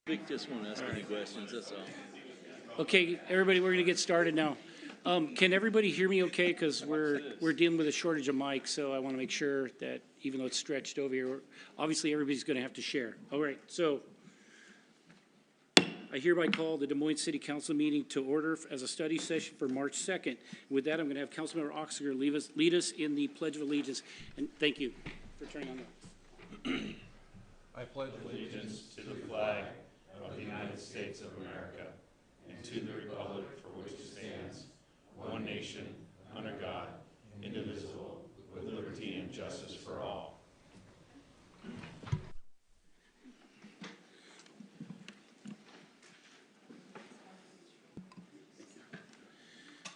Vic just won't ask any questions, that's all. Okay, everybody, we're gonna get started now. Can everybody hear me okay? Because we're dealing with a shortage of mics, so I want to make sure that even though it's stretched over here, obviously everybody's gonna have to share. All right, so I hereby call the Des Moines City Council meeting to order as a study session for March 2nd. With that, I'm gonna have Councilmember Oxiger lead us in the Pledge of Allegiance. And thank you for turning on that. I pledge allegiance to the flag of the United States of America and to the republic for which it stands, one nation, under God, indivisible, with liberty and justice for all.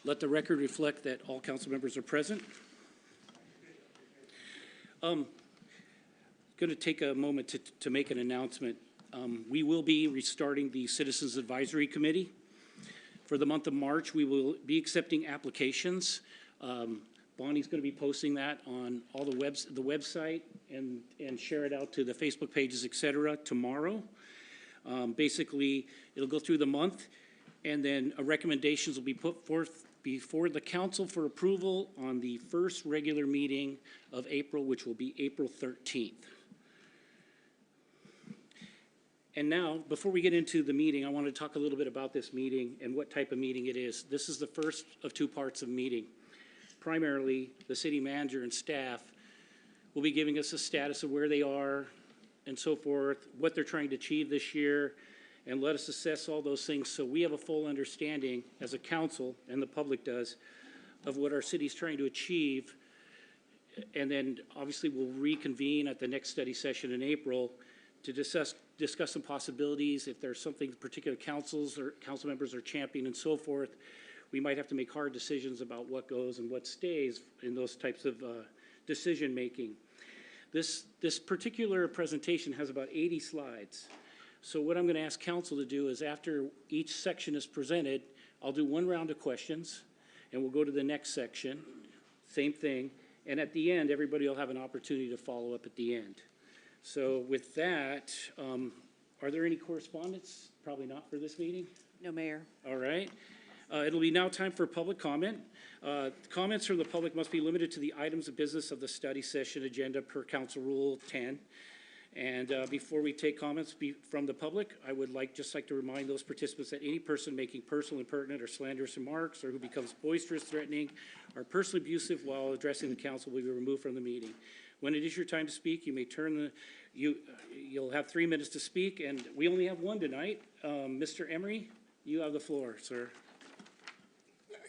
Let the record reflect that all council members are present. Going to take a moment to make an announcement. We will be restarting the Citizens Advisory Committee. For the month of March, we will be accepting applications. Bonnie's going to be posting that on all the website and share it out to the Facebook pages, etc. tomorrow. Basically, it'll go through the month, and then recommendations will be put forth before the council for approval on the first regular meeting of April, which will be April 13th. And now, before we get into the meeting, I want to talk a little bit about this meeting and what type of meeting it is. This is the first of two parts of meeting. Primarily, the city manager and staff will be giving us a status of where they are and so forth, what they're trying to achieve this year, and let us assess all those things so we have a full understanding as a council, and the public does, of what our city's trying to achieve. And then obviously we'll reconvene at the next study session in April to discuss some possibilities. If there's something particular councils or council members are championing and so forth, we might have to make hard decisions about what goes and what stays in those types of decision making. This particular presentation has about 80 slides. So what I'm going to ask council to do is, after each section is presented, I'll do one round of questions and we'll go to the next section, same thing, and at the end everybody will have an opportunity to follow up at the end. So with that, are there any correspondence? Probably not for this meeting? No, Mayor. All right. It'll be now time for public comment. Comments from the public must be limited to the items of business of the study session agenda per Council Rule 10. And before we take comments from the public, I would just like to remind those participants that any person making personal, impertinent, or slanderous remarks, or who becomes boisterous, threatening, or personally abusive while addressing the council will be removed from the meeting. When it is your time to speak, you may you'll have 3 minutes to speak, and we only have one tonight. Mr. Emery, you have the floor, sir.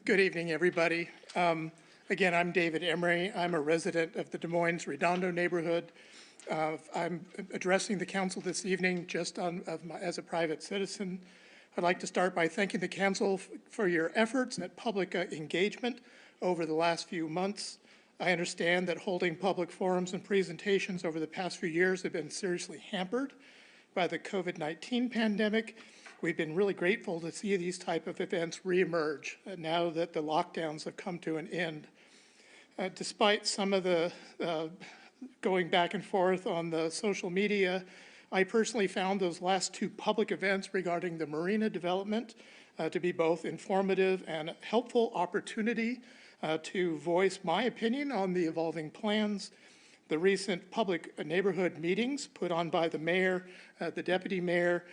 Good evening, everybody. Again, I'm David Emery. I'm a resident of the Des Moines Redondo neighborhood. I'm addressing the council this evening just as a private citizen. I'd like to start by thanking the council for your efforts at public engagement over the last few months. I understand that holding public forums and presentations over the past few years have been seriously hampered by the COVID-19 pandemic. We've been really grateful to see these type of events reemerge now that the lockdowns have come to an end. Despite some of the going back and forth on the social media, I personally found those last two public events regarding the marina development to be both informative and a helpful opportunity to voice my opinion on the evolving plans. The recent public neighborhood meetings put on by the mayor, the deputy mayor,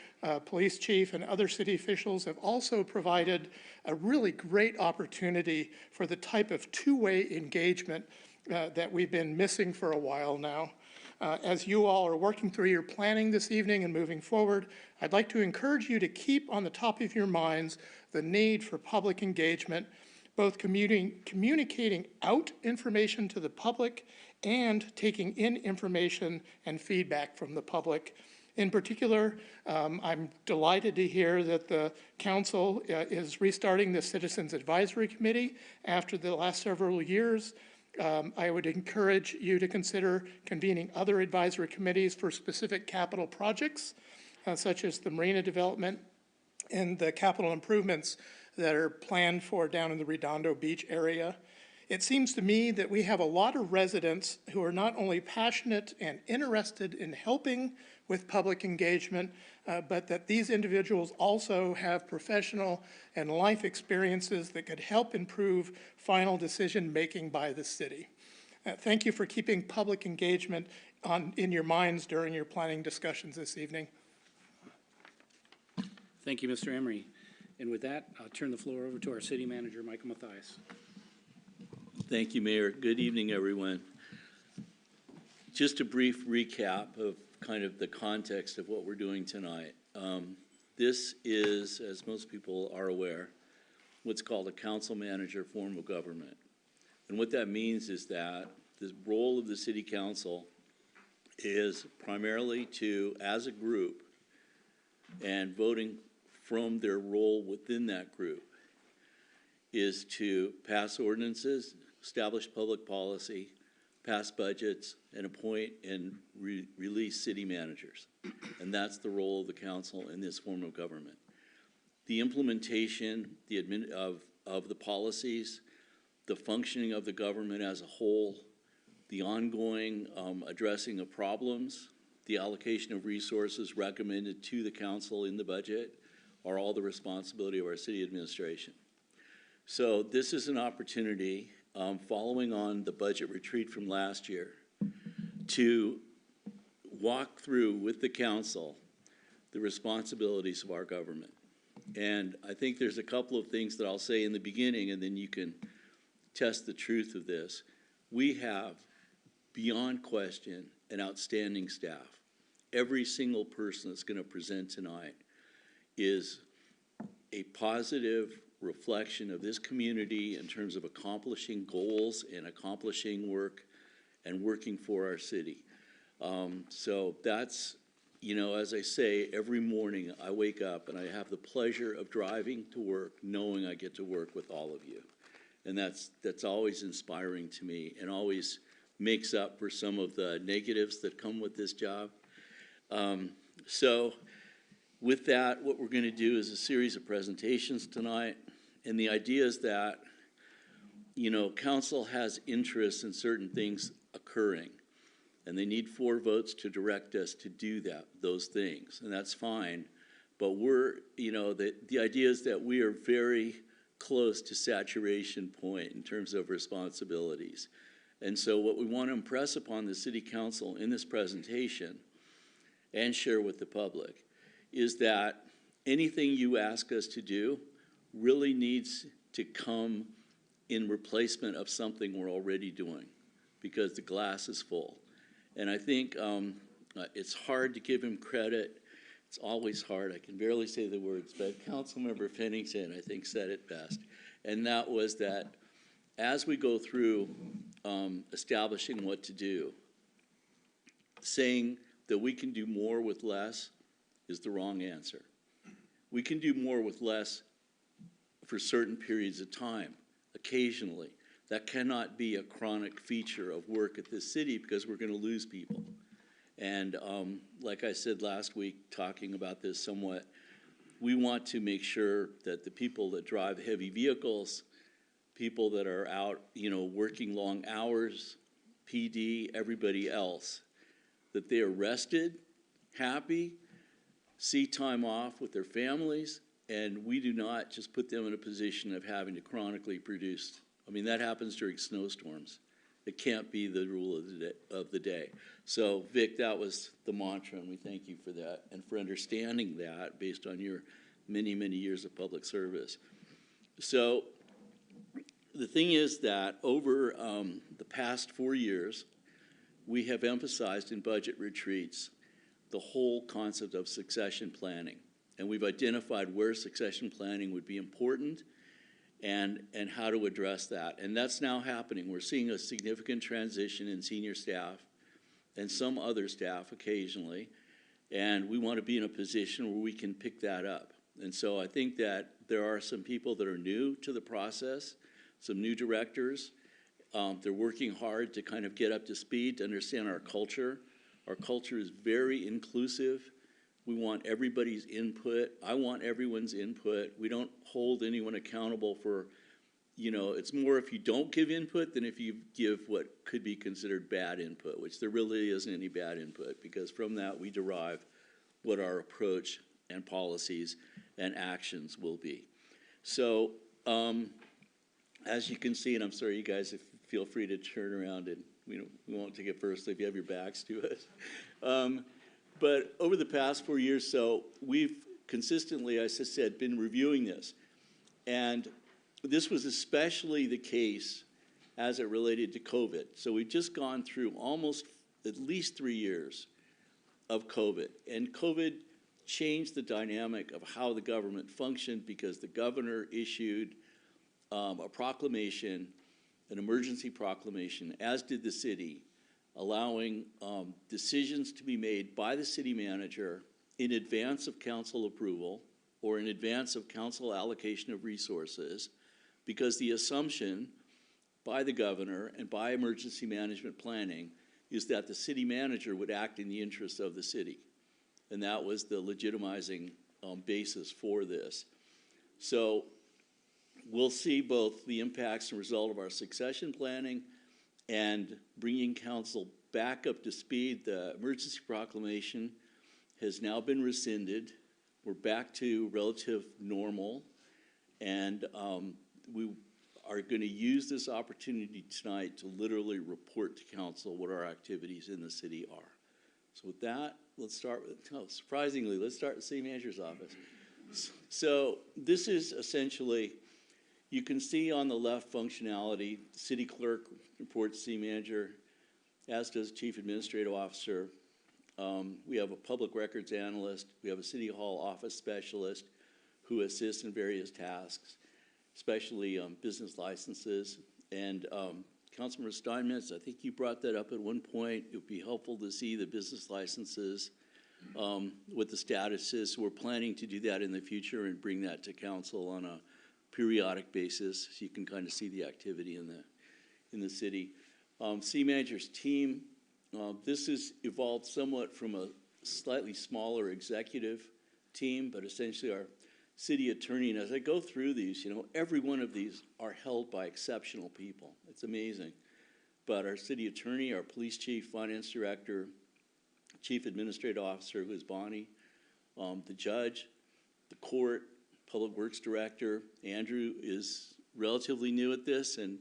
police chief, and other city officials have also provided a really great opportunity for the type of two-way engagement that we've been missing for a while now. As you all are working through your planning this evening and moving forward, I'd like to encourage you to keep on the top of your minds the need for public engagement, both communicating out information to the public and taking in information and feedback from the public. In particular, I'm delighted to hear that the council is restarting the Citizens Advisory Committee after the last several years. I would encourage you to consider convening other advisory committees for specific capital projects, such as the marina development and the capital improvements that are planned for down in the Redondo Beach area. It seems to me that we have a lot of residents who are not only passionate and interested in helping with public engagement, but that these individuals also have professional and life experiences that could help improve final decision-making by the city. Thank you for keeping public engagement in your minds during your planning discussions this evening. Thank you, Mr. Emery. And with that, I'll turn the floor over to our city manager, Michael Mathias. Thank you, Mayor. Good evening, everyone. Just a brief recap of kind of the context of what we're doing tonight. This is, as most people are aware, what's called a council manager form of government. And what that means is that the role of the city council is primarily to, as a group, and voting from their role within that group, is to pass ordinances, establish public policy, pass budgets, and appoint and release city managers. And that's the role of the council in this form of government. The implementation of the policies, the functioning of the government as a whole, the ongoing addressing of problems, the allocation of resources recommended to the council in the budget are all the responsibility of our city administration. So this is an opportunity, following on the budget retreat from last year, to walk through with the council the responsibilities of our government. And I think there's a couple of things that I'll say in the beginning, and then you can test the truth of this. We have, beyond question, an outstanding staff. Every single person that's going to present tonight is a positive reflection of this community in terms of accomplishing goals and accomplishing work and working for our city. So that's, you know, as I say, every morning I wake up and I have the pleasure of driving to work knowing I get to work with all of you. And that's always inspiring to me and always makes up for some of the negatives that come with this job. So with that, what we're going to do is a series of presentations tonight. And the idea is that, you know, council has interest in certain things occurring. And they need 4 votes to direct us to do those things. And that's fine. But we're, you know, the idea is that we are very close to saturation point in terms of responsibilities. And so what we want to impress upon the city council in this presentation and share with the public is that anything you ask us to do really needs to come in replacement of something we're already doing, because the glass is full. And I think it's hard to give him credit. It's always hard. I can barely say the words, but Councilmember Pennington, I think, said it best. And that was that as we go through establishing what to do, saying that we can do more with less is the wrong answer. We can do more with less for certain periods of time, occasionally. That cannot be a chronic feature of work at this city because we're going to lose people. And like I said last week, talking about this somewhat, we want to make sure that the people that drive heavy vehicles, people that are out, you know, working long hours, PD, everybody else, that they are rested, happy, see time off with their families, and we do not just put them in a position of having to chronically produce. I mean, that happens during snowstorms. It can't be the rule of the day. So, Vic, that was the mantra, and we thank you for that and for understanding that based on your many, many years of public service. So, the thing is that over the past 4 years, we have emphasized in budget retreats the whole concept of succession planning. And we've identified where succession planning would be important and how to address that. And that's now happening. We're seeing a significant transition in senior staff and some other staff occasionally. And we want to be in a position where we can pick that up. And so I think that there are some people that are new to the process, some new directors. They're working hard to kind of get up to speed, to understand our culture. Our culture is very inclusive. We want everybody's input. I want everyone's input. We don't hold anyone accountable for, you know, it's more if you don't give input than if you give what could be considered bad input, which there really isn't any bad input, because from that we derive what our approach and policies and actions will be. So, as you can see, and I'm sorry, you guys, feel free to turn around and we won't take it personally if you have your backs to us. But over the past 4 years, so we've consistently, as I said, been reviewing this. And this was especially the case as it related to COVID. So we've just gone through almost at least 3 years of COVID. And COVID changed the dynamic of how the government functioned because the governor issued a proclamation, an emergency proclamation, as did the city, allowing decisions to be made by the city manager in advance of council approval or in advance of council allocation of resources, because the assumption by the governor and by emergency management planning is that the city manager would act in the interest of the city. And that was the legitimizing basis for this. So we'll see both the impacts and result of our succession planning and bringing council back up to speed. The emergency proclamation has now been rescinded. We're back to relative normal, and we are going to use this opportunity tonight to literally report to council what our activities in the city are. So with that, let's start with, surprisingly, let's start with the city manager's office. So this is essentially, you can see on the left functionality, city clerk reports city manager, as does chief administrative officer. We have a public records analyst. We have a city hall office specialist who assists in various tasks, especially business licenses. And Councilmember Steinmetz, I think you brought that up at one point. It would be helpful to see the business licenses, what the status is. So we're planning to do that in the future and bring that to council on a periodic basis, so you can kind of see the activity in the city. City manager's team. This has evolved somewhat from a slightly smaller executive team, but essentially our city attorney, and as I go through these, every one of these are held by exceptional people. It's amazing. But our city attorney, our police chief, finance director, chief administrative officer, who is Bonnie, the judge, the court, public works director. Andrew is relatively new at this and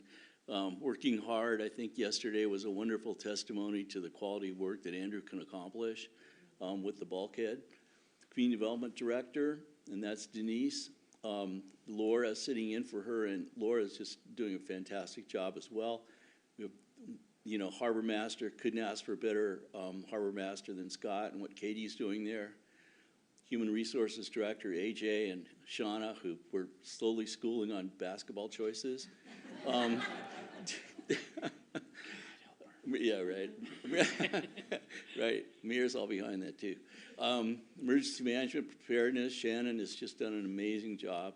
working hard. I think yesterday was a wonderful testimony to the quality of work that Andrew can accomplish with the bulkhead. Community development director, and that's Denise. Laura sitting in for her, and Laura's just doing a fantastic job as well. We have, harbor master, couldn't ask for a better harbor master than Scott and what Katie's doing there. Human resources director, AJ, and Shauna, who we're slowly schooling on basketball choices. Yeah, right. Right. Mir's all behind that too. Emergency management preparedness, Shannon has just done an amazing job.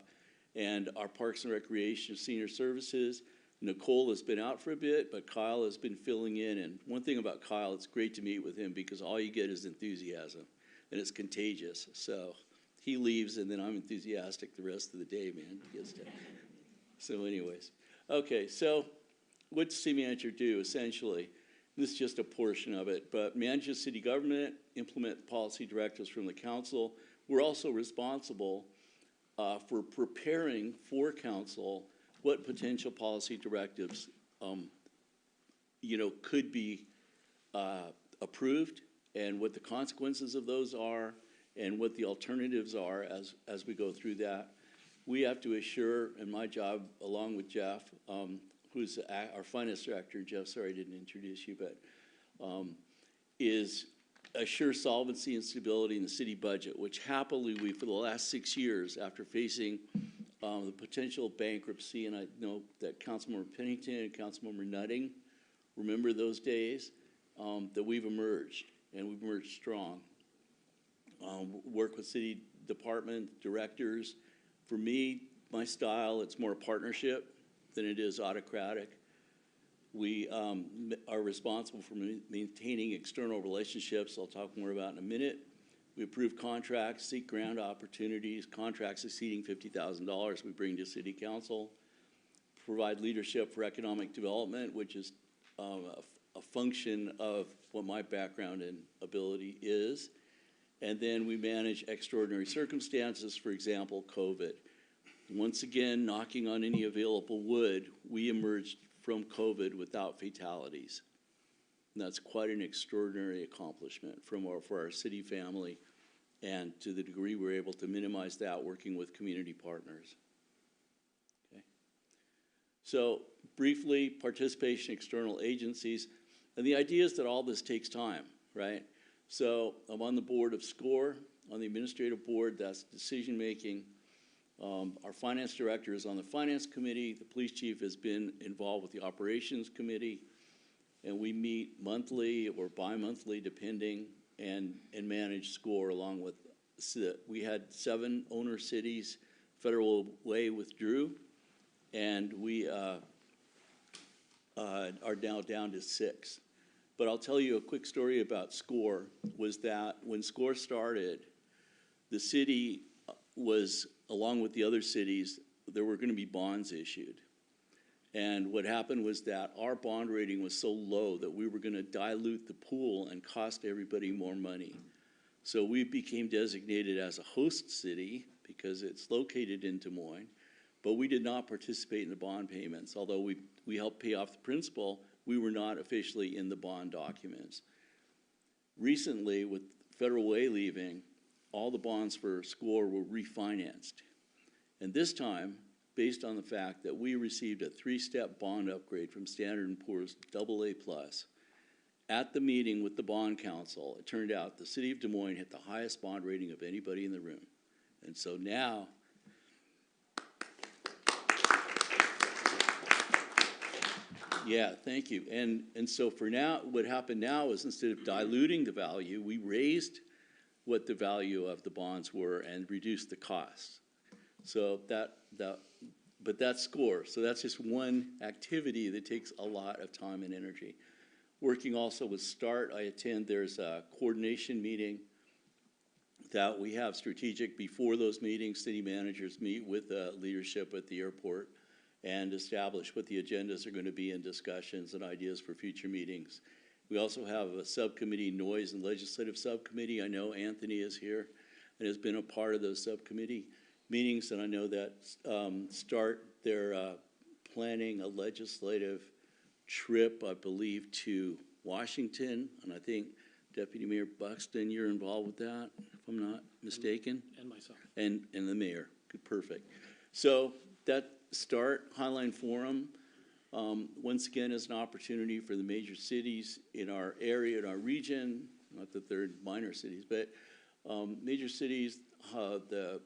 And our Parks and Recreation Senior Services, Nicole has been out for a bit, but Kyle has been filling in. And one thing about Kyle, it's great to meet with him because all you get is enthusiasm, and it's contagious. So he leaves, and then I'm enthusiastic the rest of the day, man. So anyways. Okay, so what does city manager do, essentially? This is just a portion of it, but manage the city government, implement policy directives from the council. We're also responsible for preparing for council what potential policy directives, could be approved, and what the consequences of those are, and what the alternatives are as we go through that. We have to assure, and my job, along with Jeff, who's our finance director, Jeff, sorry I didn't introduce you, but is assure solvency and stability in the city budget, which happily we, for the last 6 years, after facing the potential bankruptcy, and I know that Councilmember Pennington and Councilmember Nutting remember those days, that we've emerged, and we've emerged strong. Work with city department directors. For me, my style, it's more partnership than it is autocratic. We are responsible for maintaining external relationships, I'll talk more about in a minute. We approve contracts, seek grant opportunities, contracts exceeding $50,000 we bring to City Council. Provide leadership for economic development, which is a function of what my background and ability is. And then we manage extraordinary circumstances, for example, COVID. Once again, knocking on any available wood, we emerged from COVID without fatalities. And that's quite an extraordinary accomplishment for our city family, and to the degree we're able to minimize that working with community partners. Okay. So briefly, participation in external agencies, and the idea is that all this takes time, right? So I'm on the board of SCORE, on the administrative board, that's decision-making. Our finance director is on the finance committee. The police chief has been involved with the operations committee, and we meet monthly or bi-monthly, depending, and manage SCORE along with, we had 7 owner cities. Federal Way withdrew, and we are now down to 6. But I'll tell you a quick story about SCORE, was that when SCORE started, the city was, along with the other cities, there were going to be bonds issued. And what happened was that our bond rating was so low that we were going to dilute the pool and cost everybody more money. So we became designated as a host city because it's located in Des Moines, but we did not participate in the bond payments. Although we helped pay off the principal, we were not officially in the bond documents. Recently, with Federal Way leaving, all the bonds for SCORE were refinanced. And this time, based on the fact that we received a 3-step bond upgrade from Standard & Poor's AA+, at the meeting with the bond council, it turned out the city of Des Moines had the highest bond rating of anybody in the room. And so now, yeah, thank you. And so for now, what happened now is instead of diluting the value, we raised what the value of the bonds were and reduced the costs. So but that's SCORE. So that's just one activity that takes a lot of time and energy. Working also with START, I attend, there's a coordination meeting that we have strategic. Before those meetings, city managers meet with leadership at the airport and establish what the agendas are going to be in discussions and ideas for future meetings. We also have a subcommittee, Noise and Legislative Subcommittee. I know Anthony is here and has been a part of those subcommittee meetings, and I know that START, they're planning a legislative trip, I believe, to Washington, and I think Deputy Mayor Buxton, you're involved with that, if I'm not mistaken? And myself. And the mayor. Good, perfect. So that START Highline Forum, once again, is an opportunity for the major cities in our area, in our region, not that they're minor cities, but major cities, the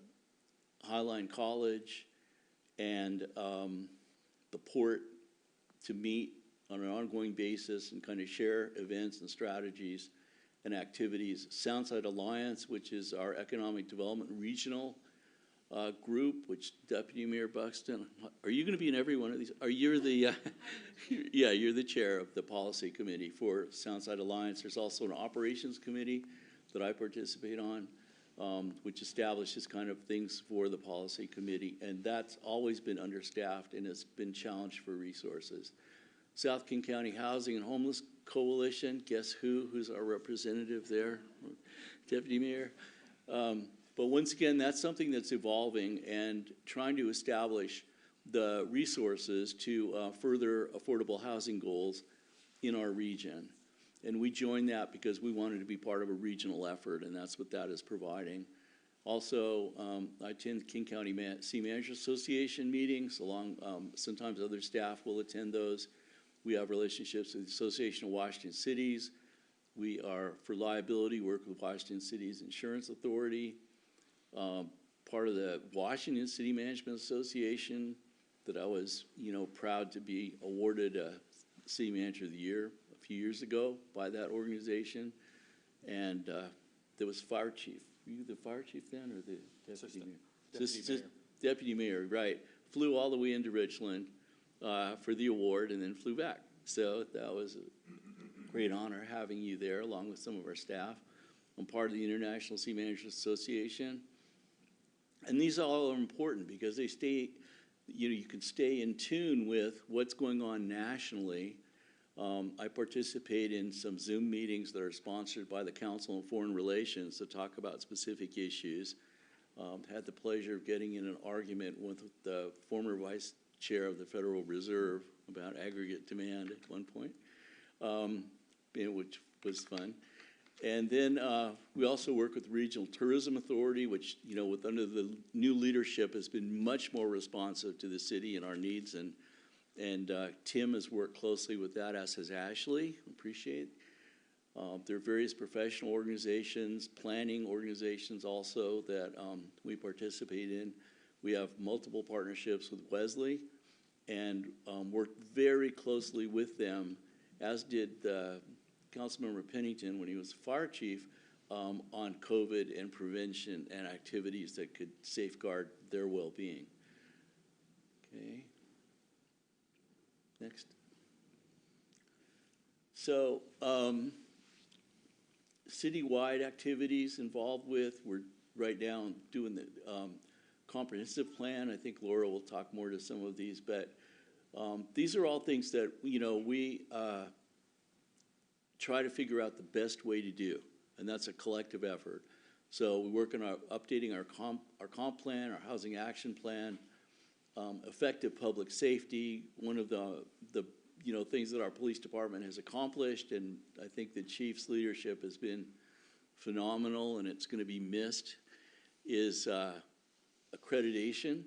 Highline College and the port, to meet on an ongoing basis and kind of share events and strategies and activities. Soundside Alliance, which is our economic development regional group, which Deputy Mayor Buxton, are you going to be in every one of these? Are you the, yeah, you're the chair of the policy committee for Soundside Alliance. There's also an operations committee that I participate on, which establishes kind of things for the policy committee, and that's always been understaffed and has been challenged for resources. South King County Housing and Homeless Coalition, guess who's our representative there? Deputy Mayor. But once again, that's something that's evolving and trying to establish the resources to further affordable housing goals in our region. And we joined that because we wanted to be part of a regional effort, and that's what that is providing. Also, I attend King County City Managers Association meetings, along sometimes other staff will attend those. We have relationships with the Association of Washington Cities. We are, for liability, work with Washington Cities Insurance Authority. Part of the Washington City Management Association that I was, proud to be awarded a City Manager of the Year a few years ago by that organization. And there was fire chief. Were you the fire chief then, or the deputy mayor? Deputy mayor, right. Flew all the way into Richland for the award and then flew back. So that was a great honor having you there along with some of our staff. I'm part of the International City Managers Association. And these all are important because they stay, you can stay in tune with what's going on nationally I participate in some Zoom meetings that are sponsored by the Council on Foreign Relations to talk about specific issues. Had the pleasure of getting in an argument with the former Vice Chair of the Federal Reserve about aggregate demand at one point, which was fun. And then we also work with the Regional Tourism Authority, which, with under the new leadership has been much more responsive to the city and our needs. And Tim has worked closely with that, as has Ashley. Appreciate. There are various professional organizations, planning organizations also that we participate in. We have multiple partnerships with Wesley and worked very closely with them, as did Councilmember Pennington when he was fire chief, on COVID and prevention and activities that could safeguard their well-being. Okay. Next. So, citywide activities involved with, we're right now doing the comprehensive plan. I think Laura will talk more to some of these, but these are all things that, we try to figure out the best way to do, and that's a collective effort. So we work on updating our comp plan, our housing action plan, effective public safety. One of the things that our police department has accomplished, and I think the chief's leadership has been phenomenal, and it's going to be missed, is accreditation.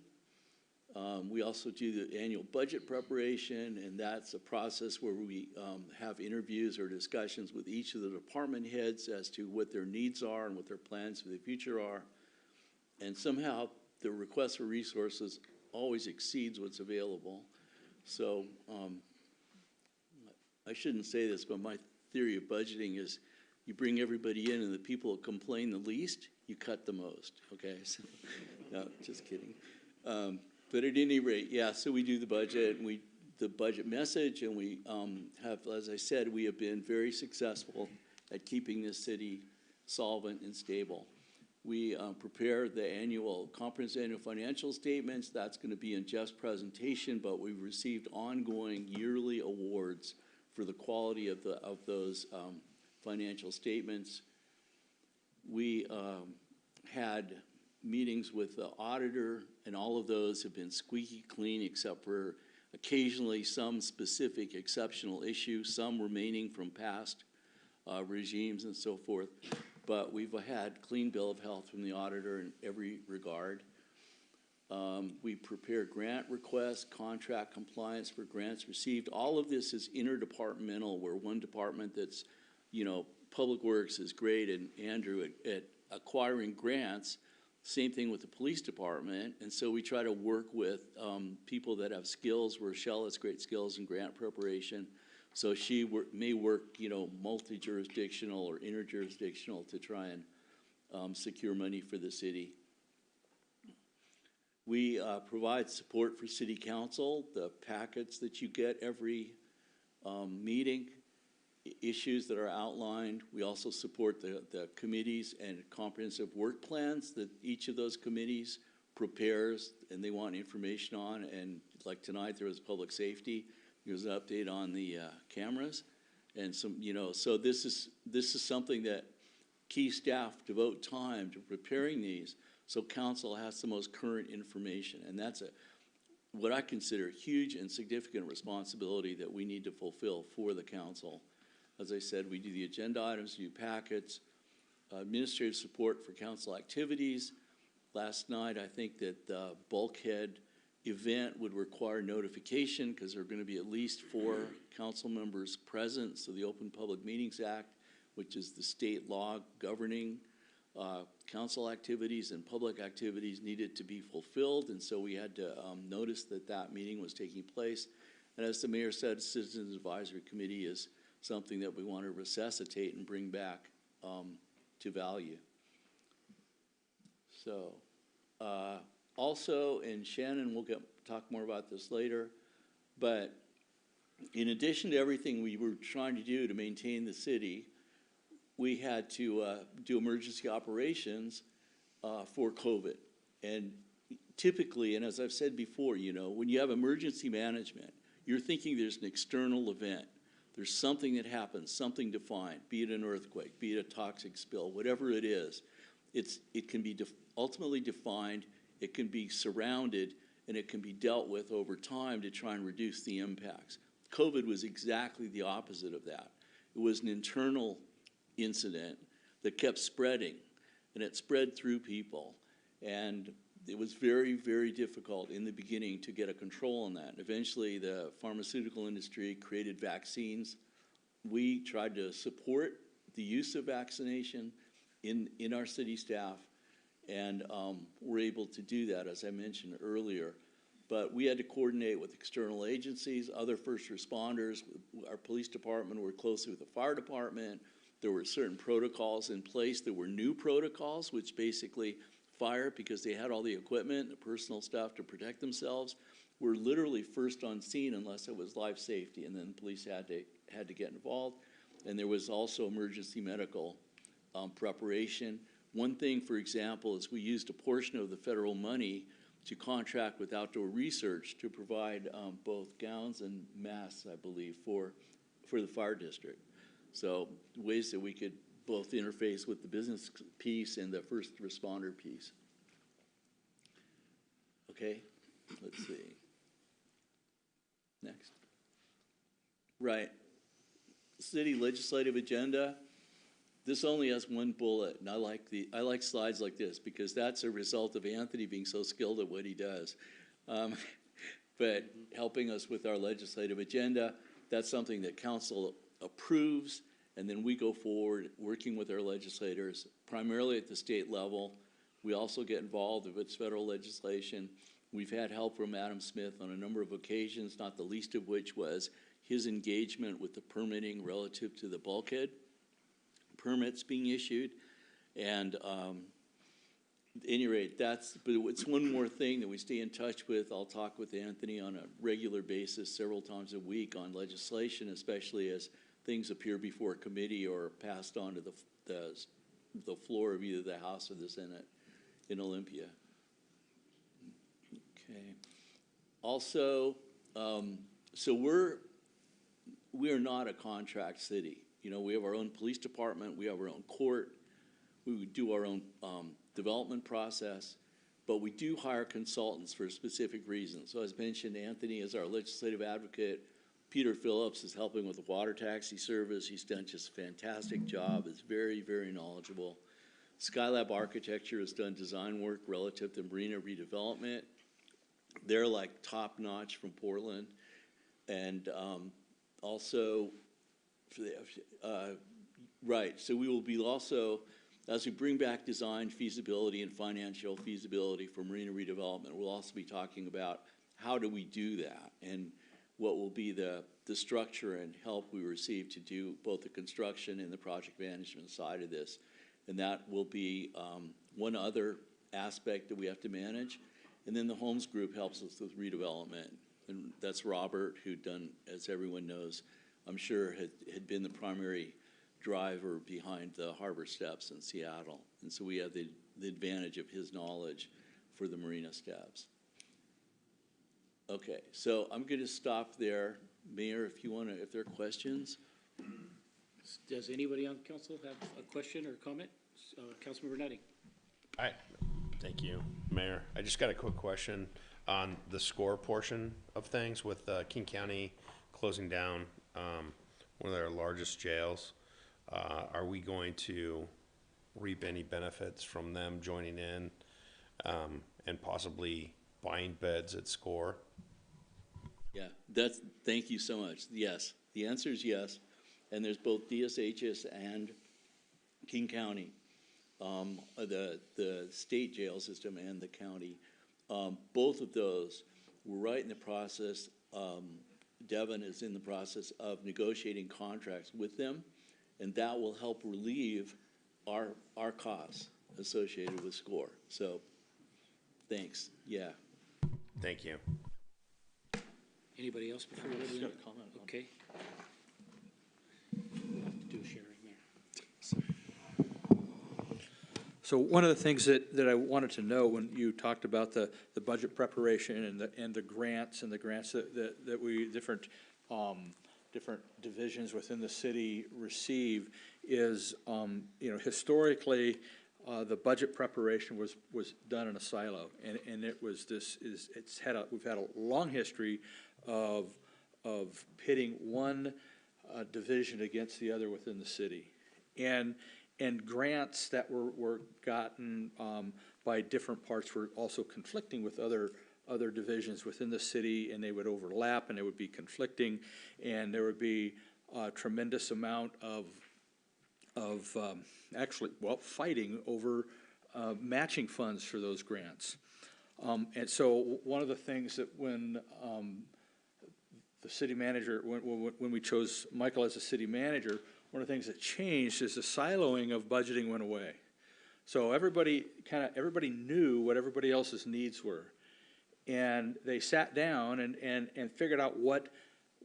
We also do the annual budget preparation, and that's a process where we have interviews or discussions with each of the department heads as to what their needs are and what their plans for the future are. And somehow the request for resources always exceeds what's available. So I shouldn't say this, but my theory of budgeting is you bring everybody in, and the people who complain the least, you cut the most, okay? So, no, just kidding. But at any rate, yeah, so we do the budget, and the budget message, and we have, as I said, we have been very successful at keeping this city solvent and stable. We prepare the comprehensive annual financial statements. That's going to be in Jeff's presentation, but we've received ongoing yearly awards for the quality of those financial statements. We had meetings with the auditor, and all of those have been squeaky clean, except for occasionally some specific exceptional issues, some remaining from past regimes and so forth. But we've had clean bill of health from the auditor in every regard. We prepare grant requests, contract compliance for grants received. All of this is interdepartmental, where one department that's, Public Works is great, and Andrew at acquiring grants. Same thing with the police department, and so we try to work with people that have skills. Rochelle has great skills in grant preparation, so she may work, multi-jurisdictional or interjurisdictional to try and secure money for the city. We provide support for city council, the packets that you get every meeting, issues that are outlined. We also support the committees and comprehensive work plans that each of those committees prepares, and they want information on. And like tonight, there was public safety. There was an update on the cameras, and some, so this is something that key staff devote time to preparing these, so council has the most current information, and that's what I consider huge and significant responsibility that we need to fulfill for the council. As I said, we do the agenda items, do packets, administrative support for council activities. Last night, I think that the bulkhead event would require notification because there are going to be at least 4 council members present. So the Open Public Meetings Act, which is the state law governing council activities and public activities, needed to be fulfilled. And so we had to notice that meeting was taking place. And as the mayor said, Citizens Advisory Committee is something that we want to resuscitate and bring back to value. So also, and Shannon will talk more about this later, but in addition to everything we were trying to do to maintain the city, we had to do emergency operations for COVID. And typically, and as I've said before, when you have emergency management, you're thinking there's an external event. there's something that happens, something defined, be it an earthquake, be it a toxic spill, whatever it is, it can be ultimately defined, it can be surrounded, and it can be dealt with over time to try and reduce the impacts. COVID was exactly the opposite of that. It was an internal incident that kept spreading, and it spread through people. And it was very, very difficult in the beginning to get a control on that. And eventually, the pharmaceutical industry created vaccines. We tried to support the use of vaccination in our city staff, and we're able to do that, as I mentioned earlier. But we had to coordinate with external agencies, other first responders. Our police department worked closely with the fire department. There were certain protocols in place. There were new protocols, which basically fire, because they had all the equipment, the personal stuff to protect themselves, were literally first on scene unless it was life safety, and then the police had to get involved. And there was also emergency medical preparation. One thing, for example, is we used a portion of the federal money to contract with outdoor research to provide both gowns and masks, I believe, for the fire district. So ways that we could both interface with the business piece and the first responder piece. Okay, let's see. Next. Right. City legislative agenda. This only has one bullet, and I like slides like this because that's a result of Anthony being so skilled at what he does. But helping us with our legislative agenda, that's something that council approves, and then we go forward working with our legislators, primarily at the state level. We also get involved if it's federal legislation. We've had help from Adam Smith on a number of occasions, not the least of which was his engagement with the permitting relative to the bulkhead permits being issued. And at any rate, but it's one more thing that we stay in touch with. I'll talk with Anthony on a regular basis, several times a week, on legislation, especially as things appear before a committee or passed on to the floor of either the House or the Senate in Olympia. Okay. Also, so we are not a contract city. You know, we have our own police department, we have our own court, we would do our own development process, but we do hire consultants for specific reasons. So as mentioned, Anthony is our legislative advocate. Peter Phillips is helping with the water taxi service. He's done just a fantastic job. Is very, very knowledgeable. Skylab Architecture has done design work relative to marina redevelopment. They're like top notch from Portland. And also, right, so we will be also, as we bring back design feasibility and financial feasibility for marina redevelopment, we'll also be talking about how do we do that and what will be the structure and help we receive to do both the construction and the project management side of this. And that will be one other aspect that we have to manage. And then the Homes Group helps us with redevelopment. And that's Robert, who done, as everyone knows, I'm sure had been the primary driver behind the harbor steps in Seattle. And so we have the advantage of his knowledge for the marina steps. Okay, so I'm going to stop there. Mayor, if there are questions. Does anybody on council have a question or comment? Councilmember Nutting. Hi, thank you, Mayor. I just got a quick question on the SCORE portion of things with King County closing down one of their largest jails. Are we going to reap any benefits from them joining in and possibly buying beds at SCORE? Yeah, thank you so much. Yes, the answer is yes. And there's both DSHS and King County, the state jail system and the county. Both of those, we're right in the process. Devin is in the process of negotiating contracts with them, and that will help relieve our costs associated with SCORE. So, thanks. Yeah. Thank you. Anybody else before we Just got a comment. Okay. We'll have to do a sharing there. So one of the things that I wanted to know when you talked about the budget preparation and the grants that we different different divisions within the city receive is, historically, the budget preparation was done in a silo, and we've had a long history of pitting one division against the other within the city, and grants that were gotten by different parts were also conflicting with other divisions within the city, and they would overlap and they would be conflicting, and there would be a tremendous amount of fighting over matching funds for those grants. And so one of the things that when the city manager, when we chose Michael as a city manager, one of the things that changed is the siloing of budgeting went away. So everybody knew what everybody else's needs were. And they sat down and figured out what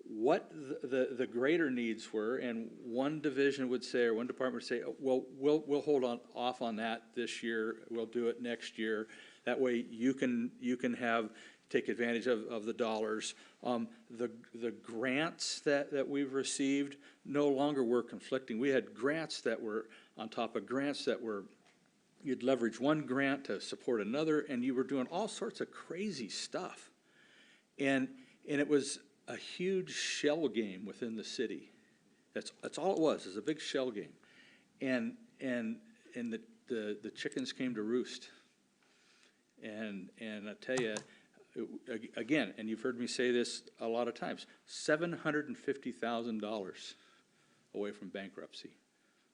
the greater needs were, and one division would say, or one department would say, oh, well, we'll hold off on that this year, we'll do it next year. That way you can take advantage of the dollars. The grants that we've received no longer were conflicting. We had grants that were on top of grants that were, you'd leverage one grant to support another, and you were doing all sorts of crazy stuff. And it was a huge shell game within the city. That's all it was a big shell game. And the chickens came to roost. And I tell you, again, and you've heard me say this a lot of times, $750,000 away from bankruptcy,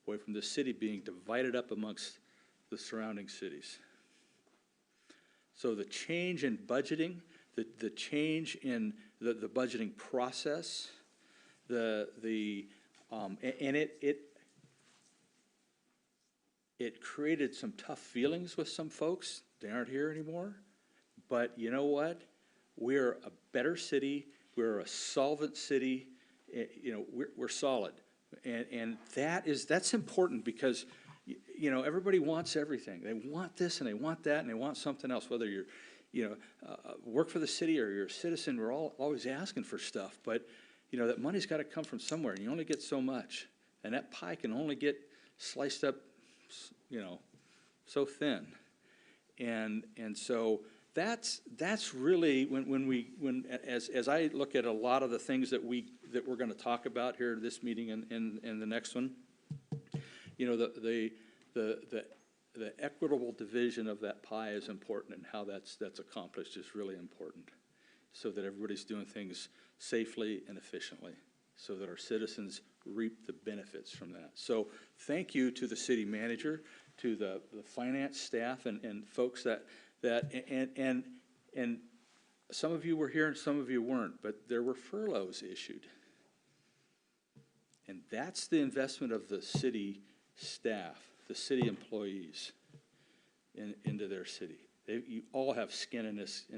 away from the city being divided up amongst the surrounding cities. So the change in budgeting, the change in the budgeting process, and it created some tough feelings with some folks. They aren't here anymore. But you know what? We're a better city. We're a solvent city. We're solid, and that's important because everybody wants everything. They want this and they want that and they want something else. Whether you're work for the city or you're a citizen, we're all always asking for stuff. But that money's got to come from somewhere, and you only get so much, and that pie can only get sliced up, so thin, and so. That's really as I look at a lot of the things that we're going to talk about here in this meeting and the next one, the equitable division of that pie is important, and how that's accomplished is really important, so that everybody's doing things safely and efficiently, so that our citizens reap the benefits from that. So thank you to the city manager, to the finance staff and folks that some of you were here and some of you weren't, but there were furloughs issued. And that's the investment of the city staff, the city employees into their city. You all have skin in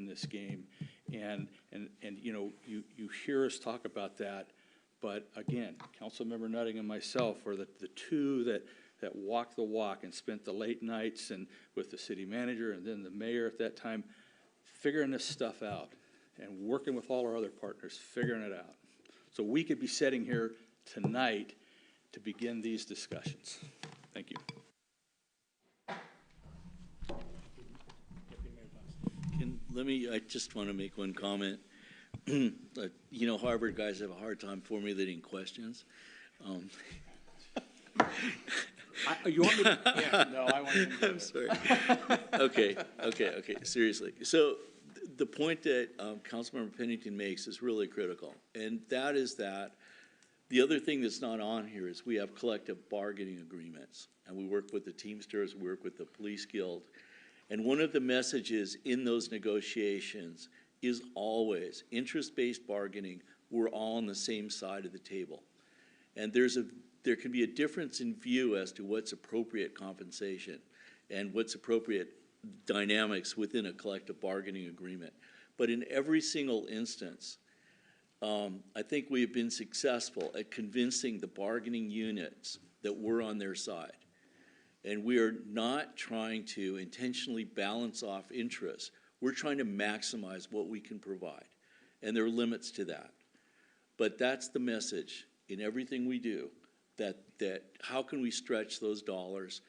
this game, and you hear us talk about that, but again, Councilmember Nutting and myself were the two that walked the walk and spent the late nights and with the city manager and then the mayor at that time figuring this stuff out and working with all our other partners, figuring it out. So we could be sitting here tonight to begin these discussions. Thank you. I just want to make one comment. Harvard guys have a hard time formulating questions. You want me to? Yeah, no, I want to. I'm sorry. Okay, seriously. So the point that Councilmember Pennington makes is really critical, and that is that the other thing that's not on here is we have collective bargaining agreements, and we work with the Teamsters, we work with the Police Guild, and one of the messages in those negotiations is always interest-based bargaining. We're all on the same side of the table, and there can be a difference in view as to what's appropriate compensation and what's appropriate dynamics within a collective bargaining agreement. But in every single instance, I think we have been successful at convincing the bargaining units that we're on their side. And we are not trying to intentionally balance off interests. We're trying to maximize what we can provide. And there are limits to that. But that's the message in everything we do, that how can we stretch those dollars?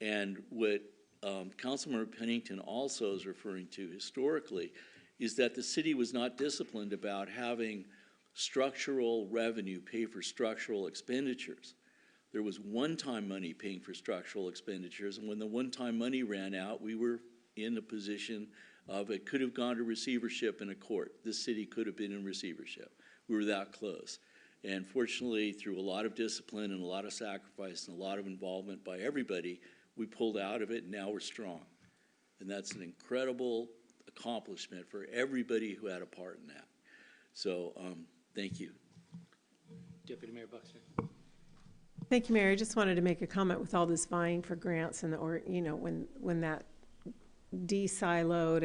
And what Councilmember Pennington also is referring to historically is that the city was not disciplined about having structural revenue pay for structural expenditures. There was one-time money paying for structural expenditures, and when the one-time money ran out, we were in a position of it could have gone to receivership in a court. This city could have been in receivership. We were that close. And fortunately, through a lot of discipline and a lot of sacrifice and a lot of involvement by everybody, we pulled out of it, and now we're strong. And that's an incredible accomplishment for everybody who had a part in that. So, thank you. Deputy Mayor Buxton. Thank you, Mayor. I just wanted to make a comment with all this vying for grants and when that de-siloed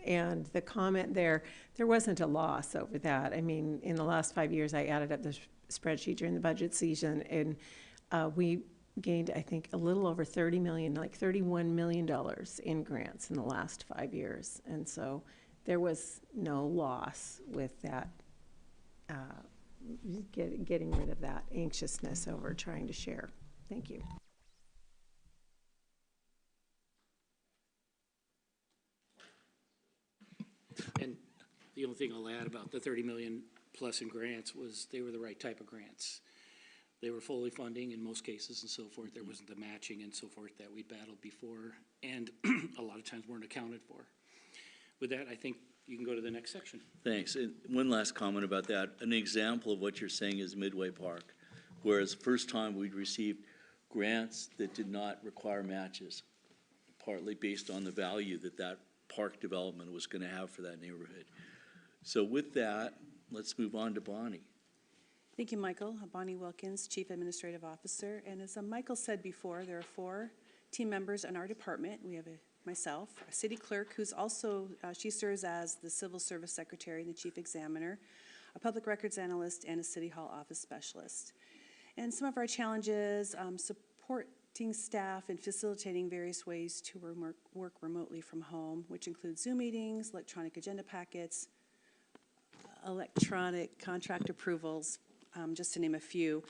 and the comment there wasn't a loss over that. I mean, in the last 5 years, I added up the spreadsheet during the budget season, and we gained, I think, a little over 30 million, like $31 million in grants in the last 5 years. And so there was no loss with that, getting rid of that anxiousness over trying to share. Thank you. And the only thing I'll add about the 30 million plus in grants was they were the right type of grants. They were fully funding in most cases and so forth. There wasn't the matching and so forth that we battled before, and a lot of times weren't accounted for. With that, I think you can go to the next section. Thanks. And one last comment about that. An example of what you're saying is Midway Park, whereas the first time we'd received grants that did not require matches, partly based on the value that that park development was going to have for that neighborhood. So with that, let's move on to Bonnie. Thank you, Michael. Bonnie Wilkins, Chief Administrative Officer. And as Michael said before, there are 4 team members in our department. We have myself, a city clerk, who's also, she serves as the Civil Service Secretary and the Chief Examiner, a public records analyst, and a City Hall office specialist. And some of our challenges, supporting staff and facilitating various ways to work remotely from home, which include Zoom meetings, electronic agenda packets, electronic contract approvals, just to name a few.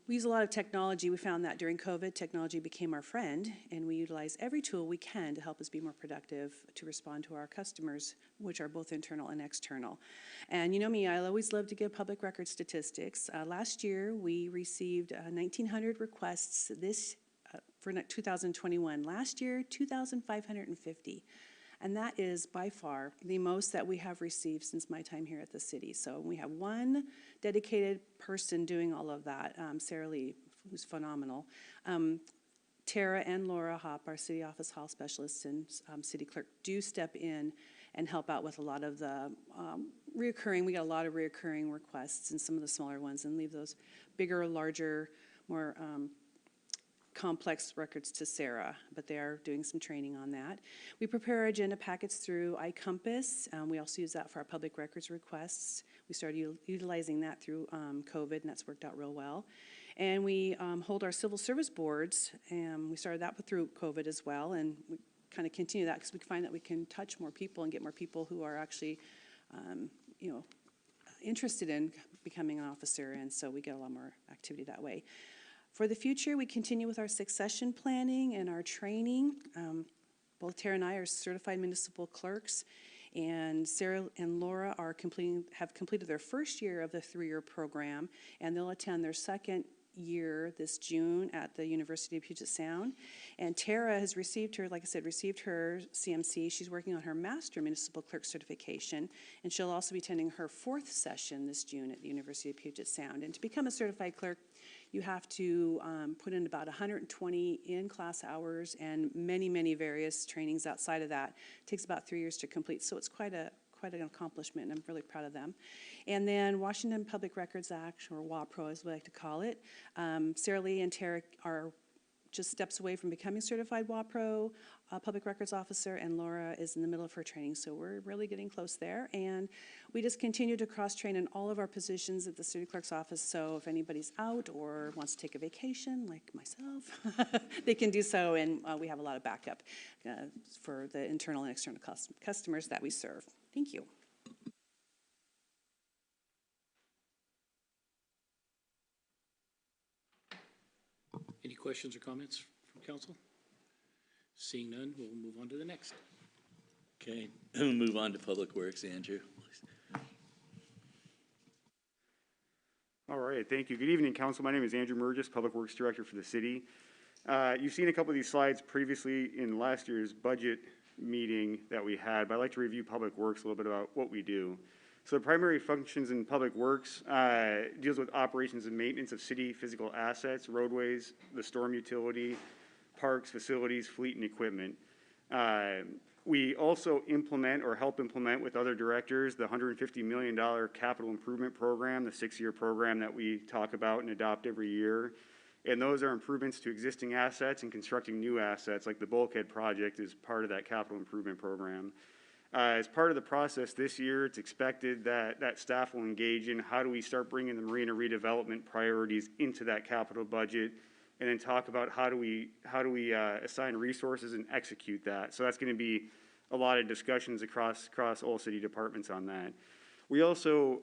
We use a lot of technology. We found that during COVID, technology became our friend, and we utilize every tool we can to help us be more productive, to respond to our customers, which are both internal and external. And you know me, I always love to give public record statistics. Last year, we received 1,900 requests for 2021. Last year, 2,550. And that is by far the most that we have received since my time here at the city. So we have one dedicated person doing all of that, Sarah Lee, who's phenomenal. Tara and Laura Hopp, our city office hall specialists and city clerk, do step in and help out with a lot of the we got a lot of reoccurring requests and some of the smaller ones, and leave those bigger, larger, more complex records to Sarah, but they are doing some training on that. We prepare our agenda packets through iCompass. We also use that for our public records requests. We started utilizing that through COVID, and that's worked out real well. And we hold our civil service boards, and we started that through COVID as well, and we kind of continue that because we find that we can touch more people and get more people who are actually, interested in becoming an officer, and so we get a lot more activity that way. For the future, we continue with our succession planning and our training. Both Tara and I are certified municipal clerks, and Sarah and Laura have completed their first year of the 3-year program, and they'll attend their second year this June at the University of Puget Sound. And Tara has received her CMC. She's working on her Master Municipal Clerk certification, and she'll also be attending her 4th session this June at the University of Puget Sound. And to become a certified clerk, you have to put in about 120 in-class hours and many, many various trainings outside of that. It takes about 3 years to complete, so it's quite an accomplishment, and I'm really proud of them. And then Washington Public Records Act, or WAPRO as we like to call it. Sarah Lee and Tara are just steps away from becoming certified WAPRO public records officer, and Laura is in the middle of her training, so we're really getting close there. And we just continue to cross-train in all of our positions at the city clerk's office, so if anybody's out or wants to take a vacation, like myself, they can do so, and we have a lot of backup for the internal and external customers that we serve. Thank you. questions or comments from council? Seeing none, we'll move on to the next. Okay, we'll move on to Public Works, Andrew. All right, thank you. Good evening, council. My name is Andrew Murgis, Public Works Director for the city. You've seen a couple of these slides previously in last year's budget meeting that we had, but I'd like to review Public Works a little bit about what we do. So the primary functions in Public Works deals with operations and maintenance of city physical assets, roadways, the storm utility, parks, facilities, fleet, and equipment. We also implement or help implement with other directors the $150 million capital improvement program, the 6-year program that we talk about and adopt every year. And those are improvements to existing assets and constructing new assets, like the bulkhead project is part of that capital improvement program. As part of the process this year, it's expected that staff will engage in how do we start bringing the marina redevelopment priorities into that capital budget, and then talk about how do we assign resources and execute that. So that's going to be a lot of discussions across all city departments on that. We also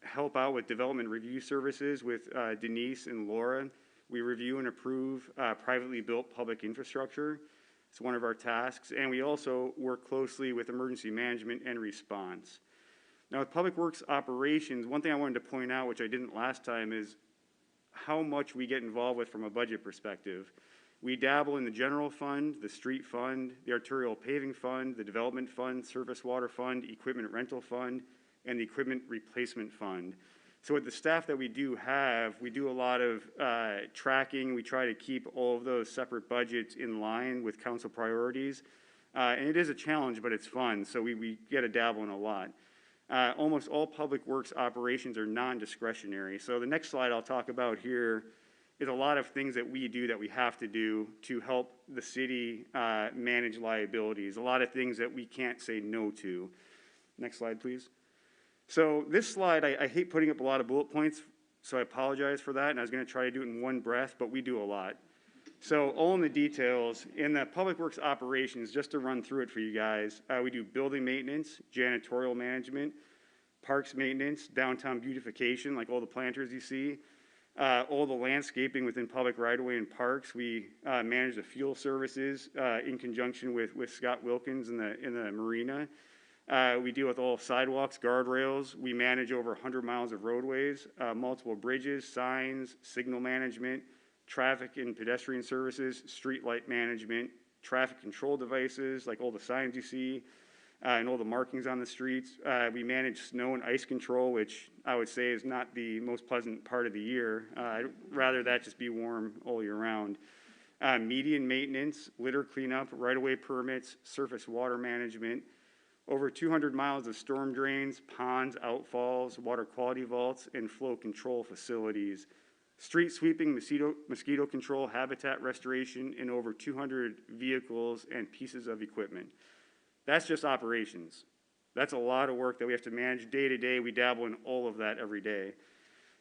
help out with development review services with Denise and Laura. We review and approve privately built public infrastructure. It's one of our tasks. And we also work closely with emergency management and response. Now with Public Works operations, one thing I wanted to point out, which I didn't last time, is how much we get involved with from a budget perspective. We dabble in the general fund, the street fund, the arterial paving fund, the development fund, surface water fund, equipment rental fund, and the equipment replacement fund. So with the staff that we do have, we do a lot of tracking. We try to keep all of those separate budgets in line with council priorities. And it is a challenge, but it's fun. So we get to dabble in a lot. Almost all Public Works operations are non-discretionary. So the next slide I'll talk about here is a lot of things that we do that we have to do to help the city manage liabilities. A lot of things that we can't say no to. Next slide, please. So this slide, I hate putting up a lot of bullet points, so I apologize for that, and I was going to try to do it in one breath, but we do a lot. So all in the details, in the Public Works operations, just to run through it for you guys, we do building maintenance, janitorial management, parks maintenance, downtown beautification, like all the planters you see, all the landscaping within public right-of-way and parks. We manage the fuel services in conjunction with Scott Wilkins in the marina. We deal with all sidewalks, guardrails. We manage over 100 miles of roadways, multiple bridges, signs, signal management, traffic and pedestrian services, street light management, traffic control devices, like all the signs you see, and all the markings on the streets. We manage snow and ice control, which I would say is not the most pleasant part of the year. I'd rather that just be warm all year round. Median maintenance, litter cleanup, right-of-way permits, surface water management, over 200 miles of storm drains, ponds, outfalls, water quality vaults, and flow control facilities. Street sweeping, mosquito control, habitat restoration, and over 200 vehicles and pieces of equipment. That's just operations. That's a lot of work that we have to manage day to day. We dabble in all of that every day.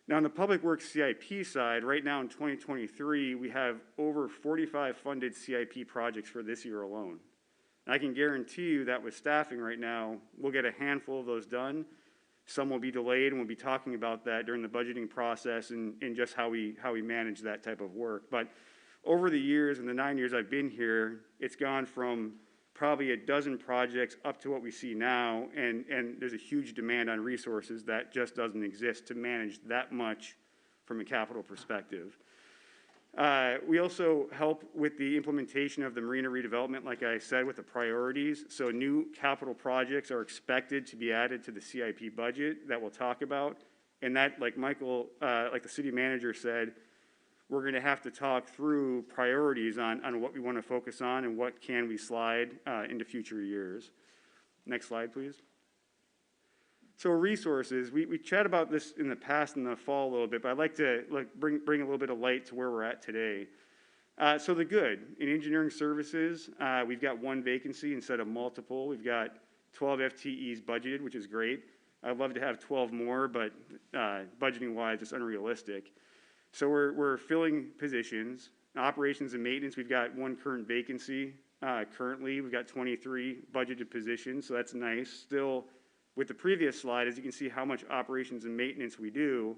Now on the Public Works CIP side, right now in 2023, we have over 45 funded CIP projects for this year alone. I can guarantee you that with staffing right now, we'll get a handful of those done. Some will be delayed, and we'll be talking about that during the budgeting process and just how we manage that type of work. But over the years, in the 9 years I've been here, it's gone from probably a dozen projects up to what we see now, and there's a huge demand on resources that just doesn't exist to manage that much from a capital perspective. We also help with the implementation of the marina redevelopment, like I said, with the priorities. So new capital projects are expected to be added to the CIP budget that we'll talk about. And that, like Michael, like the city manager said, we're going to have to talk through priorities on what we want to focus on and what can we slide into future years. Next slide, please. So resources, we chat about this in the past in the fall a little bit, but I'd like to bring a little bit of light to where we're at today. So the good, in engineering services, we've got one vacancy instead of multiple. We've got 12 FTEs budgeted, which is great. I'd love to have 12 more, but budgeting-wise, it's unrealistic. So we're filling positions. Operations and maintenance, we've got one current vacancy. Currently, we've got 23 budgeted positions, so that's nice. Still, with the previous slide, as you can see how much operations and maintenance we do,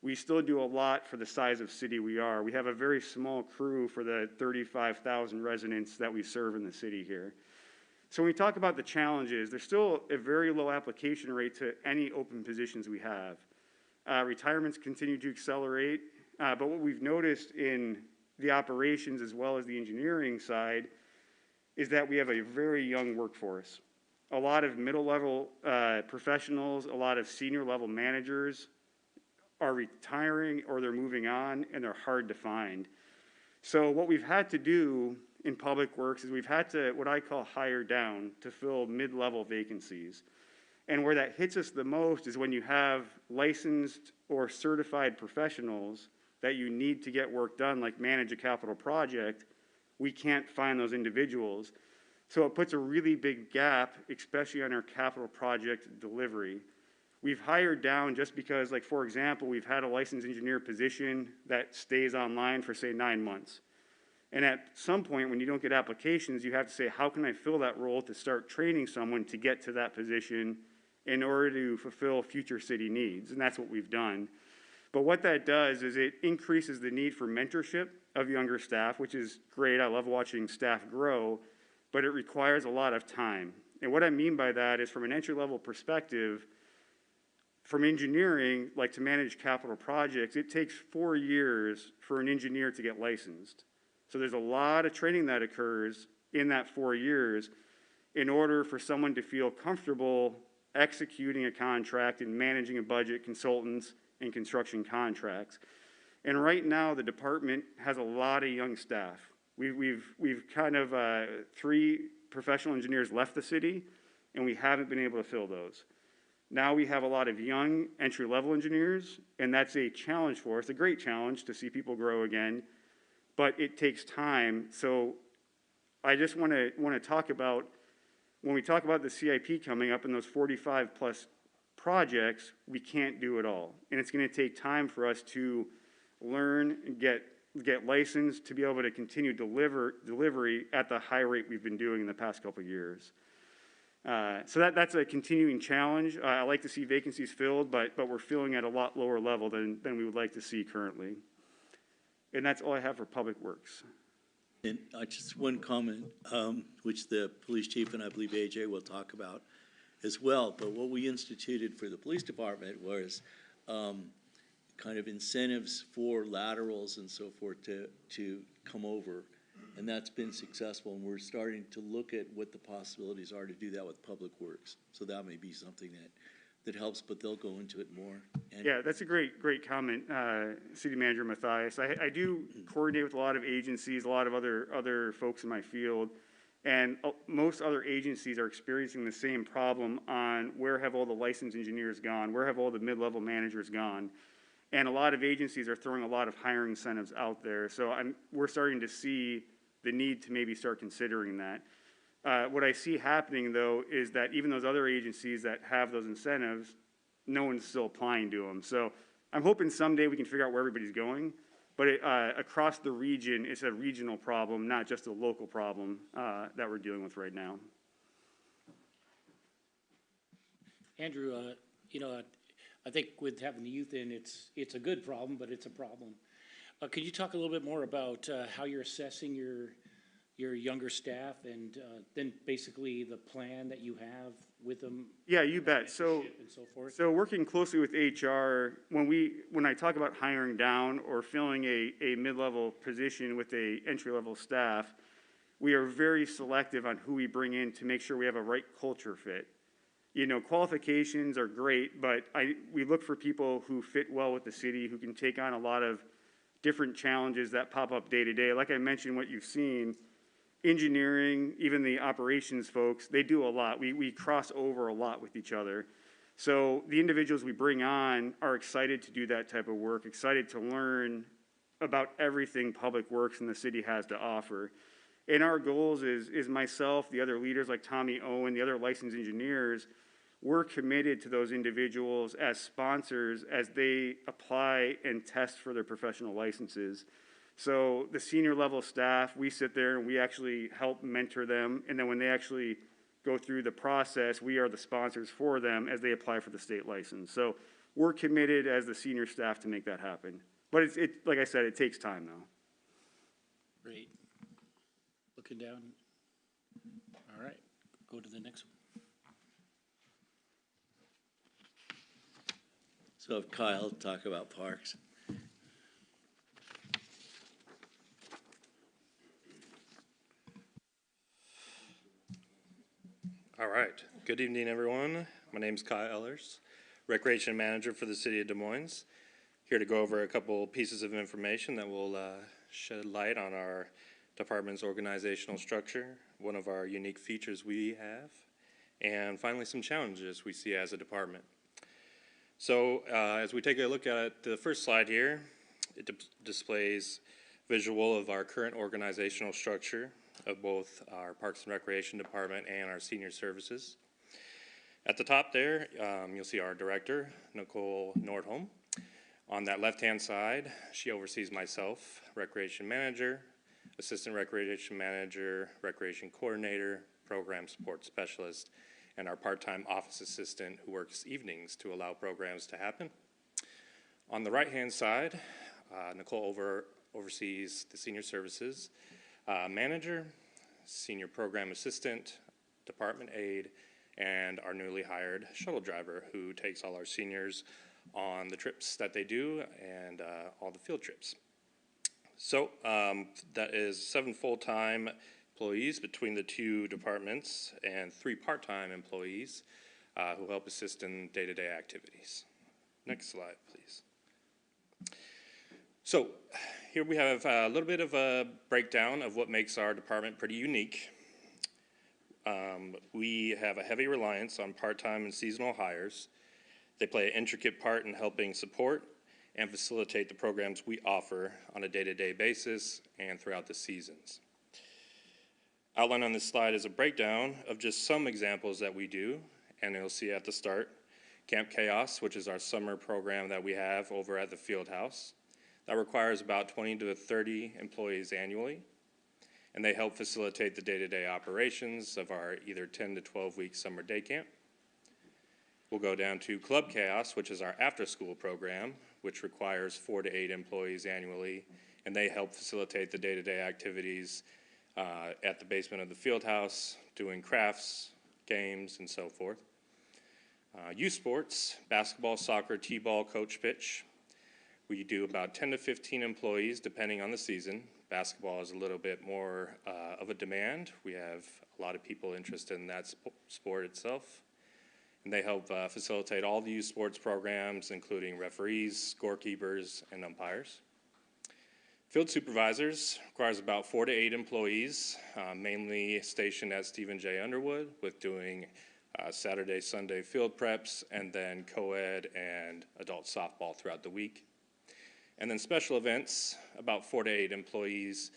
we still do a lot for the size of city we are. We have a very small crew for the 35,000 residents that we serve in the city here. So when we talk about the challenges, there's still a very low application rate to any open positions we have. Retirements continue to accelerate, but what we've noticed in the operations as well as the engineering side is that we have a very young workforce. A lot of middle-level professionals, a lot of senior-level managers are retiring or they're moving on, and they're hard to find. So what we've had to do in Public Works is we've had to, what I call, hire down to fill mid-level vacancies. And where that hits us the most is when you have licensed or certified professionals that you need to get work done, like manage a capital project, we can't find those individuals. So it puts a really big gap, especially on our capital project delivery. We've hired down just because, like, for example, we've had a licensed engineer position that stays online for, say, 9 months. And at some point, when you don't get applications, you have to say, how can I fill that role to start training someone to get to that position in order to fulfill future city needs? And that's what we've done. But what that does is it increases the need for mentorship of younger staff, which is great. I love watching staff grow, but it requires a lot of time. And what I mean by that is, from an entry-level perspective, from engineering, like to manage capital projects, it takes 4 years for an engineer to get licensed. So there's a lot of training that occurs in that 4 years in order for someone to feel comfortable executing a contract and managing a budget, consultants, and construction contracts. And right now, the department has a lot of young staff. We've kind of 3 professional engineers left the city, and we haven't been able to fill those. Now we have a lot of young entry-level engineers, and that's a challenge for us, a great challenge to see people grow again, but it takes time. So I just want to talk about, when we talk about the CIP coming up and those 45 plus projects, we can't do it all. And it's going to take time for us to learn and get licensed to be able to continue delivery at the high rate we've been doing in the past couple of years. So that's a continuing challenge. I like to see vacancies filled, but we're filling at a lot lower level than we would like to see currently. And that's all I have for Public Works. And just one comment, which the police chief and I believe AJ will talk about as well. But what we instituted for the police department was kind of incentives for laterals and so forth to come over. And that's been successful, and we're starting to look at what the possibilities are to do that with Public Works. So that may be something that helps, but they'll go into it more. And yeah, that's a great comment, City Manager Mathias. I do coordinate with a lot of agencies, a lot of other folks in my field, and most other agencies are experiencing the same problem on where have all the licensed engineers gone, where have all the mid-level managers gone. And a lot of agencies are throwing a lot of hiring incentives out there. So we're starting to see the need to maybe start considering that. What I see happening, though, is that even those other agencies that have those incentives, no one's still applying to them. So I'm hoping someday we can figure out where everybody's going. But across the region, it's a regional problem, not just a local problem that we're dealing with right now. Andrew, I think with having the youth in, it's a good problem, but it's a problem. Could you talk a little bit more about how you're assessing your younger staff and then basically the plan that you have with them? Yeah, you bet. So, and so forth. So working closely with HR, when I talk about hiring down or filling a mid-level position with a entry-level staff, we are very selective on who we bring in to make sure we have a right culture fit. You know, qualifications are great, but we look for people who fit well with the city, who can take on a lot of different challenges that pop up day to day. Like I mentioned, what you've seen, engineering, even the operations folks, they do a lot. We cross over a lot with each other. So the individuals we bring on are excited to do that type of work, excited to learn about everything Public Works and the city has to offer. And our goals is myself, the other leaders like Tommy Owen, the other licensed engineers, we're committed to those individuals as sponsors as they apply and test for their professional licenses. So the senior level staff, we sit there and we actually help mentor them. And then when they actually go through the process. We are the sponsors for them as they apply for the state license. So we're committed as the senior staff to make that happen. But like I said, it takes time though. Great. Looking down. All right, go to the next one. So if Kyle talk about parks. All right. Good evening, everyone. My name is Kyle Ellers, Recreation Manager for the City of Des Moines. Here to go over a couple pieces of information that will shed light on our department's organizational structure, one of our unique features we have, and finally some challenges we see as a department. So as we take a look at the first slide here, it displays visual of our current organizational structure of both our Parks and Recreation Department and our Senior Services. At the top there, you'll see our director, Nicole Nordholm. On that left-hand side, she oversees myself, Recreation Manager, Assistant Recreation Manager, Recreation Coordinator, Program Support Specialist, and our part-time office assistant who works evenings to allow programs to happen. On the right-hand side, Nicole oversees the Senior Services Manager, Senior Program Assistant, Department Aide, and our newly hired shuttle driver who takes all our seniors on the trips that they do and all the field trips. So that is 7 full-time employees between the two departments and 3 part-time employees who help assist in day-to-day activities. Next slide, please. So here we have a little bit of a breakdown of what makes our department pretty unique. We have a heavy reliance on part-time and seasonal hires. They play an intricate part in helping support and facilitate the programs we offer on a day-to-day basis and throughout the seasons. Outlined on this slide is a breakdown of just some examples that we do, and you'll see at the start, Camp Chaos, which is our summer program that we have over at the field house. That requires about 20 to 30 employees annually, and they help facilitate the day-to-day operations of our either 10 to 12-week summer day camp. We'll go down to Club Chaos, which is our after-school program, which requires 4 to 8 employees annually, and they help facilitate the day-to-day activities at the basement of the field house, doing crafts, games, and so forth. Youth sports, basketball, soccer, t-ball, coach pitch. We do about 10 to 15 employees depending on the season. Basketball is a little bit more of a demand. We have a lot of people interested in that sport itself. And they help facilitate all the youth sports programs, including referees, scorekeepers, and umpires. Field supervisors requires about 4 to 8 employees, mainly stationed at Stephen J. Underwood, with doing Saturday, Sunday field preps, and then co-ed and adult softball throughout the week. And then special events, about 4 to 8 employees,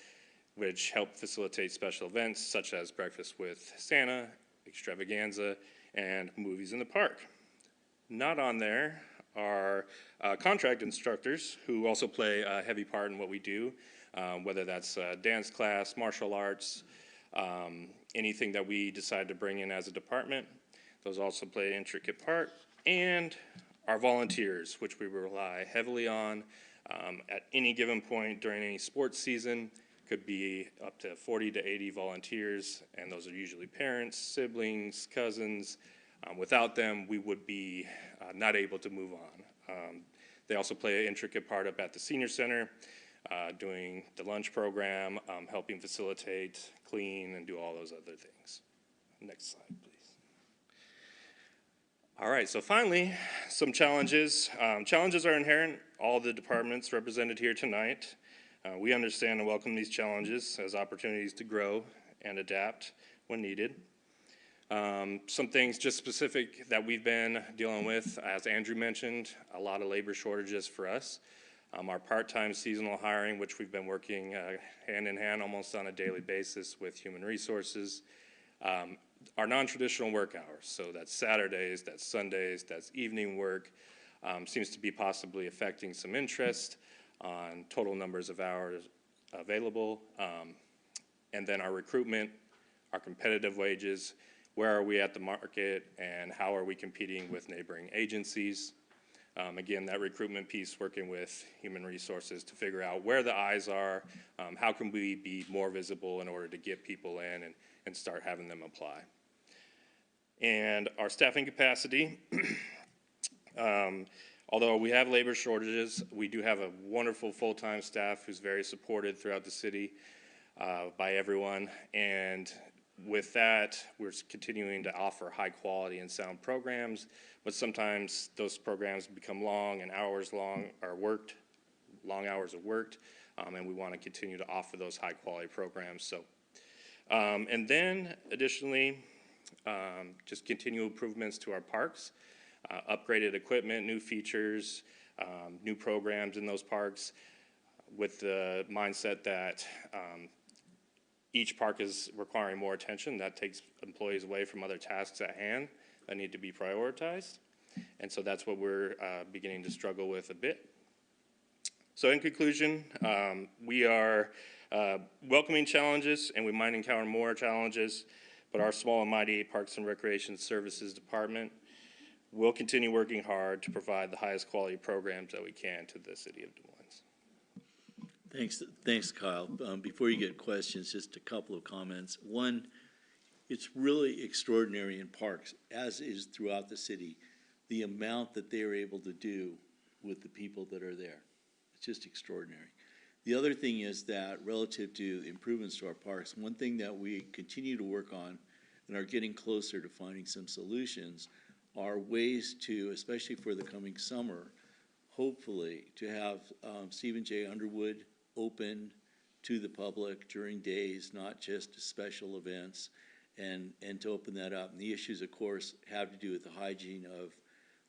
which help facilitate special events such as Breakfast with Santa, Extravaganza, and Movies in the Park. Not on there are contract instructors who also play a heavy part in what we do, whether that's dance class, martial arts, anything that we decide to bring in as a department. Those also play an intricate part. And our volunteers, which we rely heavily on at any given point during any sports season. Could be up to 40 to 80 volunteers, and those are usually parents, siblings, cousins. Without them, we would be not able to move on. They also play an intricate part up at the senior center, doing the lunch program, helping facilitate, clean, and do all those other things. Next slide, please. All right, so finally, some challenges. Challenges are inherent, all the departments represented here tonight. We understand and welcome these challenges as opportunities to grow and adapt when needed. Some things just specific that we've been dealing with, as Andrew mentioned, a lot of labor shortages for us. Our part-time seasonal hiring, which we've been working hand in hand almost on a daily basis with human resources. Our non-traditional work hours, so that's Saturdays, that's Sundays, that's evening work, seems to be possibly affecting some interest on total numbers of hours available. And then our recruitment, our competitive wages. where are we at the market and how are we competing with neighboring agencies. Again, that recruitment piece, working with human resources to figure out where the eyes are, how can we be more visible in order to get people in and start having them apply. And our staffing capacity, although we have labor shortages, we do have a wonderful full-time staff who's very supported throughout the city by everyone. And with that, we're continuing to offer high quality and sound programs, but sometimes those programs become long and hours long are worked, long hours of worked, and we want to continue to offer those high quality programs. So, and then additionally, just continual improvements to our parks, upgraded equipment, new features, new programs in those parks, with the mindset that each park is requiring more attention. That takes employees away from other tasks at hand that need to be prioritized. And so that's what we're beginning to struggle with a bit. So in conclusion, we are welcoming challenges, and we might encounter more challenges, but our small and mighty Parks and Recreation Services Department will continue working hard to provide the highest quality programs that we can to the city of Des Moines. Thanks, Kyle. Before you get questions, just a couple of comments. One, it's really extraordinary in parks, as is throughout the city, the amount that they are able to do with the people that are there. It's just extraordinary. The other thing is that relative to improvements to our parks, one thing that we continue to work on and are getting closer to finding some solutions are ways to, especially for the coming summer, hopefully to have Stephen J. Underwood open to the public during days, not just special events, and to open that up. And the issues, of course, have to do with the hygiene of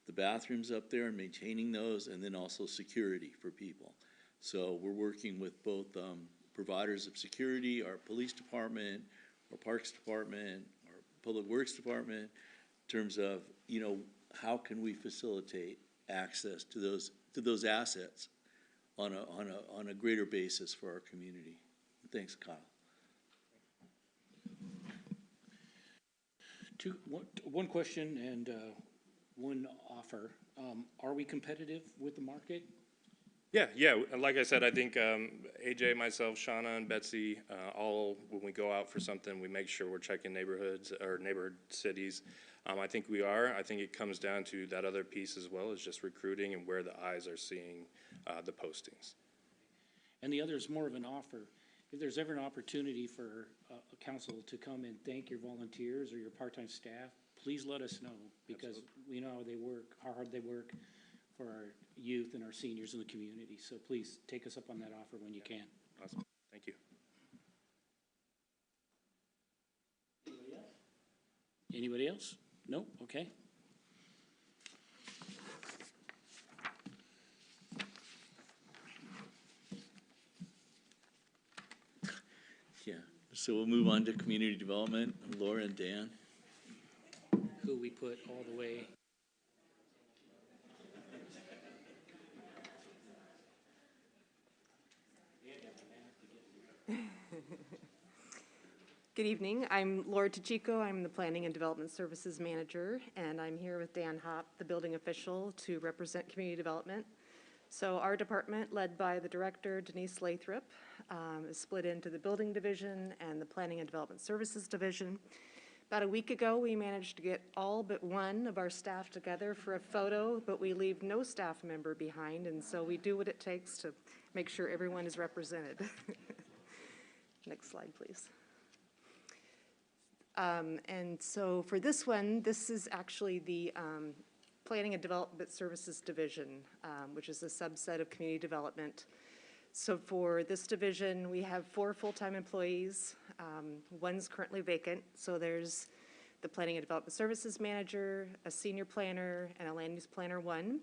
the bathrooms up there and maintaining those, and then also security for people. So we're working with both providers of security, our police department, our parks department, our public works department, in terms of, you know, how can we facilitate access to those assets on a greater basis for our community. Thanks, Kyle. One question and one offer. Are we competitive with the market? Yeah. Like I said, I think AJ, myself, Shauna, and Betsy, all when we go out for something, we make sure we're checking neighborhoods or neighborhood cities. I think we are. I think it comes down to that other piece as well, is just recruiting and where the eyes are seeing the postings. And the other is more of an offer. If there's ever an opportunity for a council to come and thank your volunteers or your part-time staff, please let us know, because we know how they work, how hard they work for our youth and our seniors in the community. So please take us up on that offer when you can. Awesome. Thank you. Anybody else? No? Okay. Yeah, so we'll move on to community development. Laura and Dan. Who we put all the way. Good evening. I'm Laura Tachico. I'm the Planning and Development Services Manager, and I'm here with Dan Hopp, the building official, to represent community development. So our department, led by the director, Denise Lathrop, is split into the building division and the Planning and Development Services division. About a week ago, we managed to get all but one of our staff together for a photo, but we leave no staff member behind, and so we do what it takes to make sure everyone is represented. Next slide, please. And so for this one, this is actually the Planning and Development Services Division, which is a subset of community development. So for this division, we have 4 full-time employees. One's currently vacant. So there's the Planning and Development Services Manager, a Senior Planner, and a Land Use Planner 1.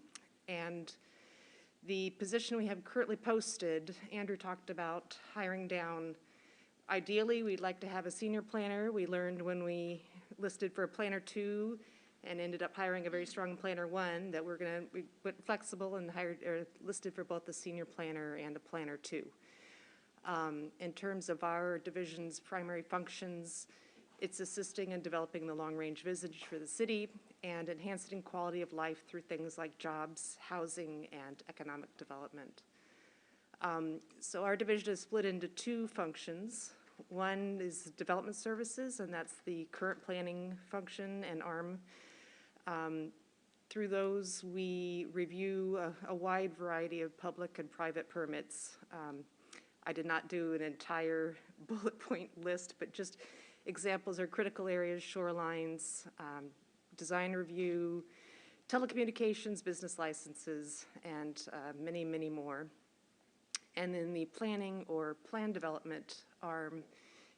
And the position we have currently posted, Andrew talked about hiring down. Ideally, we'd like to have a senior planner. We learned when we listed for a planner 2 and ended up hiring a very strong planner 1 that we went flexible and listed for both the senior planner and a planner 2. In terms of our division's primary functions, It's assisting in developing the long-range vision for the city and enhancing quality of life through things like jobs, housing, and economic development. So our division is split into two functions. One is development services, and that's the current planning function and arm. Through those, we review a wide variety of public and private permits. I did not do an entire bullet point list, but just examples are critical areas, shorelines, design review, telecommunications, business licenses, and many, many more. And then the planning or plan development arm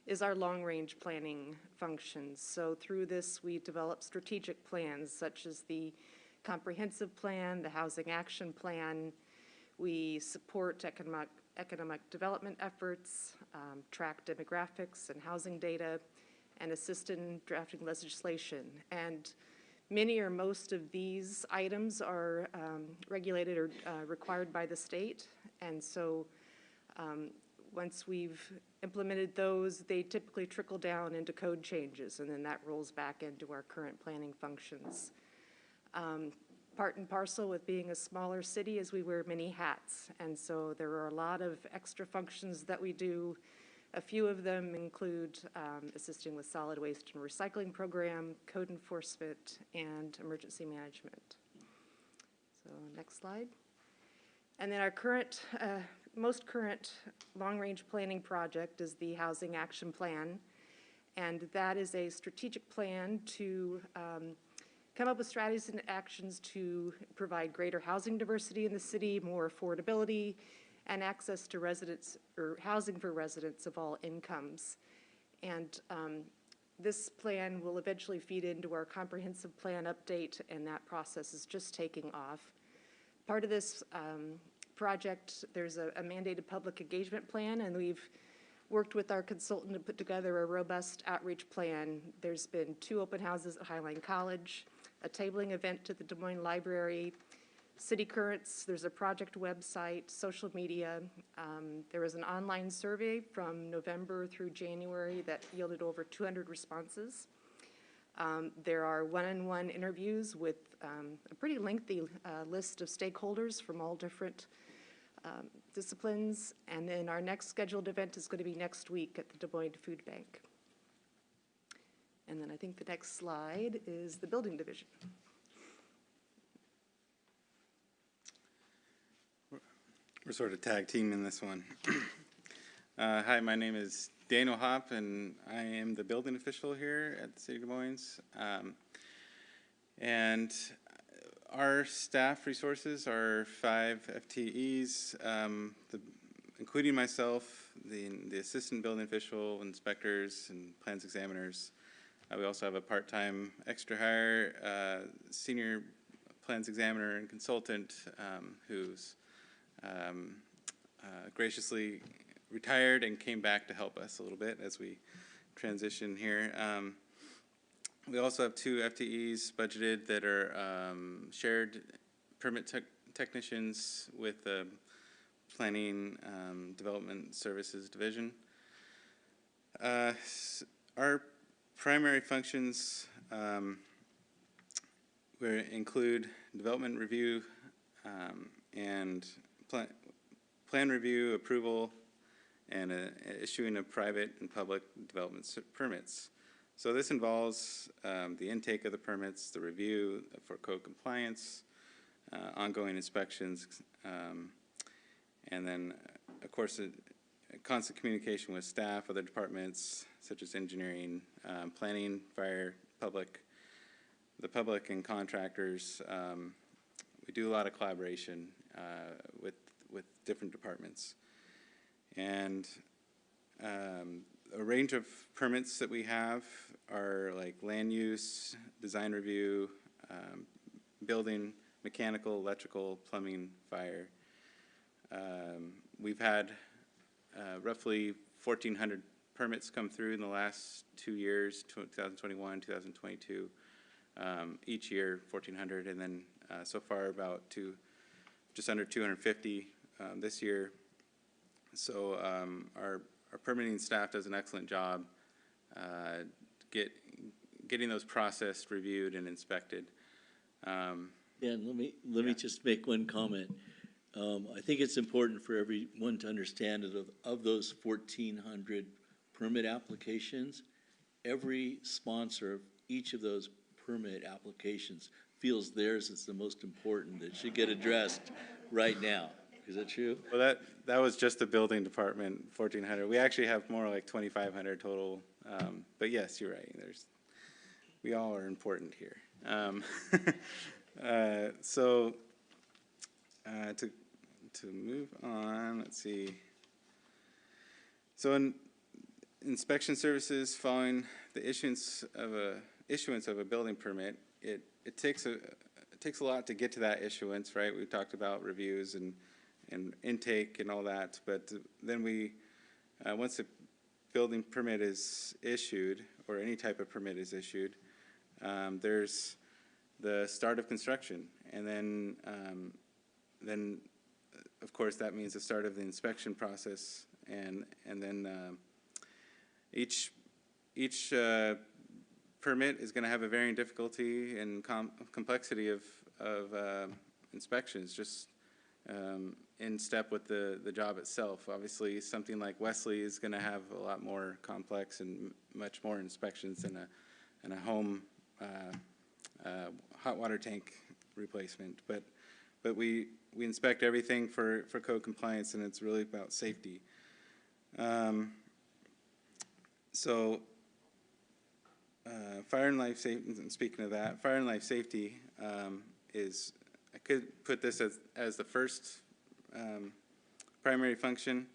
is our long-range planning functions. So through this, we develop strategic plans such as the comprehensive plan, the housing action plan. We support economic development efforts, track demographics and housing data, and assist in drafting legislation. And many or most of these items are regulated or required by the state. And so once we've implemented those, they typically trickle down into code changes, and then that rolls back into our current planning functions. Part and parcel with being a smaller city is we wear many hats, and so there are a lot of extra functions that we do. A few of them include assisting with solid waste and recycling program, code enforcement, and emergency management. So next slide. And then our current, most current long-range planning project is the Housing Action Plan, and that is a strategic plan to come up with strategies and actions to provide greater housing diversity in the city, more affordability, and access to residents or housing for residents of all incomes. And this plan will eventually feed into our comprehensive plan update, and that process is just taking off. Part of this project, there's a mandated public engagement plan, and we've worked with our consultant to put together a robust outreach plan. There's been 2 open houses at Highline College, a tabling event to the Des Moines Library, City Currents, there's a project website, social media. There was an online survey from November through January that yielded over 200 responses. There are one-on-one interviews with a pretty lengthy list of stakeholders from all different disciplines. And then our next scheduled event is going to be next week at the Des Moines Food Bank. And then I think the next slide is the building division. We're sort of tag team in this one. Hi, my name is Daniel Hopp, and I am the building official here at the City of Des Moines. And our staff resources are 5 FTEs, including myself, the assistant building official, inspectors, and plans examiners. We also have a part-time extra hire, senior plans examiner and consultant who's graciously retired and came back to help us a little bit as we transition here. We also have 2 FTEs budgeted that are shared permit technicians with the Planning Development Services Division. Our primary functions include development review and plan review, approval, and issuing of private and public development permits. So this involves the intake of the permits, the review for code compliance, ongoing inspections, and then, of course, a constant communication with staff, other departments such as engineering, planning, fire, the public and contractors. We do a lot of collaboration with different departments. And a range of permits that we have are like land use, design review, building, mechanical, electrical, plumbing, fire. We've had roughly 1,400 permits come through in the last 2 years, 2021, 2022. Each year, 1,400, and then so far about just under 250 this year. So our permitting staff does an excellent job getting those processed, reviewed, and inspected. Dan, let me just make one comment. I think it's important for everyone to understand that of those 1,400 permit applications, every sponsor of each of those permit applications feels theirs is the most important, that should get addressed right now. Is that true? Well, that was just the building department, 1,400. We actually have more like 2,500 total. But yes, you're right. We all are important here. To move on, let's see. So in inspection services, following the issuance of a building permit, it takes a lot to get to that issuance, right? We've talked about reviews and intake and all that, but then once a building permit is issued, or any type of permit is issued, there's the start of construction, and then of course that means the start of the inspection process, and then each permit is going to have a varying difficulty and complexity of inspections, just in step with the job itself. Obviously, something like Wesley is going to have a lot more complex and much more inspections than a home hot water tank replacement. But we inspect everything for code compliance, and it's really about safety. Fire and life safety, speaking of that, fire and life safety is, I could put this as the first primary function.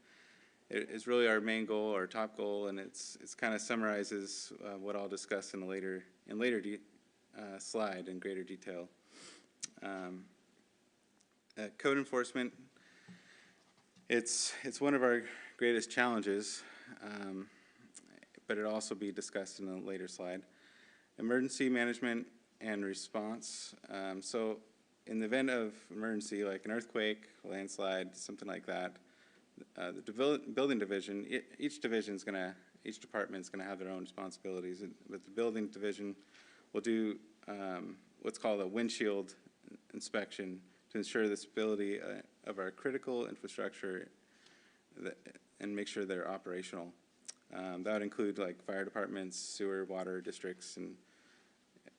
It is really our main goal, our top goal, and it's kind of summarizes what I'll discuss in later slide in greater detail. Code enforcement, it's one of our greatest challenges, but it'll also be discussed in a later slide. Emergency management and response. So in the event of emergency, like an earthquake, landslide, something like that, the building division, each department is gonna have their own responsibilities, but the building division will do what's called a windshield inspection to ensure the stability of our critical infrastructure and make sure they're operational. That would include like fire departments, sewer, water districts, and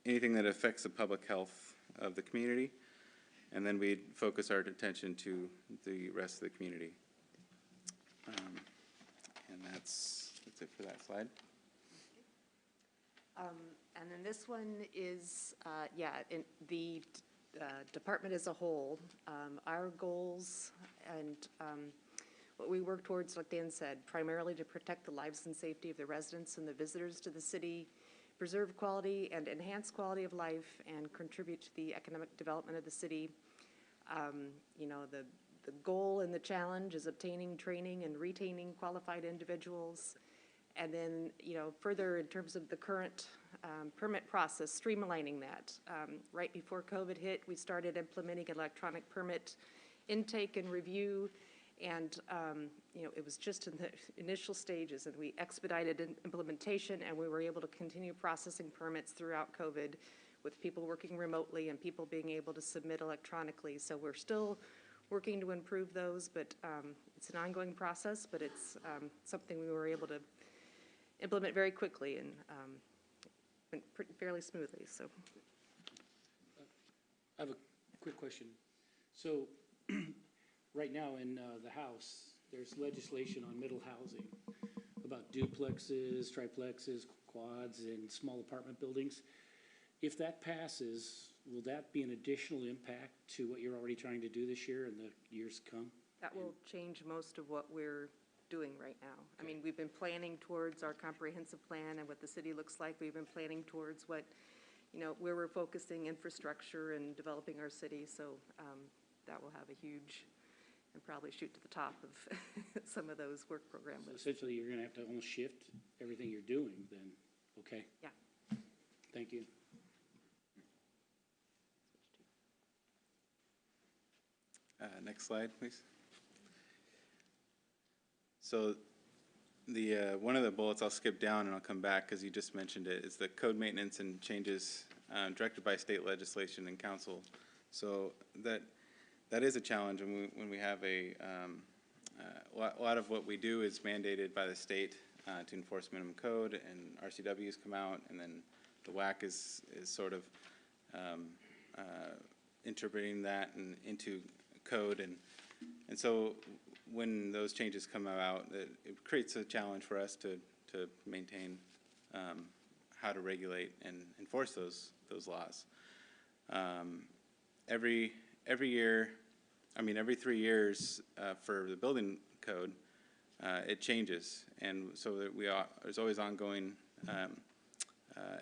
anything that affects the public health of the community. And then we'd focus our attention to the rest of the community. And that's it for that slide. And then this one is, in the department as a whole, our goals and what we work towards, like Dan said, primarily to protect the lives and safety of the residents and the visitors to the city, preserve quality and enhance quality of life, and contribute to the economic development of the city. The goal and the challenge is obtaining training and retaining qualified individuals. And then, further in terms of the current permit process, streamlining that. Right before COVID hit, we started implementing electronic permit intake and review. And, it was just in the initial stages, and we expedited implementation, and we were able to continue processing permits throughout COVID with people working remotely and people being able to submit electronically. So we're still working to improve those, but it's an ongoing process, but it's something we were able to implement very quickly and went fairly smoothly. So I have a quick question. So right now in the House, there's legislation on middle housing about duplexes, triplexes, quads, and small apartment buildings. If that passes, will that be an additional impact to what you're already trying to do this year and the years to come? that will change most of what we're doing right now. I mean, we've been planning towards our comprehensive plan and what the city looks like. We've been planning towards what, where we're focusing infrastructure and developing our city. So that will have a huge, and probably shoot to the top of some of those work programs. So essentially, you're gonna have to almost shift everything you're doing then, okay? Yeah. Thank you. Next slide, please. So one of the bullets I'll skip down and I'll come back because you just mentioned it, is the code maintenance and changes directed by state legislation and council. So that is a challenge when we have a lot of what we do is mandated by the state to enforce minimum code, and RCWs come out, and then the WAC is sort of interpreting that into code, and so when those changes come out, it creates a challenge for us to maintain how to regulate and enforce those laws. Every year, every 3 years for the building code, it changes, and so that there's always ongoing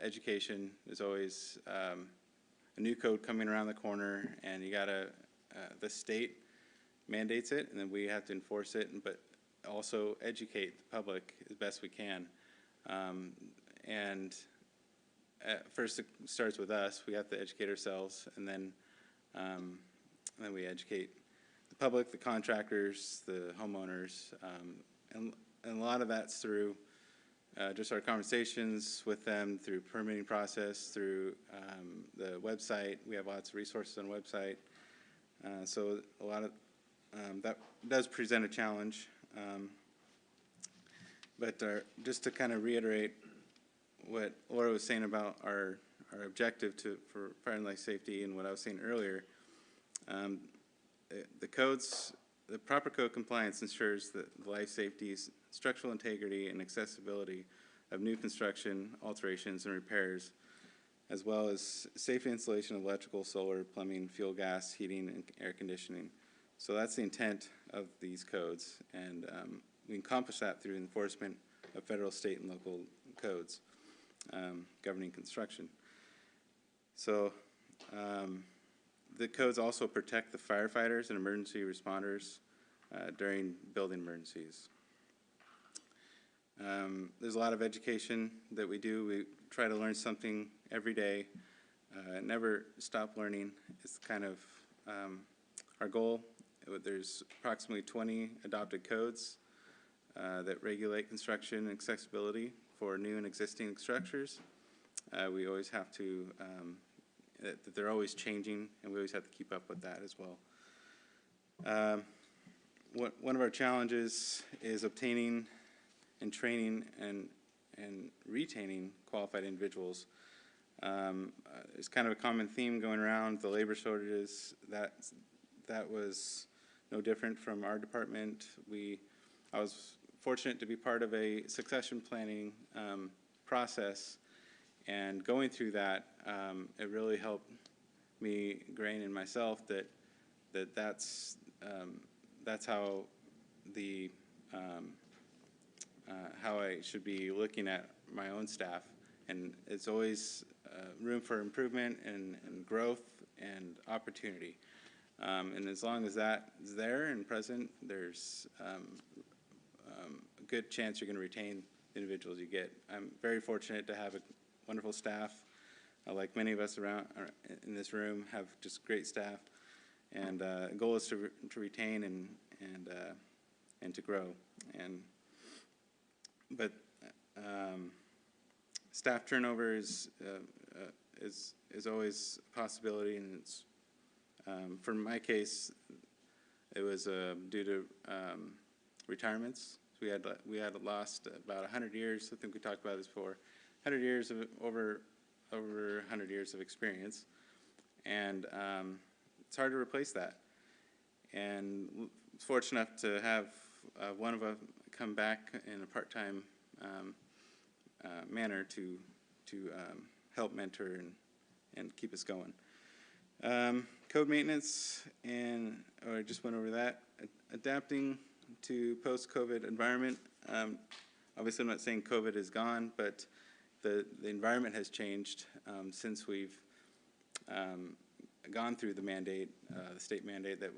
education. There's always a new code coming around the corner, and you gotta the state mandates it, and then we have to enforce it, but also educate the public as best we can. And first, it starts with us. We have to educate ourselves, and then we educate the public, the contractors, the homeowners, and a lot of that's through just our conversations with them, through permitting process, through the website. We have lots of resources on the website. So a lot of that does present a challenge. But just to kind of reiterate what Laura was saying about our objective for fire and life safety, and what I was saying earlier, the proper code compliance ensures that the life safety, structural integrity, and accessibility of new construction, alterations, and repairs, as well as safe installation of electrical, solar, plumbing, fuel, gas, heating, and air conditioning. So that's the intent of these codes, and we accomplish that through enforcement of federal, state, and local codes governing construction. So the codes also protect the firefighters and emergency responders during building emergencies. There's a lot of education that we do. We try to learn something every day, never stop learning. It's kind of our goal. There's approximately 20 adopted codes that regulate construction and accessibility for new and existing structures. We always have to, they're always changing, and we always have to keep up with that as well. One of our challenges is obtaining and training and retaining qualified individuals. It's kind of a common theme going around, the labor shortages. That was no different from our department. I was fortunate to be part of a succession planning process, and going through that, it really helped me grain in myself that's how how I should be looking at my own staff, and it's always room for improvement and growth and opportunity. And as long as that is there and present, there's a good chance you're going to retain the individuals you get. I'm very fortunate to have a wonderful staff. Like many of us around in this room, have just great staff, and the goal is to retain and to grow. But staff turnover is always a possibility, and it's for my case, it was due to retirements. We had lost about 100 years. I think we talked about this before. 100 years of over 100 years of experience, and it's hard to replace that. And fortunate enough to have one of us come back in a part-time manner to help mentor and keep us going. Code maintenance, and I just went over that. Adapting to post-COVID environment. Obviously, I'm not saying COVID is gone, but the environment has changed since we've gone through the mandate, the state mandate that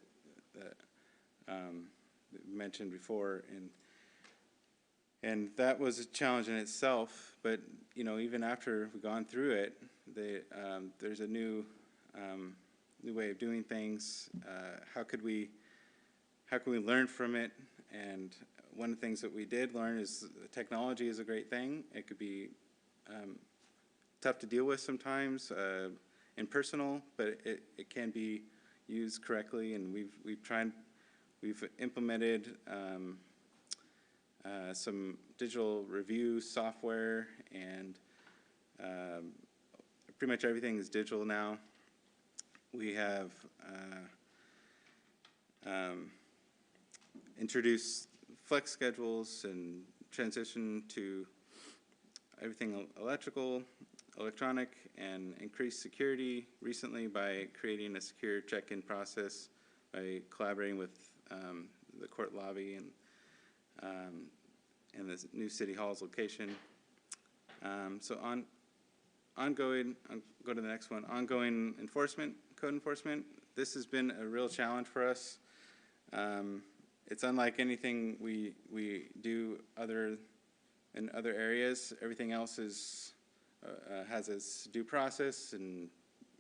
mentioned before, and that was a challenge in itself. But even after we've gone through it, there's a new way of doing things. How can we learn from it And one of the things that we did learn is technology is a great thing. It could be tough to deal with sometimes, impersonal, but it can be used correctly. And we've implemented some digital review software, and pretty much everything is digital now. We have introduced flex schedules and transition to everything electronic, and increased security recently by creating a secure check-in process by collaborating with the court lobby and the new City Hall's location. So ongoing, I'll go to the next one, ongoing enforcement, code enforcement. This has been a real challenge for us. It's unlike anything we do in other areas. Everything else is has its due process, and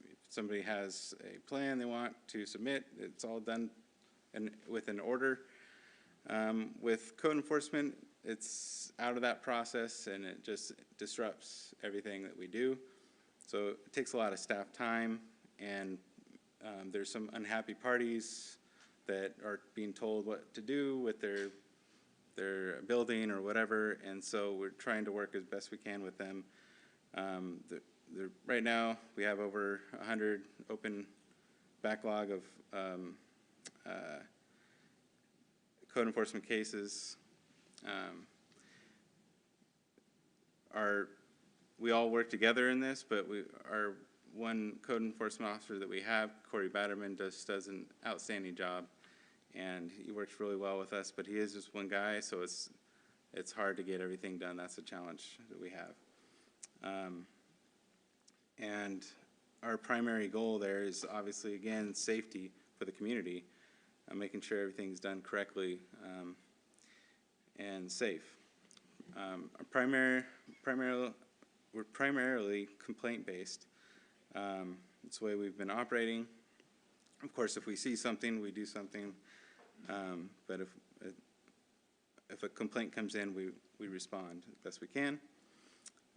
if somebody has a plan they want to submit, it's all done with an order. With code enforcement, it's out of that process, and it just disrupts everything that we do. So it takes a lot of staff time, and there's some unhappy parties that are being told what to do with their building or whatever, and so we're trying to work as best we can with them. Right now, we have over 100 open backlog of code enforcement cases. We all work together in this, but our one code enforcement officer that we have, Corey Batterman, does an outstanding job, and he works really well with us, but he is just one guy, so it's hard to get everything done. That's the challenge that we have. And our primary goal there is obviously, again, safety for the community, making sure everything's done correctly and safe. We're primarily complaint-based. It's the way we've been operating. Of course, if we see something, we do something. But if a complaint comes in, we respond as best we can.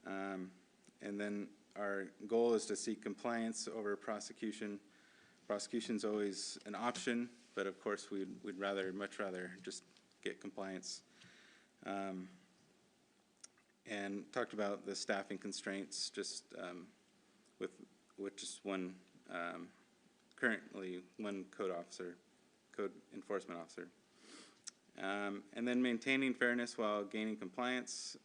And then our goal is to seek compliance over prosecution. Prosecution's always an option, but of course we'd much rather just get compliance. And talked about the staffing constraints, just with just one, currently one code enforcement officer. And then maintaining fairness while gaining compliance.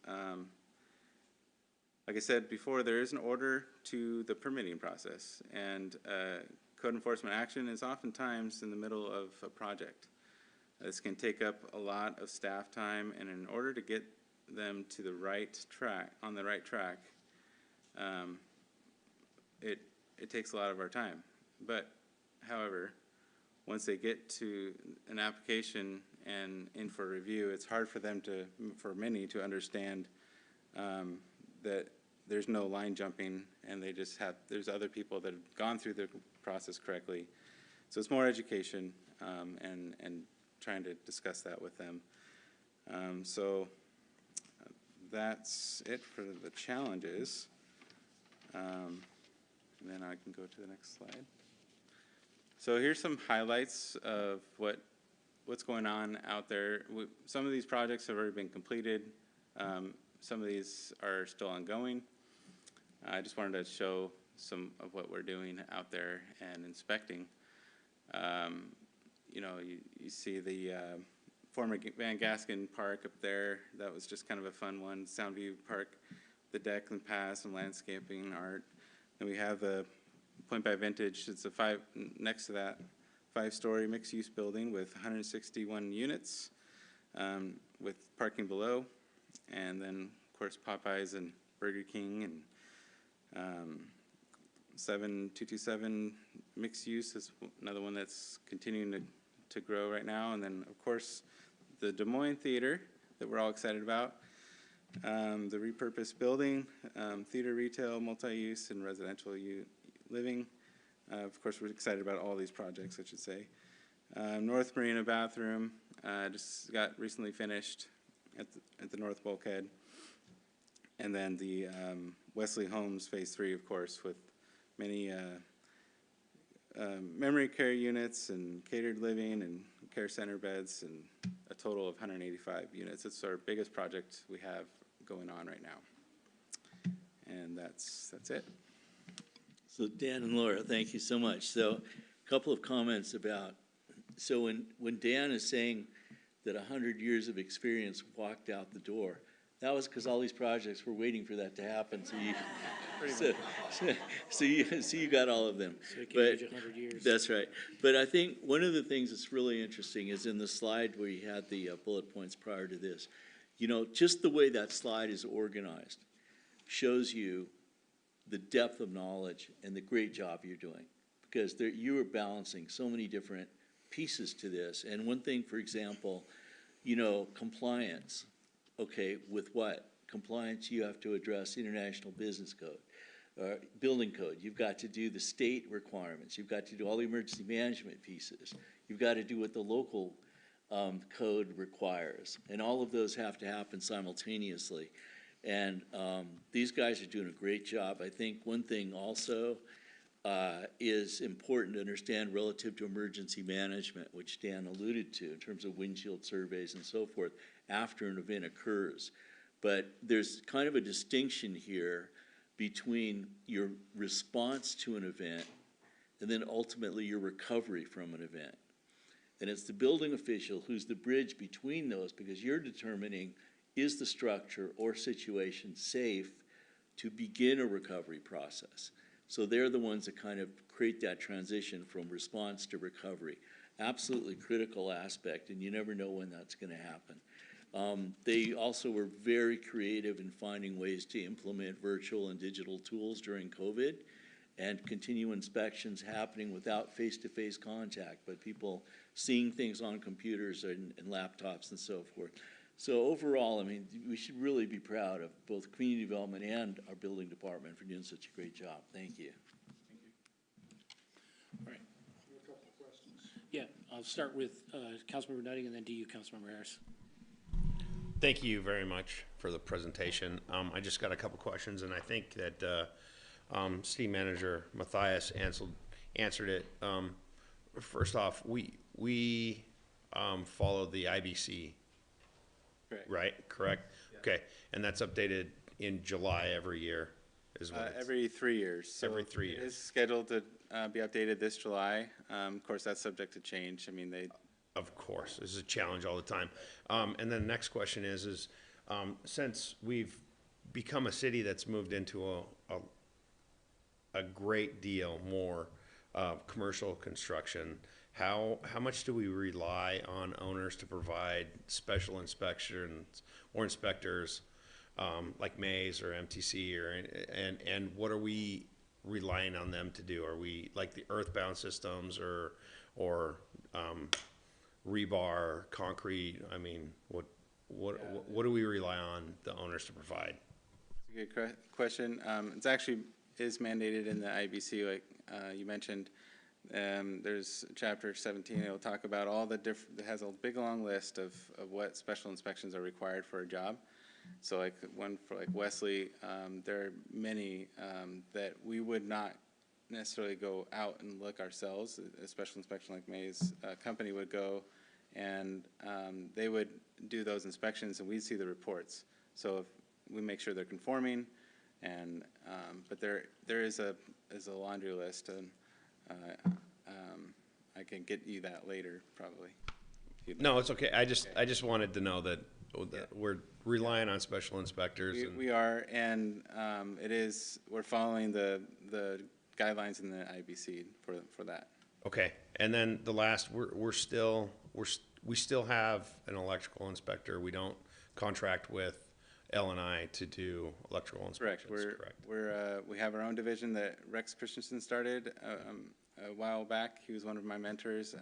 Like I said before, there is an order to the permitting process, and code enforcement action is oftentimes in the middle of a project. This can take up a lot of staff time, and in order to get them to the right track, it takes a lot of our time. But, however, once they get to an application and in for review, it's hard for for many to understand that there's no line jumping, and there's other people that have gone through the process correctly. So it's more education and trying to discuss that with them. So that's it for the challenges. And then I can go to the next slide. So here's some highlights of what's going on out there. Some of these projects have already been completed. Some of these are still ongoing. I just wanted to show some of what we're doing out there and inspecting. You see the former Van Gaskin Park up there. That was just kind of a fun one. Soundview Park, the deck and paths and landscaping art. Then we have the Point by Vintage. It's next to that, 5-story mixed-use building with 161 units with parking below. And then, of course, Popeyes and Burger King, and 7227 mixed use is another one that's continuing to grow right now. And then, of course, the Des Moines Theater that we're all excited about, the repurposed building, theater, retail, multi-use, and residential living. Of course, we're excited about all these projects, I should say. North Marina bathroom, just got recently finished at the north bulkhead. And then the Wesley Homes Phase 3, of course, with many memory care units and catered living and care center beds, and a total of 185 units. It's our biggest project we have going on right now. And that's it. So Dan and Laura, thank you so much. So a couple of comments about, so when Dan is saying that 100 years of experience walked out the door, that was because all these projects were waiting for that to happen, so you got all of them. So it can But age 100 years. that's right. But I think one of the things that's really interesting is in the slide where you had the bullet points prior to this, you know, just the way that slide is organized shows you the depth of knowledge and the great job you're doing. Because you are balancing so many different pieces to this. And one thing, for example, you know, compliance. Okay, with what? Compliance, you have to address International Business Code, Building Code. You've got to do the state requirements. You've got to do all the emergency management pieces. You've got to do what the local code requires. And all of those have to happen simultaneously. And these guys are doing a great job. I think one thing also is important to understand relative to emergency management, which Dan alluded to in terms of windshield surveys and so forth after an event occurs. But there's kind of a distinction here between your response to an event and then ultimately your recovery from an event. And it's the building official who's the bridge between those, because you're determining, is the structure or situation safe to begin a recovery process? So they're the ones that kind of create that transition from response to recovery. Absolutely critical aspect, and you never know when that's going to happen. They also were very creative in finding ways to implement virtual and digital tools during COVID and continue inspections happening without face-to-face contact, but people seeing things on computers and laptops and so forth. So overall, I mean, we should really be proud of both community development and our building department for doing such a great job. Thank you. All right. Yeah, I'll start with Councilmember Nutting and then to you, Councilmember Harris. Thank you very much for the presentation. I just got a couple questions, and I think that City Manager Matthias answered it. First off, we follow the IBC, right? Correct? Yeah. Okay, and that's updated in July every year, is what every 3 years. So every 3 years. It is scheduled to be updated this July. Of course, that's subject to change. I mean, Of course, this is a challenge all the time. And then the next question is since we've become a city that's moved into a great deal more commercial construction, how much do we rely on owners to provide special inspections or inspectors like Mays or MTC, and what are we relying on them to do? Are we like the earthbound systems or rebar, concrete? I mean, what do we rely on the owners to provide? It's a good question. It's actually is mandated in the IBC, like you mentioned. There's chapter 17. It'll talk about all the different. It has a big long list of what special inspections are required for a job. So like one for like Wesley, there are many that we would not necessarily go out and look ourselves. A special inspection like May's company would go, and they would do those inspections, and we'd see the reports. So if we make sure they're conforming, and but there is a laundry list, and I can get you that later probably. No, it's okay. I just wanted to know that we're relying on special inspectors. We are, and we're following the guidelines in the IBC for that. Okay, and then the last, we still have an electrical inspector. We don't contract with L&I to do electrical inspections. Correct. We have our own division that Rex Christensen started a while back. He was one of my mentors.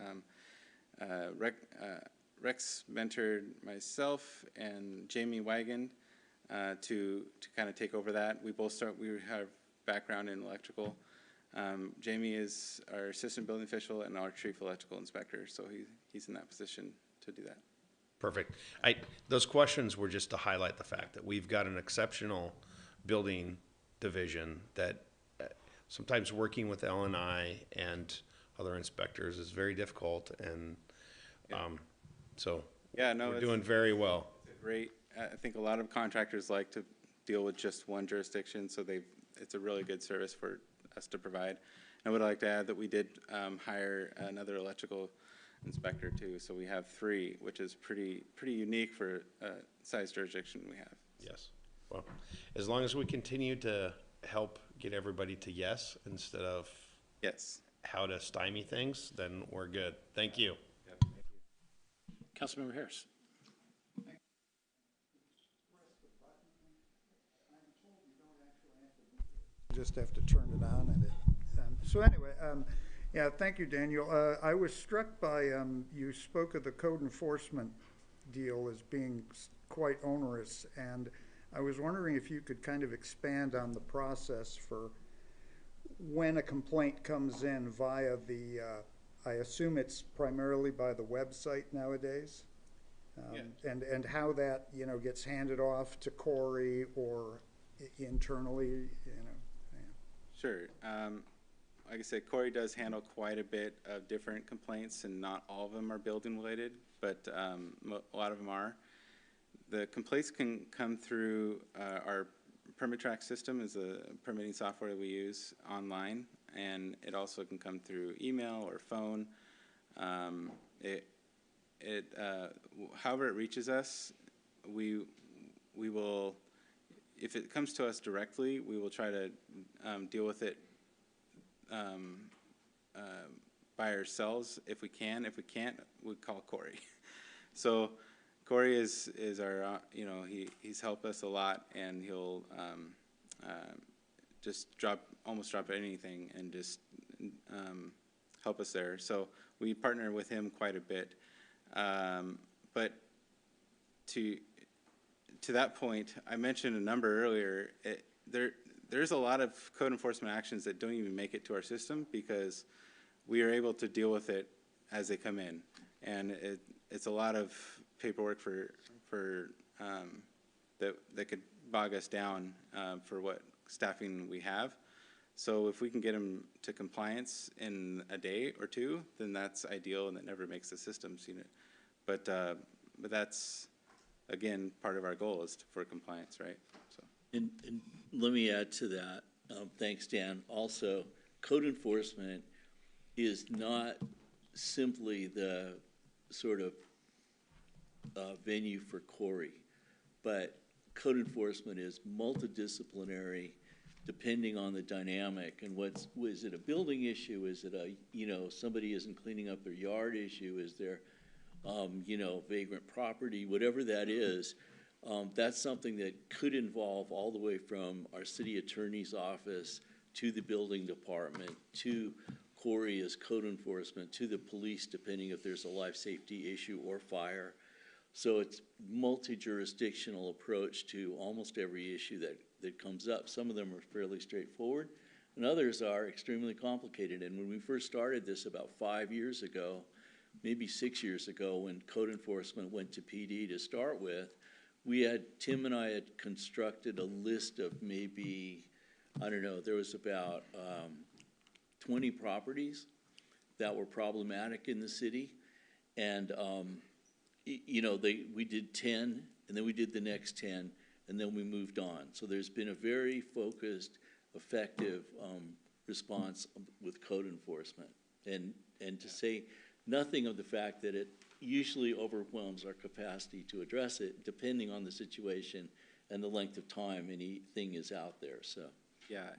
Rex mentored myself and Jamie Wagon to kind of take over that. We have background in electrical. Jamie is our assistant building official and our chief electrical inspector, so he's in that position to do that. Perfect. Those questions were just to highlight the fact that we've got an exceptional building division that sometimes working with L&I and other inspectors is very difficult, and so Yeah, no, we're doing very well. It's great. I think a lot of contractors like to deal with just one jurisdiction, so it's a really good service for us to provide. And I would like to add that we did hire another electrical inspector too, so we have 3, which is pretty unique for a size jurisdiction we have. Yes. Well, as long as we continue to help get everybody to yes instead of Yes. how to stymie things, then we're good. Thank you. Councilmember Harris. Just have to turn it on and so anyway, yeah, thank you, Daniel. I was struck by, you spoke of the code enforcement deal as being quite onerous, and I was wondering if you could kind of expand on the process for when a complaint comes in via the, I assume it's primarily by the website nowadays? Yeah. And how that, gets handed off to Corey or internally, Yeah. Sure. Like I said, Corey does handle quite a bit of different complaints, and not all of them are building related, but a lot of them are. The complaints can come through our PermitTrack system is a permitting software that we use online, and it also can come through email or phone. However it reaches us, we will, if it comes to us directly, we will try to deal with it by ourselves if we can. If we can't, we call Corey. So Corey is our, he's helped us a lot, and he'll just almost drop anything and just help us there. So we partner with him quite a bit. But to that point, I mentioned a number earlier. There's a lot of code enforcement actions that don't even make it to our system because we are able to deal with it as they come in, and it's a lot of paperwork for that could bog us down for what staffing we have. So if we can get them to compliance in a day or 2, then that's ideal, and that never makes the systems, But that's, again, part of our goal is for compliance, right? So. And let me add to that. Thanks, Dan. Also, code enforcement is not simply the sort of venue for Corey, but code enforcement is multidisciplinary depending on the dynamic and is it a building issue? Is it a, somebody isn't cleaning up their yard issue? Is there, vagrant property, whatever that is, that's something that could involve all the way from our city attorney's office to the building department, to Corey as code enforcement, to the police, depending if there's a life safety issue or fire. So it's multi-jurisdictional approach to almost every issue that comes up. Some of them are fairly straightforward, and others are extremely complicated. And when we first started this about 5 years ago, maybe 6 years ago, when code enforcement went to PD to start with, Tim and I had constructed a list of maybe, I don't know, there was about 20 properties that were problematic in the city. And, we did 10, and then we did the next 10, and then we moved on. So there's been a very focused, effective response with code enforcement. And to say nothing of the fact that it usually overwhelms our capacity to address it, depending on the situation and the length of time anything is out there. So, yeah,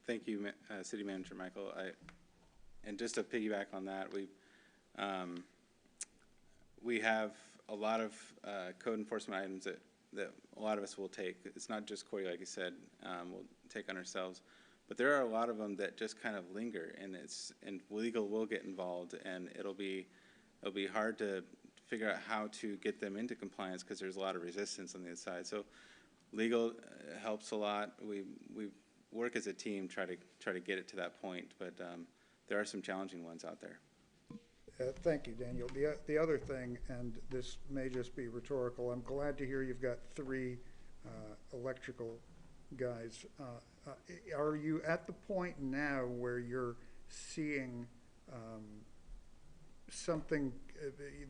thank you, City Manager Michael. And just to piggyback on that, we have a lot of code enforcement items that a lot of us will take. It's not just Corey, like you said, we'll take on ourselves, but there are a lot of them that just kind of linger, and legal will get involved, and it'll be hard to figure out how to get them into compliance because there's a lot of resistance on the inside. So legal helps a lot. We work as a team, try to get it to that point, but there are some challenging ones out there. Thank you, Daniel. The other thing, and this may just be rhetorical, I'm glad to hear you've got 3 electrical guys. Are you at the point now where you're seeing something,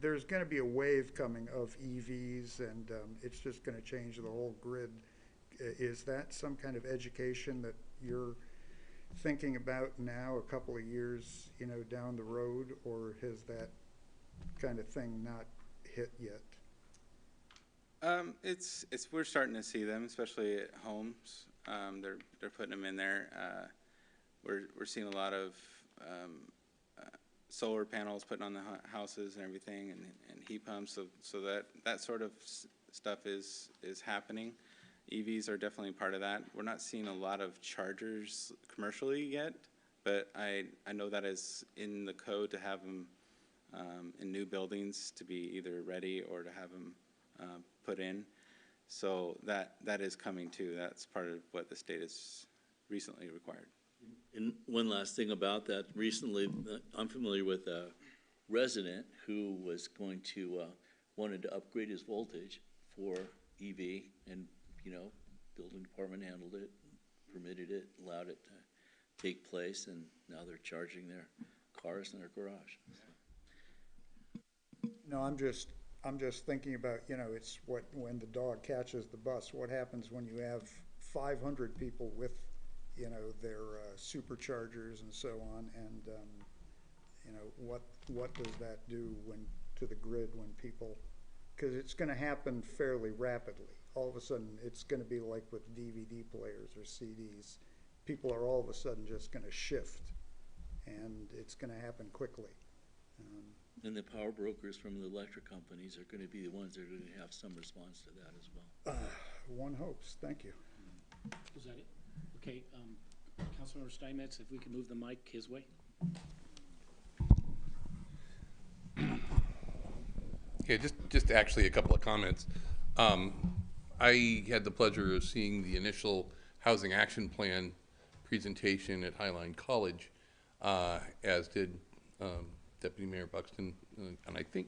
there's going to be a wave coming of EVs, and it's just going to change the whole grid. Is that some kind of education that you're thinking about now, a couple of years, down the road, or has that kind of thing not hit yet? We're starting to see them, especially at homes. They're putting them in there. We're seeing a lot of solar panels putting on the houses and everything, and heat pumps. So that sort of stuff is happening. EVs are definitely part of that. We're not seeing a lot of chargers commercially yet, but I know that is in the code to have them in new buildings to be either ready or to have them put in. So that is coming too. That's part of what the state has recently required. And one last thing about that, recently, I'm familiar with a resident who was going to, wanted to upgrade his voltage for EV, and, building department handled it, permitted it, allowed it to take place, and now they're charging their cars in their garage. No, I'm just thinking about, it's when the dog catches the bus, what happens when you have 500 people with, their superchargers and so on, and, what does that do to the grid when people, because it's going to happen fairly rapidly. All of a sudden, it's going to be like with DVD players or CDs. People are all of a sudden just going to shift, and it's going to happen quickly. And the power brokers from the electric companies are going to be the ones that are going to have some response to that as well. One hopes. Thank you. Is that it? Okay, Councilmember Steinmetz, if we can move the mic his way. Yeah, just actually a couple of comments. I had the pleasure of seeing the initial Housing Action Plan presentation at Highline College, as did Deputy Mayor Buxton, and I think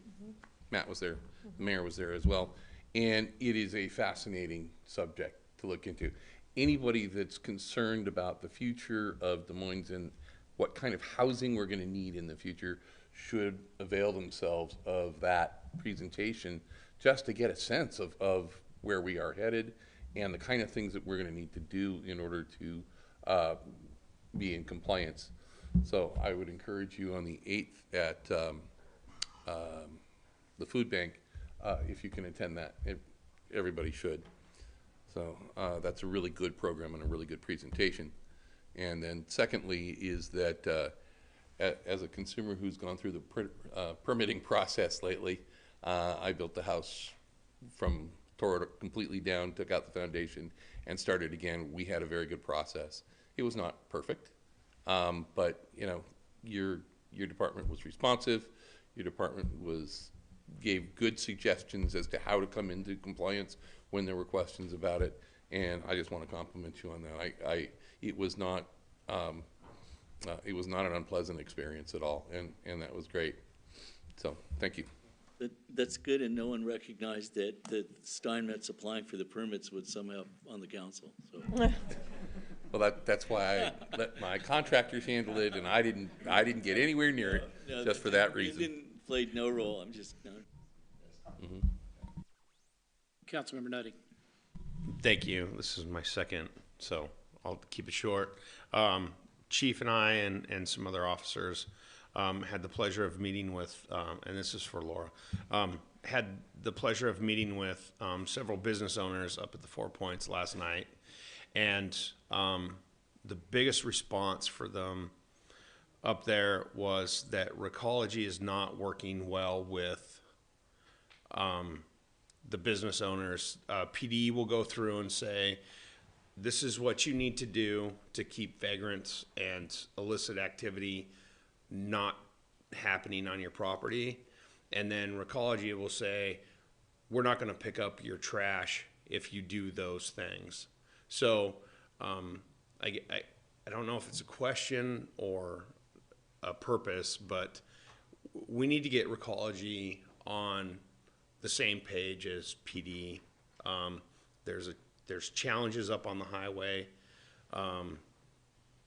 Matt was there, the mayor was there as well. And it is a fascinating subject to look into. Anybody that's concerned about the future of Des Moines and what kind of housing we're going to need in the future should avail themselves of that presentation just to get a sense of where we are headed and the kind of things that we're going to need to do in order to be in compliance. So I would encourage you on the 8th at the food bank, if you can attend that. Everybody should. So that's a really good program and a really good presentation. And then secondly is that as a consumer who's gone through the permitting process lately, I built the house tore it completely down, took out the foundation, and started again. We had a very good process. It was not perfect, but your department was responsive. Your department gave good suggestions as to how to come into compliance when there were questions about it, and I just want to compliment you on that. It was not an unpleasant experience at all, and that was great. So thank you. That's good, and no one recognized that Steinmetz applying for the permits was somehow on the council. So. Well, that's why I let my contractors handle it, and I didn't get anywhere near it, just for that reason. You played no role. I'm just. No. Councilmember Nutting. Thank you. This is my second, so I'll keep it short. Chief and I and some other officers had the pleasure of meeting with, and this is for Laura, had the pleasure of meeting with several business owners up at the 4 Points last night. And the biggest response for them up there was that Recology is not working well with the business owners. PD will go through and say, this is what you need to do to keep vagrants and illicit activity not happening on your property. And then Recology will say, we're not going to pick up your trash if you do those things. So I don't know if it's a question or a purpose, but we need to get Recology on the same page as PD. There's challenges up on the highway.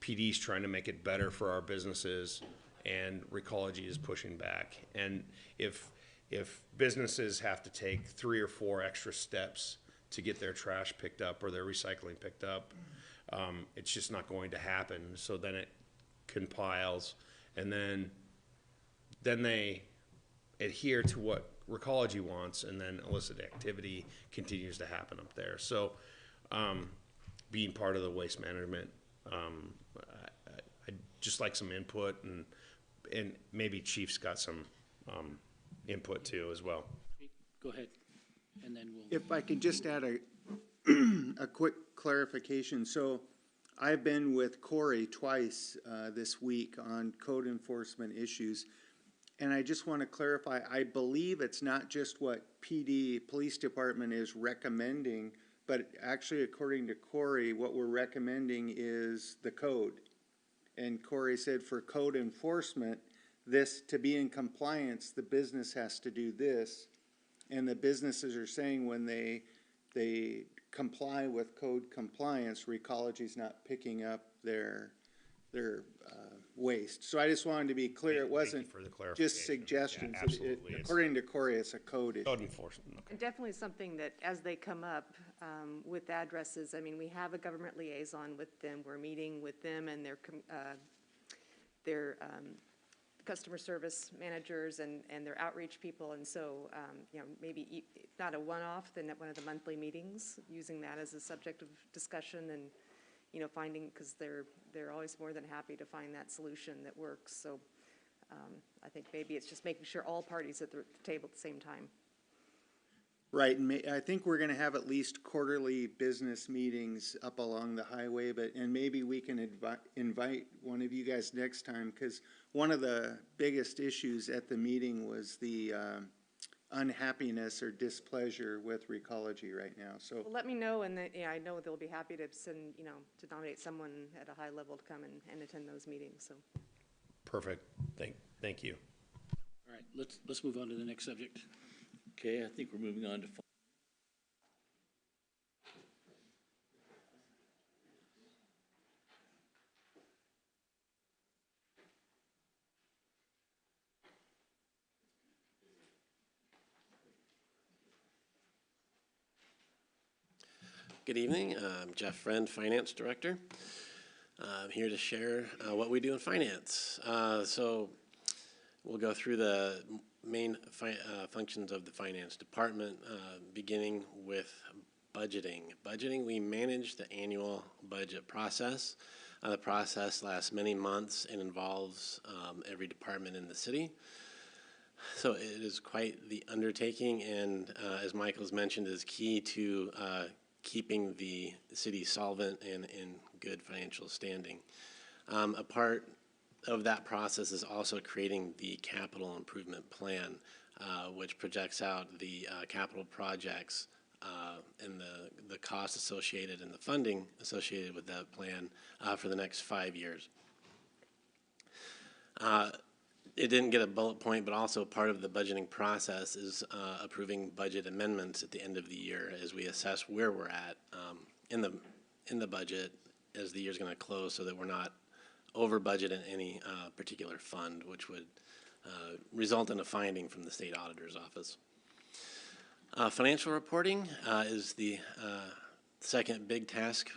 PD's trying to make it better for our businesses, and Recology is pushing back. And if businesses have to take 3 or 4 extra steps to get their trash picked up or their recycling picked up, it's just not going to happen. So then it compiles, and then they adhere to what Recology wants, and then illicit activity continues to happen up there. So being part of the waste management, I'd just like some input, and maybe Chief's got some input too as well. Go ahead, and then we'll. If I could just add a quick clarification. So I've been with Corey twice this week on code enforcement issues. And I just want to clarify, I believe it's not just what PD, Police Department, is recommending, but actually, according to Corey, what we're recommending is the code. And Corey said for code enforcement, this, to be in compliance, the business has to do this. And the businesses are saying when they comply with code compliance, Recology's not picking up their waste. So I just wanted to be clear, it wasn't just suggestions. Yeah, absolutely. According to Corey, it's a code issue. Code enforcement, okay. And definitely something that, as they come up with addresses, I mean, we have a government liaison with them. We're meeting with them and their customer service managers and their outreach people. And so, maybe not a one-off, then at one of the monthly meetings, using that as a subject of discussion and, finding, because they're always more than happy to find that solution that works. So I think maybe it's just making sure all parties at the table at the same time. Right, and I think we're gonna have at least quarterly business meetings up along the highway, and maybe we can invite one of you guys next time, because one of the biggest issues at the meeting was the unhappiness or displeasure with Recology right now, so. Well, let me know, and I know they'll be happy to send, to nominate someone at a high level to come and attend those meetings, so. Perfect. Thank you. All right, let's move on to the next subject. Okay, I think we're moving on to. Good evening. I'm Jeff Friend, Finance Director. I'm here to share what we do in finance. So we'll go through the main functions of the finance department, beginning with budgeting. Budgeting, we manage the annual budget process. The process lasts many months and involves every department in the city. So it is quite the undertaking, and as Michael's mentioned, is key to keeping the city solvent and in good financial standing. A part of that process is also creating the capital improvement plan, which projects out the capital projects and the costs associated and the funding associated with that plan for the next 5 years. It didn't get a bullet point, but also part of the budgeting process is approving budget amendments at the end of the year as we assess where we're at in the budget as the year's going to close, so that we're not over budget in any particular fund, which would result in a finding from the state auditor's office. Financial reporting is the second big task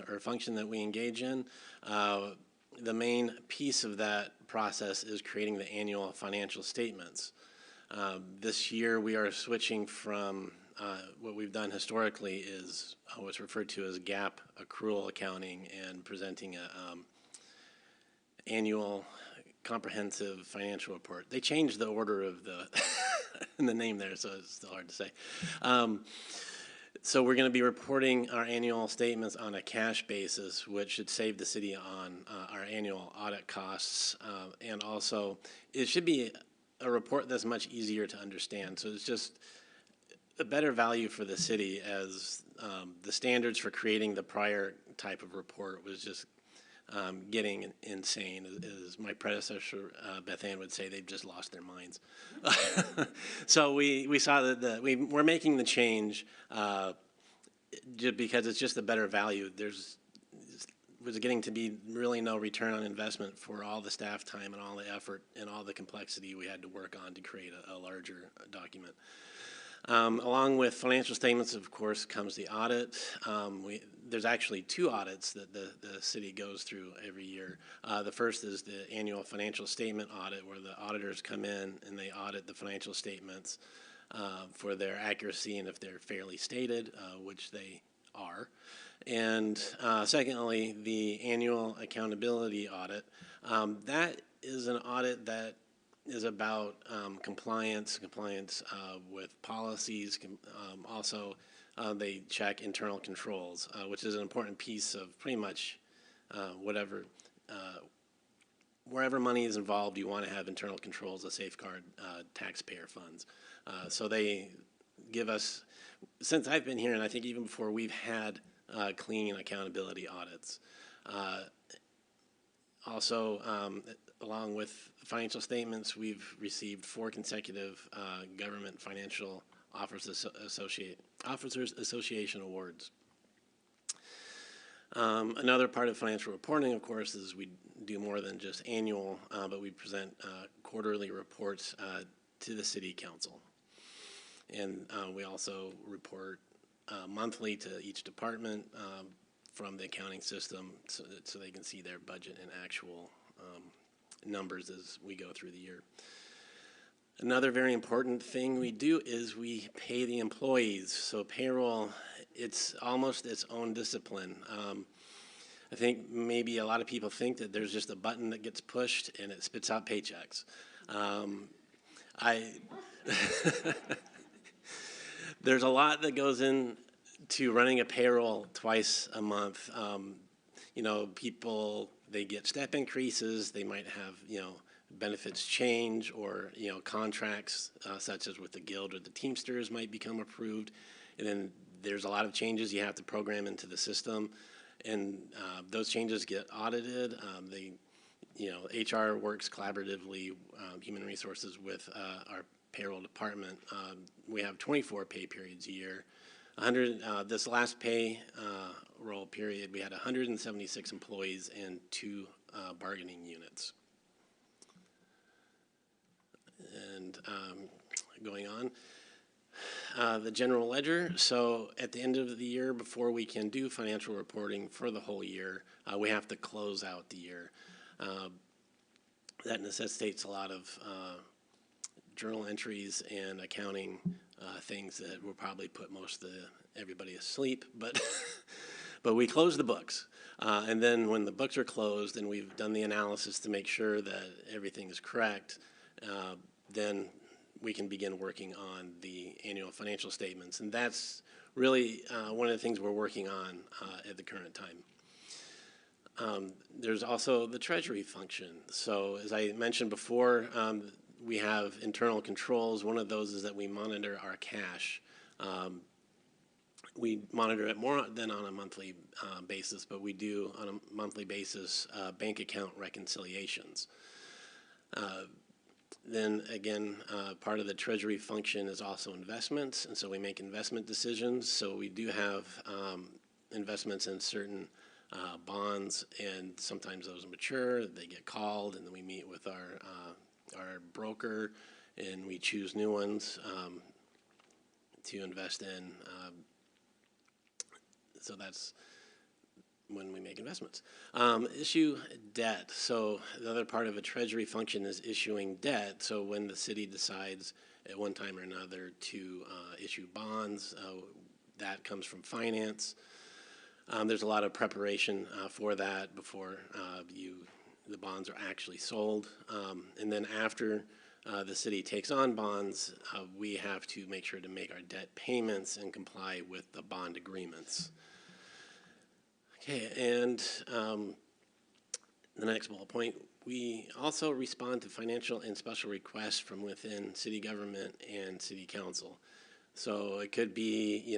or function that we engage in. The main piece of that process is creating the annual financial statements. This year we are switching from what we've done historically is what's referred to as GAAP accrual accounting and presenting a annual comprehensive financial report. They changed the order of the in the name there, so it's still hard to say. So we're going to be reporting our annual statements on a cash basis, which should save the city on our annual audit costs. And also, it should be a report that's much easier to understand. So it's just a better value for the city, as the standards for creating the prior type of report was just getting insane. As my predecessor, Beth Ann, would say, they've just lost their minds. So we saw that we're making the change just because it's just a better value. Was getting to be really no return on investment for all the staff time and all the effort and all the complexity we had to work on to create a larger document. Along with financial statements, of course, comes the audit. There's actually 2 audits that the city goes through every year. The first is the annual financial statement audit, where the auditors come in and they audit the financial statements for their accuracy and if they're fairly stated, which they are. And secondly, the annual accountability audit. That is an audit that is about compliance with policies. Also, they check internal controls, which is an important piece of pretty much wherever money is involved, you want to have internal controls to safeguard taxpayer funds. So they give us, since I've been here, and I think even before, we've had clean accountability audits. Also, along with financial statements, we've received 4 consecutive Government Financial Officers Association awards. Another part of financial reporting, of course, is we do more than just annual, but we present quarterly reports to the City Council. And we also report monthly to each department from the accounting system so they can see their budget and actual numbers as we go through the year. Another very important thing we do is we pay the employees. So payroll, it's almost its own discipline. I think maybe a lot of people think that there's just a button that gets pushed and it spits out paychecks. There's a lot that goes into running a payroll twice a month. You know, people, they get step increases, they might have, you know, benefits change, or, you know, contracts such as with the Guild or the Teamsters might become approved. And then there's a lot of changes you have to program into the system. And those changes get audited. You know, HR works collaboratively, human resources, with our payroll department. We have 24 pay periods a year. This last pay roll period, we had 176 employees and 2 bargaining units. And going on, the general ledger. So at the end of the year, before we can do financial reporting for the whole year, we have to close out the year. That necessitates a lot of journal entries and accounting things that will probably put everybody asleep, but but we close the books. And then when the books are closed and we've done the analysis to make sure that everything is correct, then we can begin working on the annual financial statements. And that's really one of the things we're working on at the current time. There's also the treasury function. So as I mentioned before, we have internal controls. One of those is that we monitor our cash. We monitor it more than on a monthly basis, but we do on a monthly basis bank account reconciliations. Then again, part of the treasury function is also investments, and so we make investment decisions. So we do have investments in certain bonds, and sometimes those mature, they get called, and then we meet with our broker, and we choose new ones to invest in. So that's when we make investments. Issue debt. So the other part of a treasury function is issuing debt. So when the city decides at one time or another to issue bonds, that comes from finance. There's a lot of preparation for that before the bonds are actually sold. And then after the city takes on bonds, we have to make sure to make our debt payments and comply with the bond agreements. Okay, and the next bullet point, we also respond to financial and special requests from within city government and city council. So it could be,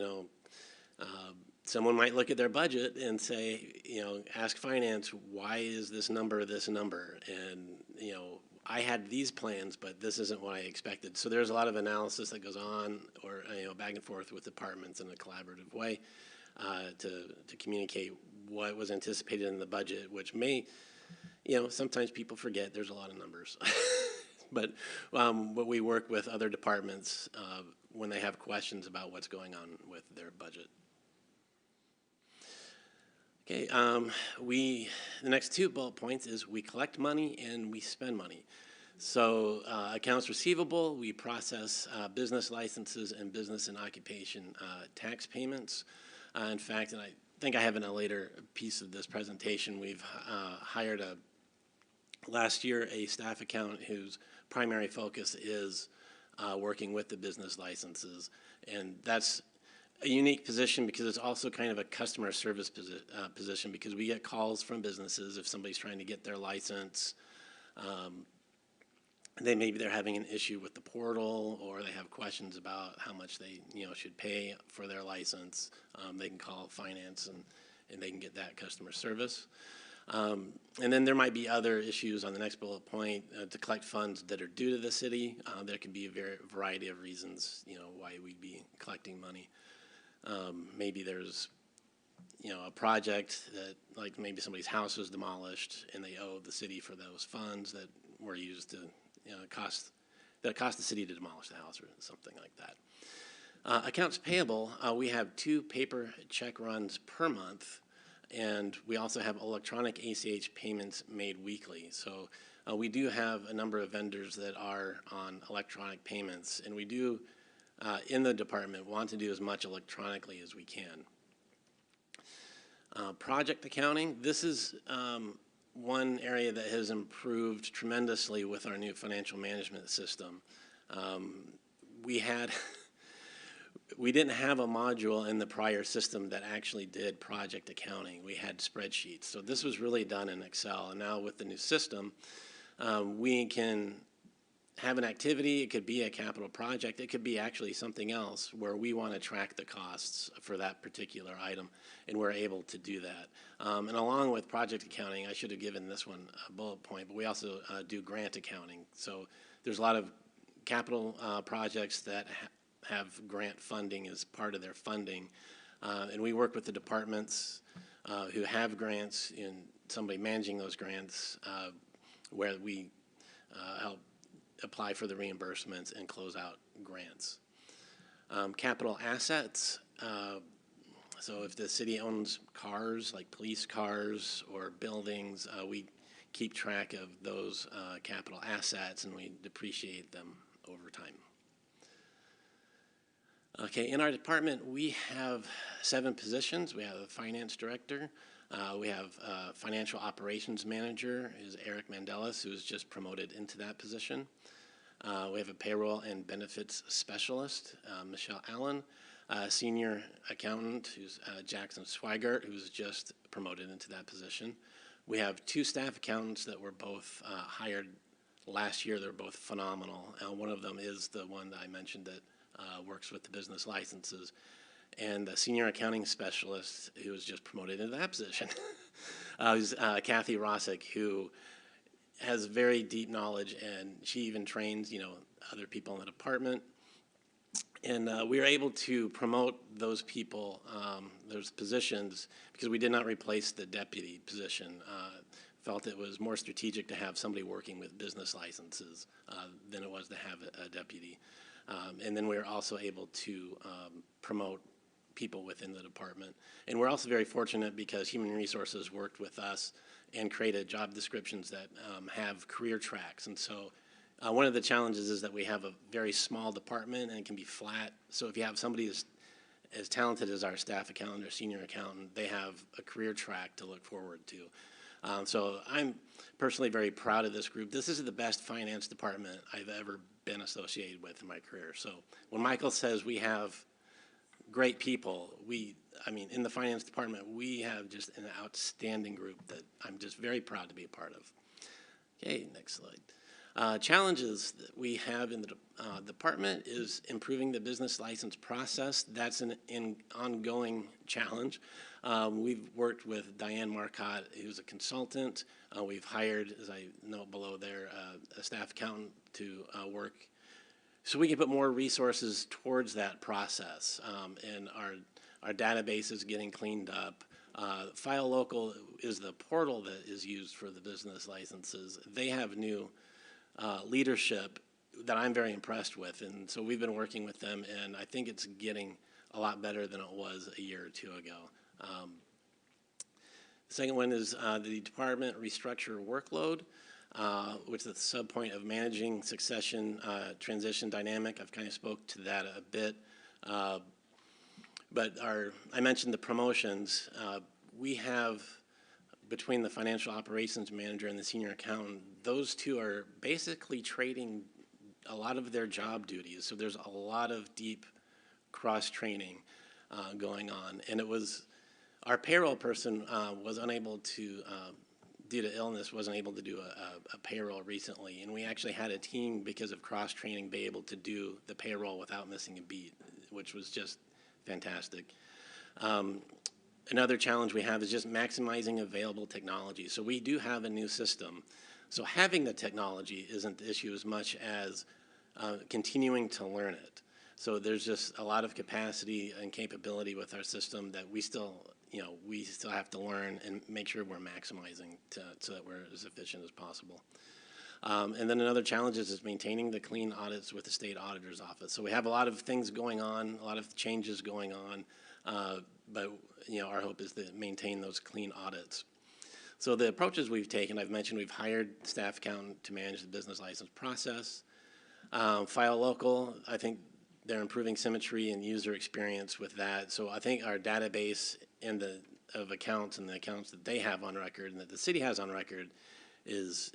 someone might look at their budget and say, ask finance, why is this number? And, I had these plans, but this isn't what I expected. So there's a lot of analysis that goes on, or, back and forth with departments in a collaborative way to communicate what was anticipated in the budget, which may, sometimes people forget there's a lot of numbers. But we work with other departments when they have questions about what's going on with their budget. Okay, the next 2 bullet points is we collect money and we spend money. So accounts receivable, we process business licenses and business and occupation tax payments. In fact, and I think I have in a later piece of this presentation, we've hired last year a staff accountant whose primary focus is working with the business licenses. And that's a unique position because it's also kind of a customer service position, because we get calls from businesses if somebody's trying to get their license. Maybe they're having an issue with the portal, or they have questions about how much they should pay for their license. They can call finance and they can get that customer service. And then there might be other issues on the next bullet point to collect funds that are due to the city. There can be a variety of reasons why we'd be collecting money. Maybe there's a project that, like, maybe somebody's house was demolished and they owe the city for those funds that were used to cost the city to demolish the house, or something like that. Accounts payable, we have 2 paper check runs per month, and we also have electronic ACH payments made weekly. So we do have a number of vendors that are on electronic payments, and we do in the department want to do as much electronically as we can. Project accounting, this is one area that has improved tremendously with our new financial management system. We didn't have a module in the prior system that actually did project accounting. We had spreadsheets. So this was really done in Excel. And now with the new system, we can have an activity. It could be a capital project. It could be actually something else where we want to track the costs for that particular item, and we're able to do that. And along with project accounting, I should have given this one a bullet point, but we also do grant accounting. So there's a lot of capital projects that have grant funding as part of their funding. And we work with the departments who have grants, and somebody managing those grants, where we help apply for the reimbursements and close out grants. Capital assets, so if the city owns cars, like police cars or buildings, we keep track of those capital assets, and we depreciate them over time. Okay, in our department, we have 7 positions. We have a finance director. We have a financial operations manager, is Eric Mandelis, who was just promoted into that position. We have a payroll and benefits specialist, Michelle Allen, senior accountant, who's Jackson Swigert, who's just promoted into that position. We have 2 staff accountants that were both hired last year. They're both phenomenal. One of them is the one that I mentioned that works with the business licenses, and the senior accounting specialist who was just promoted into that position is Kathy Rossick, who has very deep knowledge, and she even trains, other people in the department. And we were able to promote those people, those positions, because we did not replace the deputy position. Felt it was more strategic to have somebody working with business licenses than it was to have a deputy. And then we were also able to promote people within the department. And we're also very fortunate because Human Resources worked with us and created job descriptions that have career tracks. And so one of the challenges is that we have a very small department and it can be flat. So if you have somebody as talented as our staff accountant or senior accountant, they have a career track to look forward to. So I'm personally very proud of this group. This is the best finance department I've ever been associated with in my career. So when Michael says we have great people, in the finance department, we have just an outstanding group that I'm just very proud to be a part of. Okay, next slide. Challenges that we have in the department is improving the business license process. That's an ongoing challenge. We've worked with Diane Marcotte, who's a consultant. We've hired, as I note below there, a staff accountant to work so we can put more resources towards that process. And our database is getting cleaned up. File Local is the portal that is used for the business licenses. They have new leadership that I'm very impressed with, and so we've been working with them, and I think it's getting a lot better than it was a year or two ago. The second one is the department restructure workload, which is the subpoint of managing succession transition dynamic. I've kind of spoke to that a bit, but I mentioned the promotions. We have, between the financial operations manager and the senior accountant, those two are basically trading a lot of their job duties. So there's a lot of deep cross-training going on. And it was, our payroll person was unable to, due to illness, wasn't able to do a payroll recently. And we actually had a team, because of cross-training, be able to do the payroll without missing a beat, which was just fantastic. Another challenge we have is just maximizing available technology. So we do have a new system. So having the technology isn't the issue as much as continuing to learn it. So there's just a lot of capacity and capability with our system that we still have to learn and make sure we're maximizing so that we're as efficient as possible. And then another challenge is maintaining the clean audits with the state auditor's office. So we have a lot of things going on, a lot of changes going on, but our hope is to maintain those clean audits. So the approaches we've taken, I've mentioned we've hired staff accountant to manage the business license process. File Local, I think they're improving symmetry and user experience with that. So I think our database of accounts and the accounts that they have on record and that the city has on record is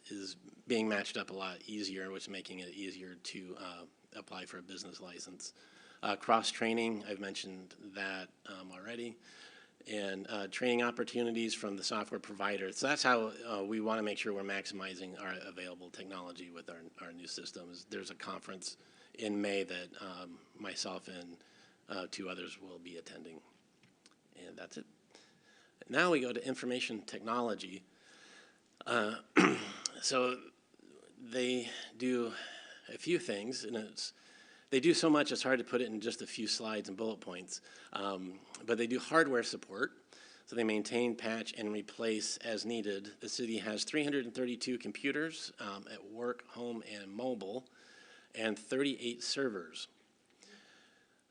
being matched up a lot easier, which is making it easier to apply for a business license. Cross-training, I've mentioned that already. And training opportunities from the software provider. So that's how we want to make sure we're maximizing our available technology with our new systems. There's a conference in May that myself and two others will be attending. And that's it. Now we go to information technology. So they do a few things, and they do so much it's hard to put it in just a few slides and bullet points. But they do hardware support. So they maintain, patch, and replace as needed. The city has 332 computers at work, home, and mobile, and 38 servers.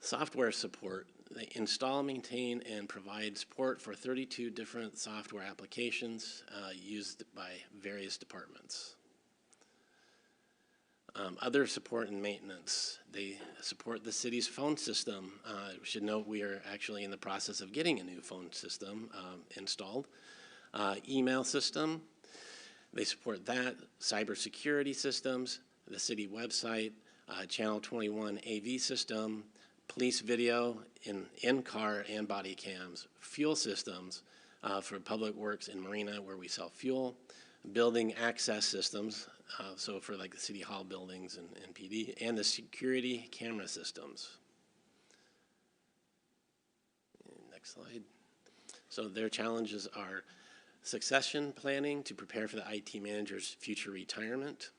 Software support. They install, maintain, and provide support for 32 different software applications used by various departments. Other support and maintenance. They support the city's phone system. We should note we are actually in the process of getting a new phone system installed. Email system. They support that. Cybersecurity systems, the city website, Channel 21 AV system, police video in-car and body cams, fuel systems for public works and marina where we sell fuel, building access systems, so for like the city hall buildings and PD, and the security camera systems. Next slide. So their challenges are succession planning to prepare for the IT manager's future retirement.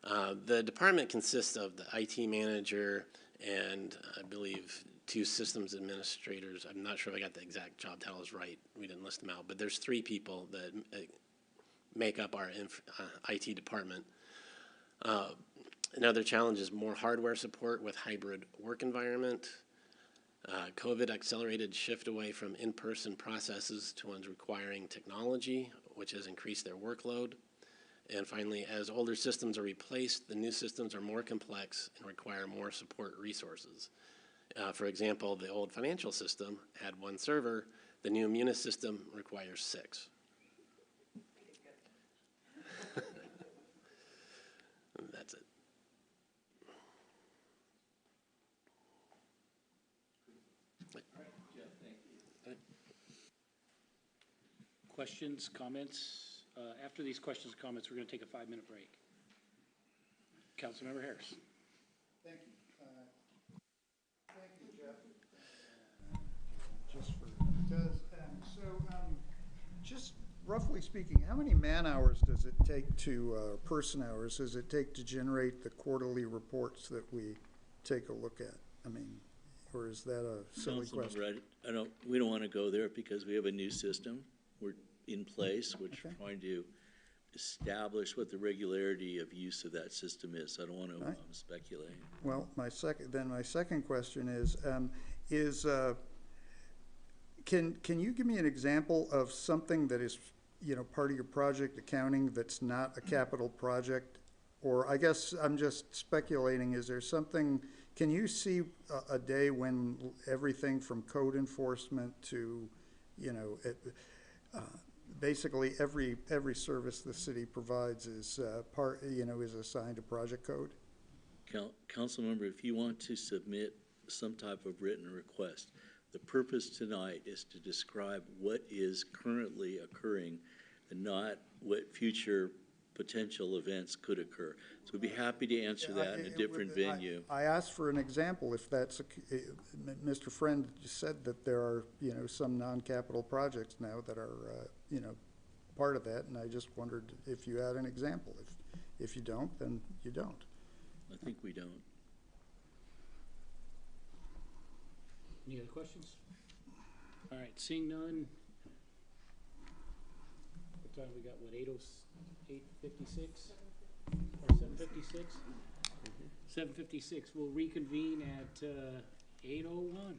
The department consists of the IT manager and I believe 2 systems administrators. I'm not sure if I got the exact job titles right. We didn't list them out, but there's 3 people that make up our IT department. Another challenge is more hardware support with hybrid work environment. COVID accelerated shift away from in-person processes to ones requiring technology, which has increased their workload. And finally, as older systems are replaced, the new systems are more complex and require more support resources. For example, the old financial system had 1 server. The new Munis system requires 6. That's it. Questions, comments? After these questions and comments, we're going to take a 5-minute break. Councilmember Harris. Thank you. Thank you, Jeff. Just for, just roughly speaking, how many man hours does it take to, person hours does it take to generate the quarterly reports that we take a look at? I mean, or is that a silly Councilman question? Rudd, we don't want to go there because we have a new system. We're in place. We're Okay. trying to establish what the regularity of use of that system is. I don't want to Right. speculate. Well, my second question is, can you give me an example of something that is, you know, part of your project accounting that's not a capital project? Or I guess I'm just speculating, is there something, can you see a day when everything from code enforcement to, you know, basically every service the city provides is is assigned to project code? Council member, if you want to submit some type of written request, the purpose tonight is to describe what is currently occurring and not what future potential events could occur. So we'd be happy to answer that in a different venue. I asked for an example, if that's, Mr. Friend said that there are, you know, some non-capital projects now that are, you know, part of that, and I just wondered if you had an example. If you don't, then you don't. I think we don't. Any other questions? All right, seeing none. What time we got, what, 8:56? Or 7:56? 7:56, we'll reconvene at 8:01.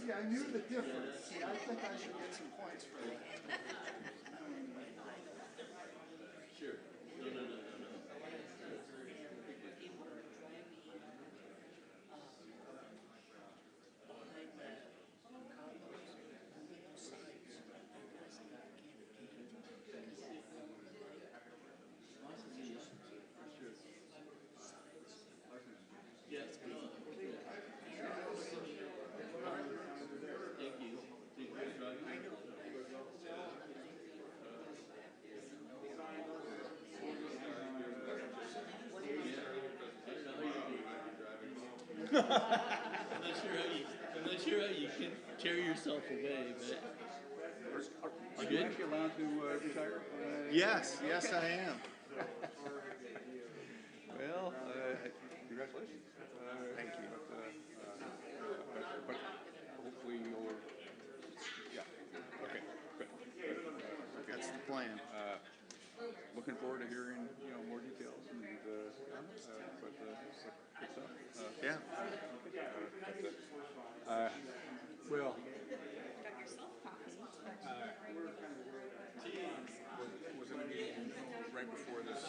See, I knew the difference. See, I think I should get some points for that. Sure. No. I'm not sure how you can carry yourself away, but. Are you actually allowed to retire? Yes, I am. Well, congratulations. Thank you. But hopefully you'll, yeah, okay, good. That's the plan. Looking forward to hearing, more details and, good stuff. Yeah. Well. Was in a meeting right before this,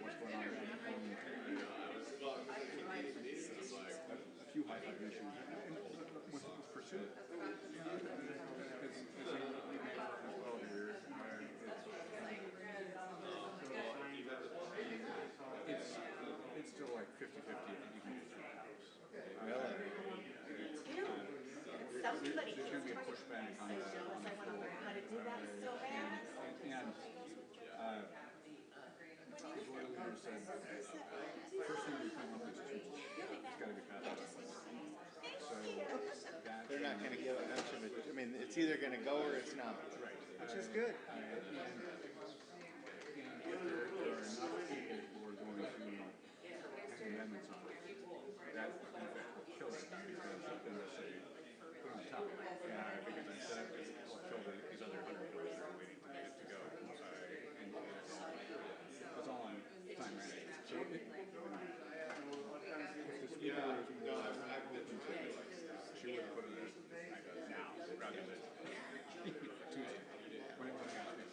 what's going on, a few high-level issues, and with pursuit. As you may as well here, it's still like 50-50 if you can get through the house. Really? There's going to be a pushback on the floor. And as one of the leaders said, first thing we come up is truth. It's got to be passed. So They're not going to give much of it. I mean, it's either going to go or it's not, which is good. And if there are enough people who are going to have amendments on it, that in fact will kill it because than to say, put on top. Because I set up to fill these other 100 bills that are waiting to get to go. And it's all on time management. So if the speaker was more open to it, she would put it now rather than Tuesday. When it was asked me,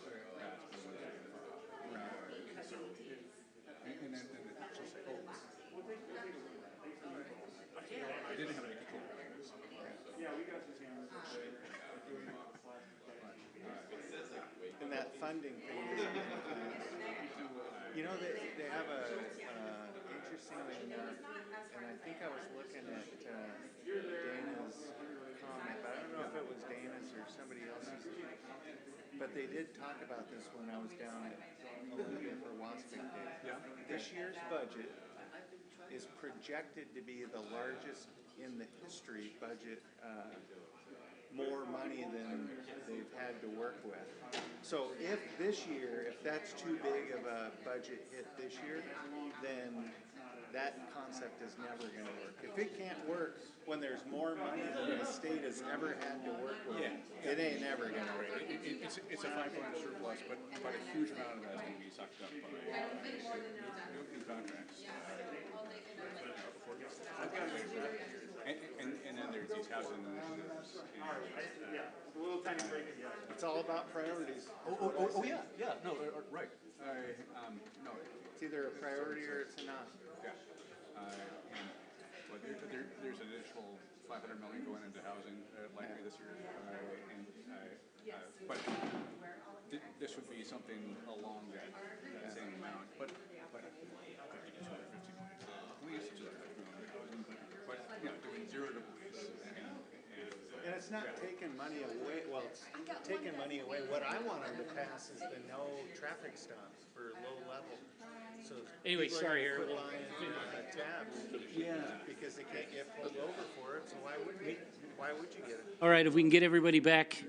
so, and then she'll say, oh, I didn't have any control over this. And that funding thing, you know, they have a, interestingly enough, and I think I was looking at Dana's comment, but I don't know if it was Dana's or somebody else's. But they did talk about this when I was down at Olympia for Waspik Day. Yeah. This year's budget is projected to be the largest in the history budget, more money than they've had to work with. So if this year, if that's too big of a budget hit this year, then that concept is never going to work. If it can't work when there's more money than the state has ever had to work with, it ain't never going to work. It's a 5 point surplus, but a huge amount of that is going to be sucked up by new contracts. And then there's these housing initiatives. It's all about priorities. Yeah, no, right. No, it's either a priority or it's not. Yeah. But there's an additional $500 million going into housing likely this year, but this would be something along that same amount. But $250 million police, $250 million housing, but doing zero to police. And it's not taking money away, well, it's taking money away. What I want them to pass is the no traffic stops for low level. So Anyway, people are sorry, gonna Harold. quit buying tabs. Because they can't get pulled over for it, so why would you get it? All right, if we can get everybody back.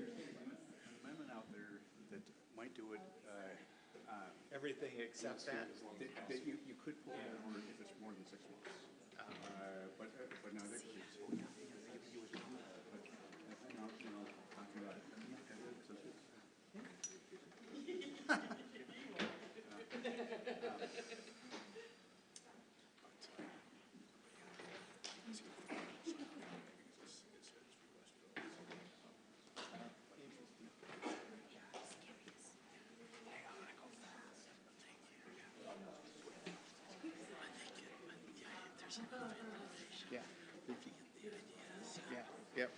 Amendment out there that might do it. Everything except that. That you could pull it over if it's more than 6 months. But no, there's. Talking about Yeah. Yeah, yep.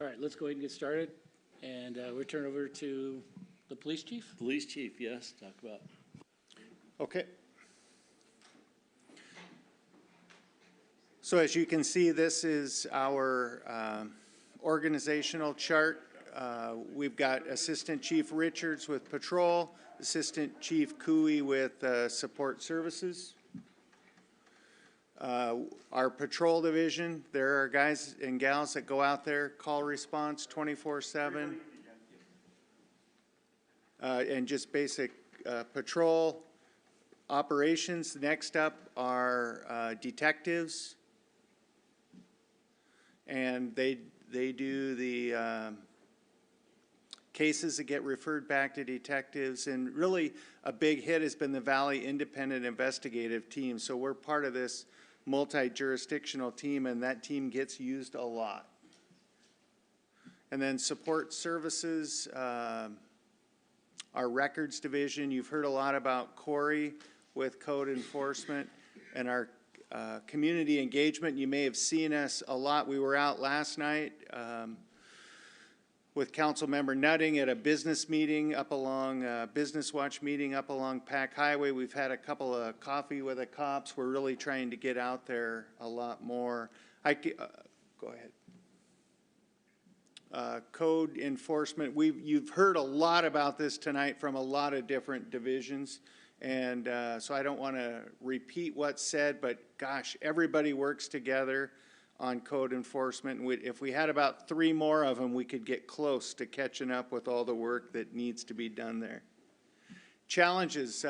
All right, let's go ahead and get started. And we'll turn over to the police chief. Police chief, yes, talk about. Okay. So as you can see, this is our organizational chart. We've got Assistant Chief Richards with Patrol, Assistant Chief Cooey with Support Services. Our patrol division, there are guys and gals that go out there, call response 24/7. And just basic patrol operations. Next up are detectives. And they do the cases that get referred back to detectives. And really a big hit has been the Valley Independent Investigative Team. So we're part of this multi-jurisdictional team, and that team gets used a lot. And then support services, our records division. You've heard a lot about Corey with code enforcement, and our community engagement. You may have seen us a lot. We were out last night with Councilmember Nutting at a business meeting up along, Business Watch meeting up along Pack Highway. We've had a couple of coffee with the cops. We're really trying to get out there a lot more. Go ahead. Code enforcement. You've heard a lot about this tonight from a lot of different divisions. And so I don't want to repeat what's said, but gosh, everybody works together on code enforcement. If we had about 3 more of them, we could get close to catching up with all the work that needs to be done there. Challenges,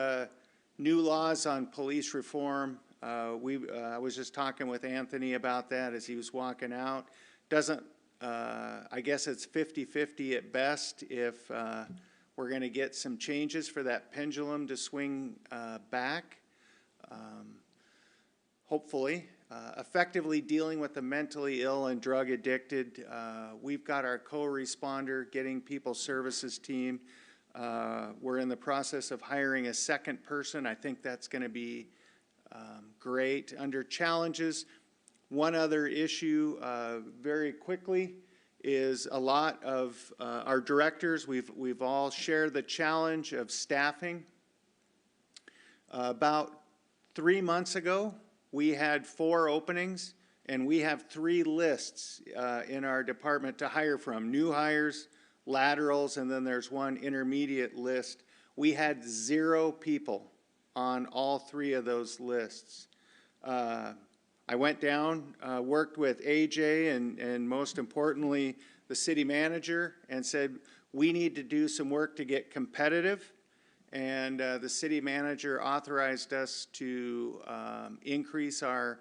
new laws on police reform. I was just talking with Anthony about that as he was walking out. I guess it's 50-50 at best if we're going to get some changes for that pendulum to swing back. Hopefully. Effectively dealing with the mentally ill and drug addicted. We've got our co-responder getting people services team. We're in the process of hiring a second person. I think that's going to be great. Under challenges, one other issue very quickly is a lot of our directors, we've all shared the challenge of staffing. About 3 months ago, we had 4 openings, and we have 3 lists in our department to hire from. New hires, laterals, and then there's 1 intermediate list. We had 0 people on all 3 of those lists. I went down, worked with AJ and most importantly, the city manager, and said, we need to do some work to get competitive. And the city manager authorized us to increase our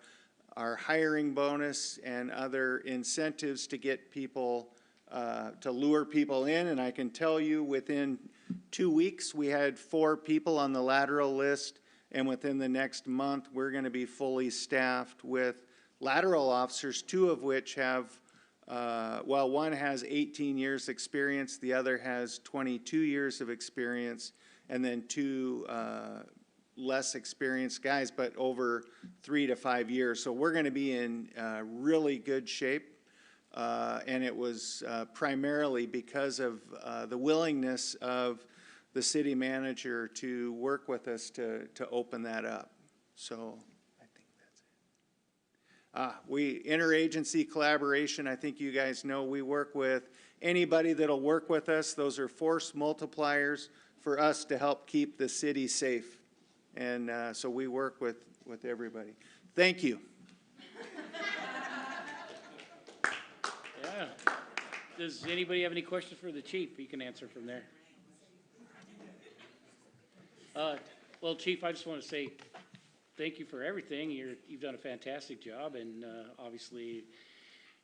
hiring bonus and other incentives to get people, to lure people in. And I can tell you within 2 weeks, we had 4 people on the lateral list. And within the next month, we're going to be fully staffed with lateral officers, 2 of which have, well, one has 18 years experience, the other has 22 years of experience, and then 2 less experienced guys, but over 3 to 5 years. So we're going to be in really good shape. And it was primarily because of the willingness of the city manager to work with us to open that up. So I think that's it. Interagency collaboration, I think you guys know we work with anybody that'll work with us. Those are force multipliers for us to help keep the city safe. And so we work with everybody. Thank you. Yeah. Does anybody have any questions for the chief? You can answer from there. Well, Chief, I just want to say thank you for everything. You've done a fantastic job, and obviously,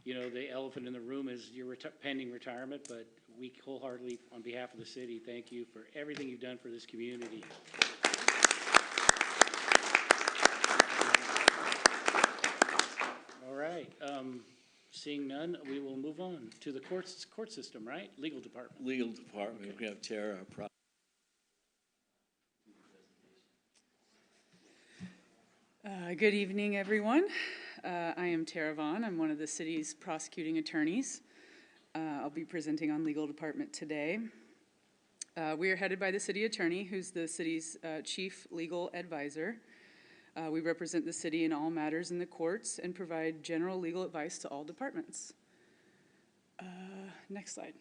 you know, the elephant in the room is your pending retirement, but we wholeheartedly, on behalf of the city, thank you for everything you've done for this community. All right. Seeing none, we will move on to the court system, right? Legal department. Legal department, we have Tara. Good evening, everyone. I am Tara Vaughn. I'm one of the city's prosecuting attorneys. I'll be presenting on legal department today. We are headed by the city attorney, who's the city's chief legal advisor. We represent the city in all matters in the courts and provide general legal advice to all departments. Next slide.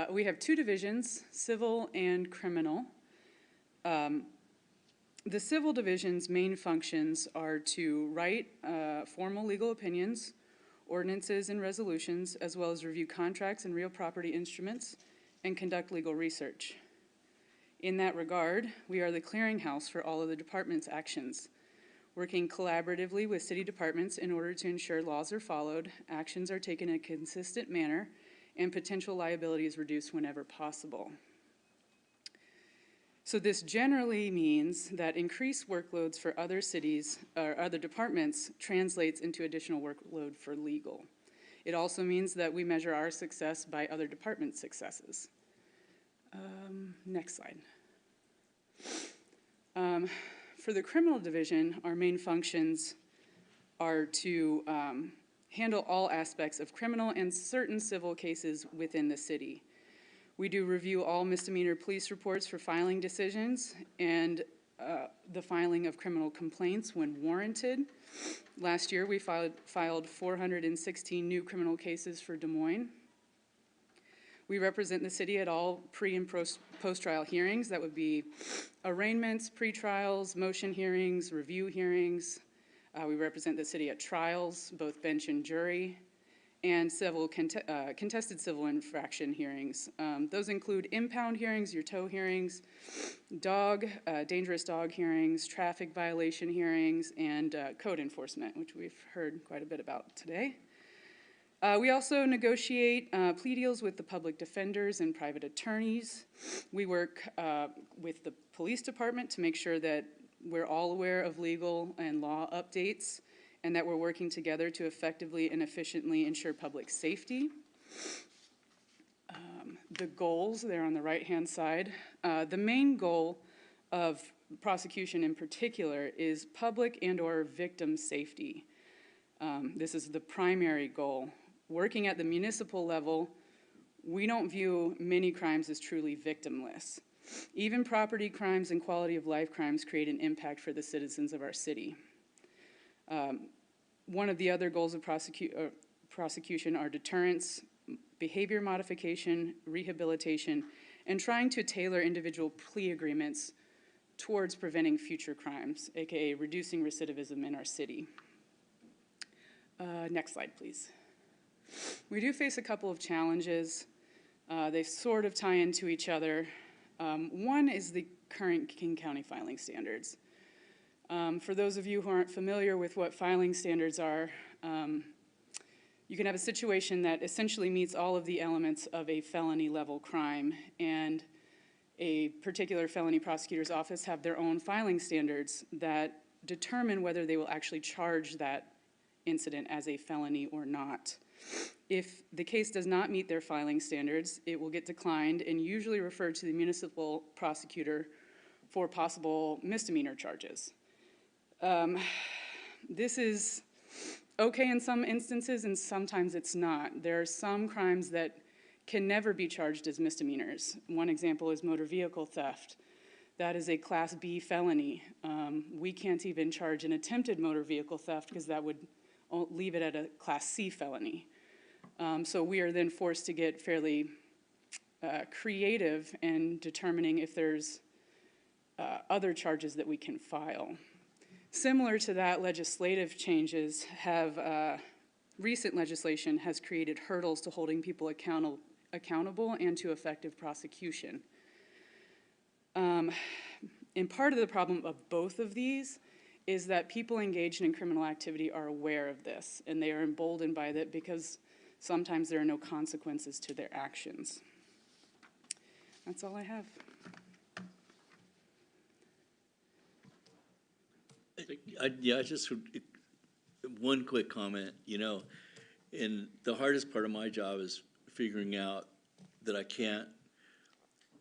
We have 2 divisions, civil and criminal. The civil division's main functions are to write formal legal opinions, ordinances, and resolutions, as well as review contracts and real property instruments and conduct legal research. In that regard, we are the clearinghouse for all of the department's actions, working collaboratively with city departments in order to ensure laws are followed, actions are taken in a consistent manner, and potential liability is reduced whenever possible. So this generally means that increased workloads for other cities or other departments translates into additional workload for legal. It also means that we measure our success by other departments' successes. Next slide. For the criminal division, our main functions are to handle all aspects of criminal and certain civil cases within the city. We do review all misdemeanor police reports for filing decisions and the filing of criminal complaints when warranted. Last year, we filed 416 new criminal cases for Des Moines. We represent the city at all pre- and post-trial hearings. That would be arraignments, pre-trials, motion hearings, review hearings. We represent the city at trials, both bench and jury, and contested civil infraction hearings. Those include impound hearings, your tow hearings, dangerous dog hearings, traffic violation hearings, and code enforcement, which we've heard quite a bit about today. We also negotiate plea deals with the public defenders and private attorneys. We work with the police department to make sure that we're all aware of legal and law updates, and that we're working together to effectively and efficiently ensure public safety. The goals, there on the right-hand side. The main goal of prosecution in particular is public and/or victim safety. This is the primary goal. Working at the municipal level, we don't view many crimes as truly victimless. Even property crimes and quality of life crimes create an impact for the citizens of our city. One of the other goals of prosecution are deterrence, behavior modification, rehabilitation, and trying to tailor individual plea agreements towards preventing future crimes, aka reducing recidivism in our city. Next slide, please. We do face a couple of challenges. They sort of tie into each other. One is the current King County filing standards. For those of you who aren't familiar with what filing standards are, you can have a situation that essentially meets all of the elements of a felony level crime, and a particular felony prosecutor's office have their own filing standards that determine whether they will actually charge that incident as a felony or not. If the case does not meet their filing standards, it will get declined and usually referred to the municipal prosecutor for possible misdemeanor charges. This is okay in some instances, and sometimes it's not. There are some crimes that can never be charged as misdemeanors. One example is motor vehicle theft. That is a Class B felony. We can't even charge an attempted motor vehicle theft because that would leave it at a Class C felony. So we are then forced to get fairly creative in determining if there's other charges that we can file. Similar to that, legislative changes have, recent legislation has created hurdles to holding people accountable and to effective prosecution. And part of the problem of both of these is that people engaged in criminal activity are aware of this, and they are emboldened by that because sometimes there are no consequences to their actions. That's all I have. One quick comment, and the hardest part of my job is figuring out that I can't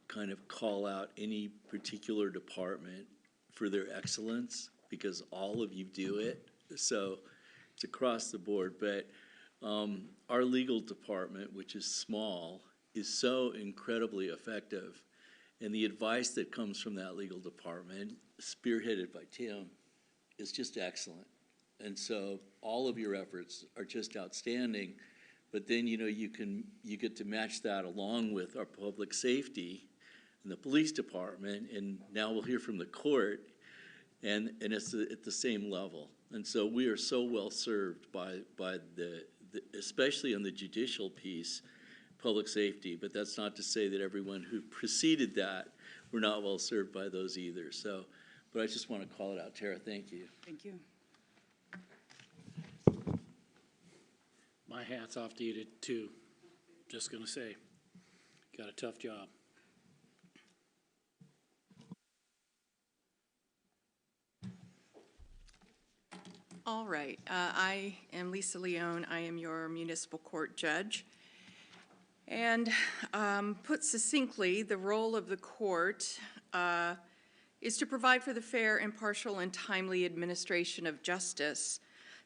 kind of call out any particular department for their excellence, because all of you do it, so it's across the board. But our legal department, which is small, is so incredibly effective, and the advice that comes from that legal department, spearheaded by Tim, is just excellent. And so all of your efforts are just outstanding, but then you get to match that along with our public safety and the police department, and now we'll hear from the court, and it's at the same level. And so we are so well served by the especially on the judicial piece, public safety, but that's not to say that everyone who preceded that were not well served by those either. So, but I just want to call it out. Tara, thank you. Thank you. My hat's off to you too. Just gonna say, got a tough job. All right, I am Lisa Leone. I am your municipal court judge. And put succinctly, the role of the court is to provide for the fair, impartial, and timely administration of justice.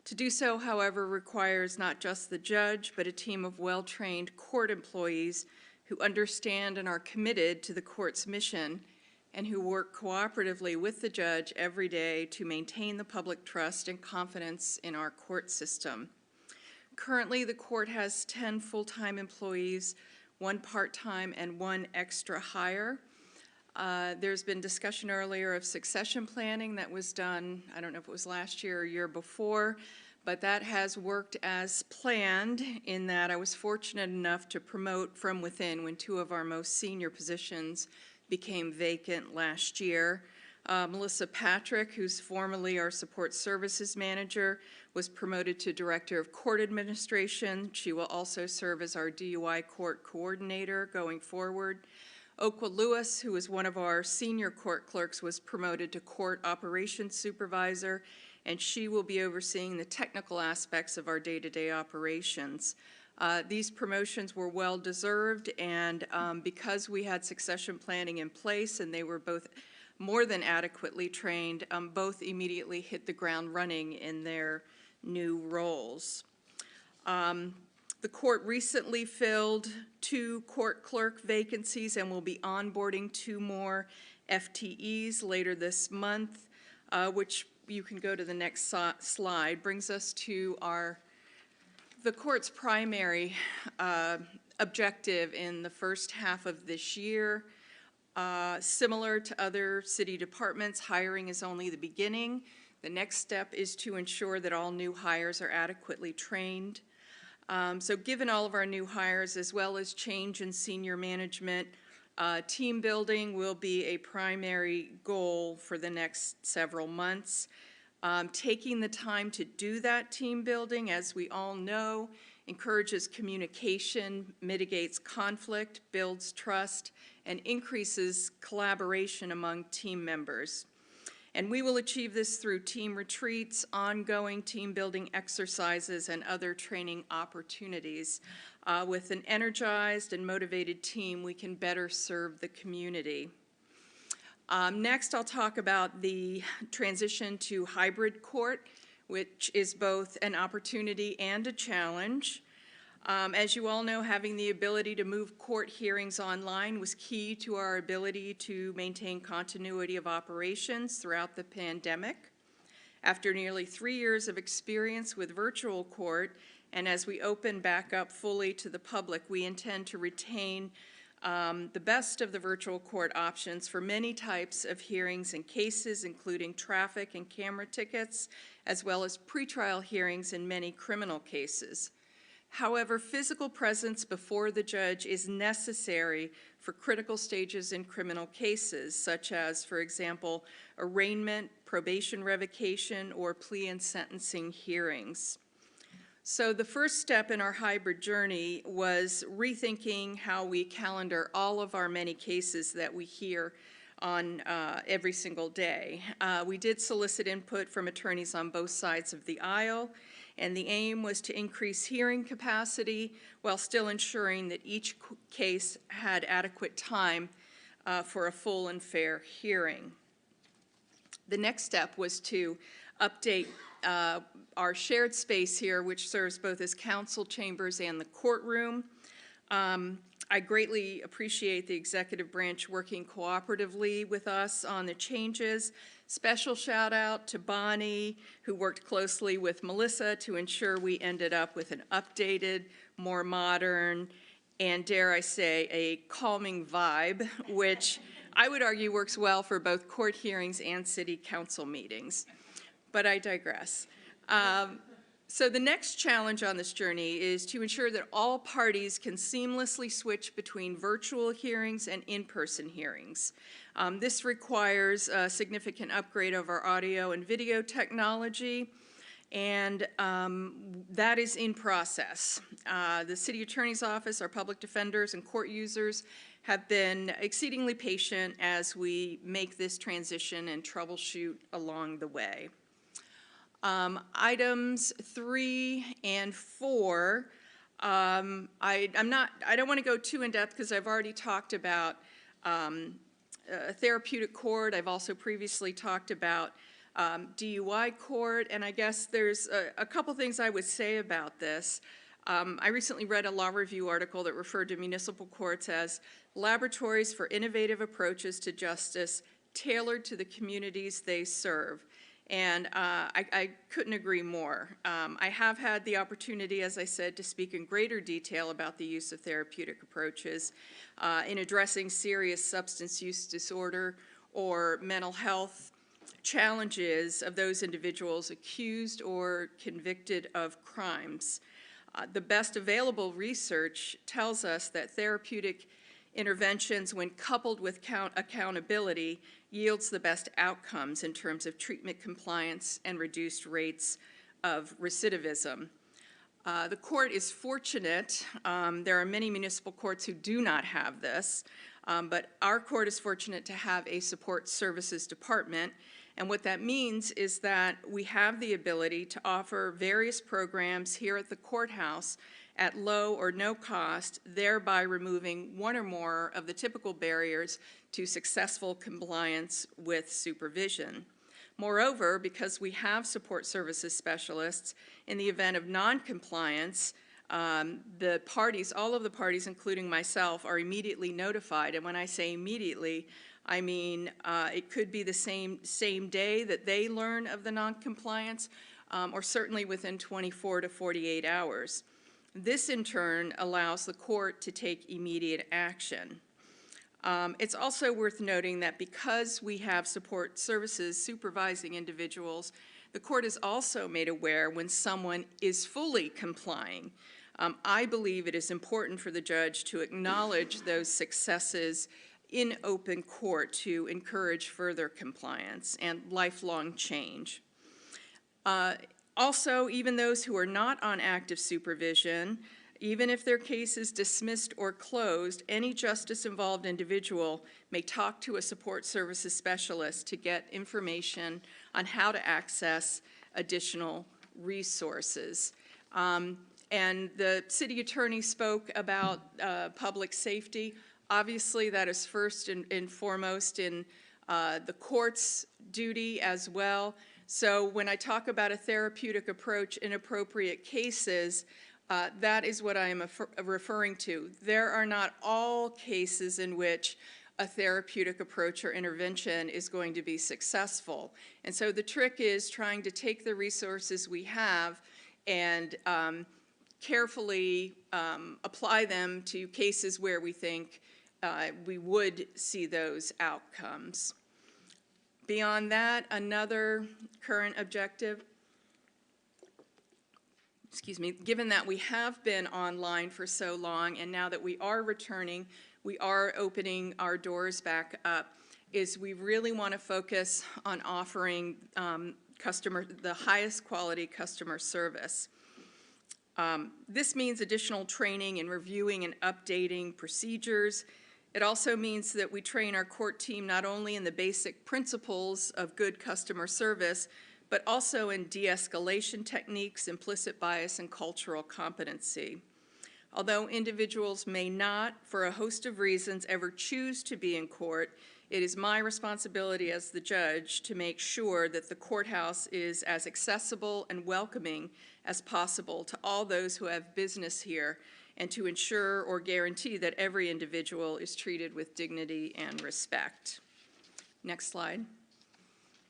To do so, however, requires not just the judge, but a team of well-trained court employees who understand and are committed to the court's mission and who work cooperatively with the judge every day to maintain the public trust and confidence in our court system. Currently, the court has 10 full-time employees 1 part-time, and 1 extra hire. There's been discussion earlier of succession planning that was done, I don't know if it was last year or year before, but that has worked as planned in that I was fortunate enough to promote from within when 2 of our most senior positions became vacant last year. Melissa Patrick, who's formerly our support services manager, was promoted to Director of Court Administration. She will also serve as our DUI court coordinator going forward. Okwa Lewis, who is one of our senior court clerks, was promoted to Court Operations Supervisor, and she will be overseeing the technical aspects of our day-to-day operations. These promotions were well-deserved, and because we had succession planning in place and they were both more than adequately trained, both immediately hit the ground running in their new roles. The court recently filled 2 court clerk vacancies and will be onboarding 2 more FTEs later this month, which you can go to the next slide, brings us to the court's primary objective in the first half of this year. Similar to other city departments, hiring is only the beginning. The next step is to ensure that all new hires are adequately trained. So given all of our new hires, as well as change in senior management, team building will be a primary goal for the next several months. Taking the time to do that team building, as we all know, encourages communication, mitigates conflict, builds trust, and increases collaboration among team members. And we will achieve this through team retreats, ongoing team building exercises, and other training opportunities. With an energized and motivated team, we can better serve the community. Next, I'll talk about the transition to hybrid court, which is both an opportunity and a challenge. As you all know, having the ability to move court hearings online was key to our ability to maintain continuity of operations throughout the pandemic. After nearly 3 years of experience with virtual court, and as we open back up fully to the public, we intend to retain the best of the virtual court options for many types of hearings and cases, including traffic and camera tickets, as well as pretrial hearings in many criminal cases. However, physical presence before the judge is necessary for critical stages in criminal cases, such as, for example, arraignment, probation revocation, or plea and sentencing hearings. So the first step in our hybrid journey was rethinking how we calendar all of our many cases that we hear on every single day. We did solicit input from attorneys on both sides of the aisle, and the aim was to increase hearing capacity while still ensuring that each case had adequate time for a full and fair hearing. The next step was to update our shared space here, which serves both as council chambers and the courtroom. I greatly appreciate the executive branch working cooperatively with us on the changes. Special shout out to Bonnie, who worked closely with Melissa to ensure we ended up with an updated, more modern, and dare I say, a calming vibe, which I would argue works well for both court hearings and city council meetings. But I digress. So the next challenge on this journey is to ensure that all parties can seamlessly switch between virtual hearings and in-person hearings. This requires a significant upgrade of our audio and video technology, and that is in process. The City Attorney's Office, our public defenders, and court users have been exceedingly patient as we make this transition and troubleshoot along the way. Items 3 and 4, I don't want to go too in depth because I've already talked about therapeutic court. I've also previously talked about DUI court, and I guess there's a couple things I would say about this. I recently read a law review article that referred to municipal courts as laboratories for innovative approaches to justice tailored to the communities they serve. And I couldn't agree more. I have had the opportunity, as I said, to speak in greater detail about the use of therapeutic approaches in addressing serious substance use disorder or mental health challenges of those individuals accused or convicted of crimes. The best available research tells us that therapeutic interventions, when coupled with accountability, yields the best outcomes in terms of treatment compliance and reduced rates of recidivism. The court is fortunate. There are many municipal courts who do not have this, but our court is fortunate to have a support services department. And what that means is that we have the ability to offer various programs here at the courthouse at low or no cost, thereby removing one or more of the typical barriers to successful compliance with supervision. Moreover, because we have support services specialists, in the event of non-compliance, the parties, all of the parties, including myself, are immediately notified. And when I say immediately, I mean it could be the same day that they learn of the non-compliance, or certainly within 24 to 48 hours. This, in turn, allows the court to take immediate action. It's also worth noting that because we have support services supervising individuals, the court is also made aware when someone is fully complying. I believe it is important for the judge to acknowledge those successes in open court to encourage further compliance and lifelong change. Also, even those who are not on active supervision, even if their case is dismissed or closed, any justice-involved individual may talk to a support services specialist to get information on how to access additional resources. And the city attorney spoke about public safety. Obviously, that is first and foremost in the court's duty as well. So when I talk about a therapeutic approach in appropriate cases, that is what I am referring to. There are not all cases in which a therapeutic approach or intervention is going to be successful. And so the trick is trying to take the resources we have and carefully apply them to cases where we think we would see those outcomes. Beyond that, another current objective, given that we have been online for so long and now that we are returning, we are opening our doors back up, is we really want to focus on offering the highest quality customer service. This means additional training in reviewing and updating procedures. It also means that we train our court team not only in the basic principles of good customer service, but also in de-escalation techniques, implicit bias, and cultural competency. Although individuals may not, for a host of reasons, ever choose to be in court, it is my responsibility as the judge to make sure that the courthouse is as accessible and welcoming as possible to all those who have business here, and to ensure or guarantee that every individual is treated with dignity and respect. Next slide.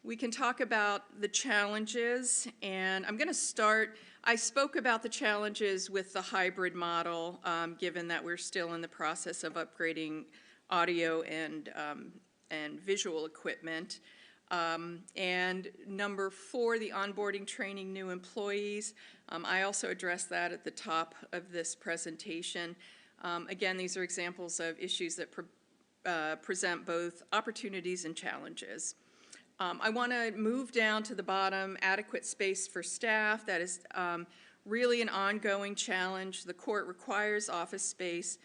We can talk about the challenges, and I'm going to start. I spoke about the challenges with the hybrid model, given that we're still in the process of upgrading audio and visual equipment. And number 4, the onboarding training new employees. I also addressed that at the top of this presentation. Again, these are examples of issues that present both opportunities and challenges. I want to move down to the bottom, adequate space for staff. That is really an ongoing challenge. The court requires office space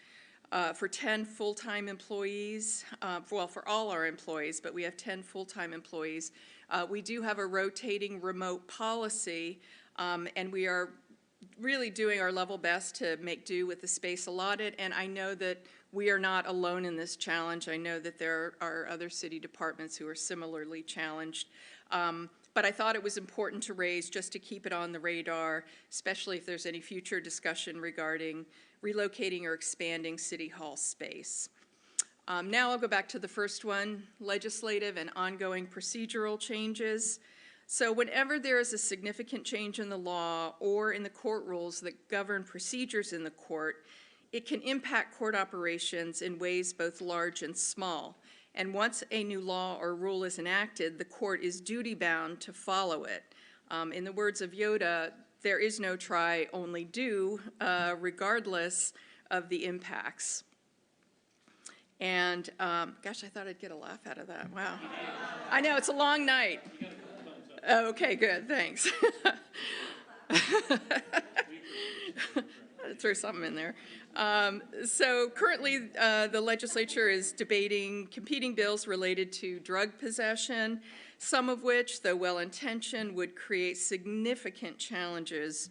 for 10 full-time employees, well, for all our employees, but we have 10 full-time employees. We do have a rotating remote policy, and we are really doing our level best to make do with the space allotted, and I know that we are not alone in this challenge. I know that there are other city departments who are similarly challenged. But I thought it was important to raise just to keep it on the radar, especially if there's any future discussion regarding relocating or expanding City Hall space. Now I'll go back to the first one, legislative and ongoing procedural changes. So whenever there is a significant change in the law or in the court rules that govern procedures in the court, it can impact court operations in ways both large and small. And once a new law or rule is enacted, the court is duty-bound to follow it. In the words of Yoda, there is no try, only do, regardless of the impacts. And, gosh, I thought I'd get a laugh out of that. Wow. I know, it's a long night. Okay, good, thanks. Throw something in there. So currently, the legislature is debating competing bills related to drug possession, some of which, though well-intentioned, would create significant challenges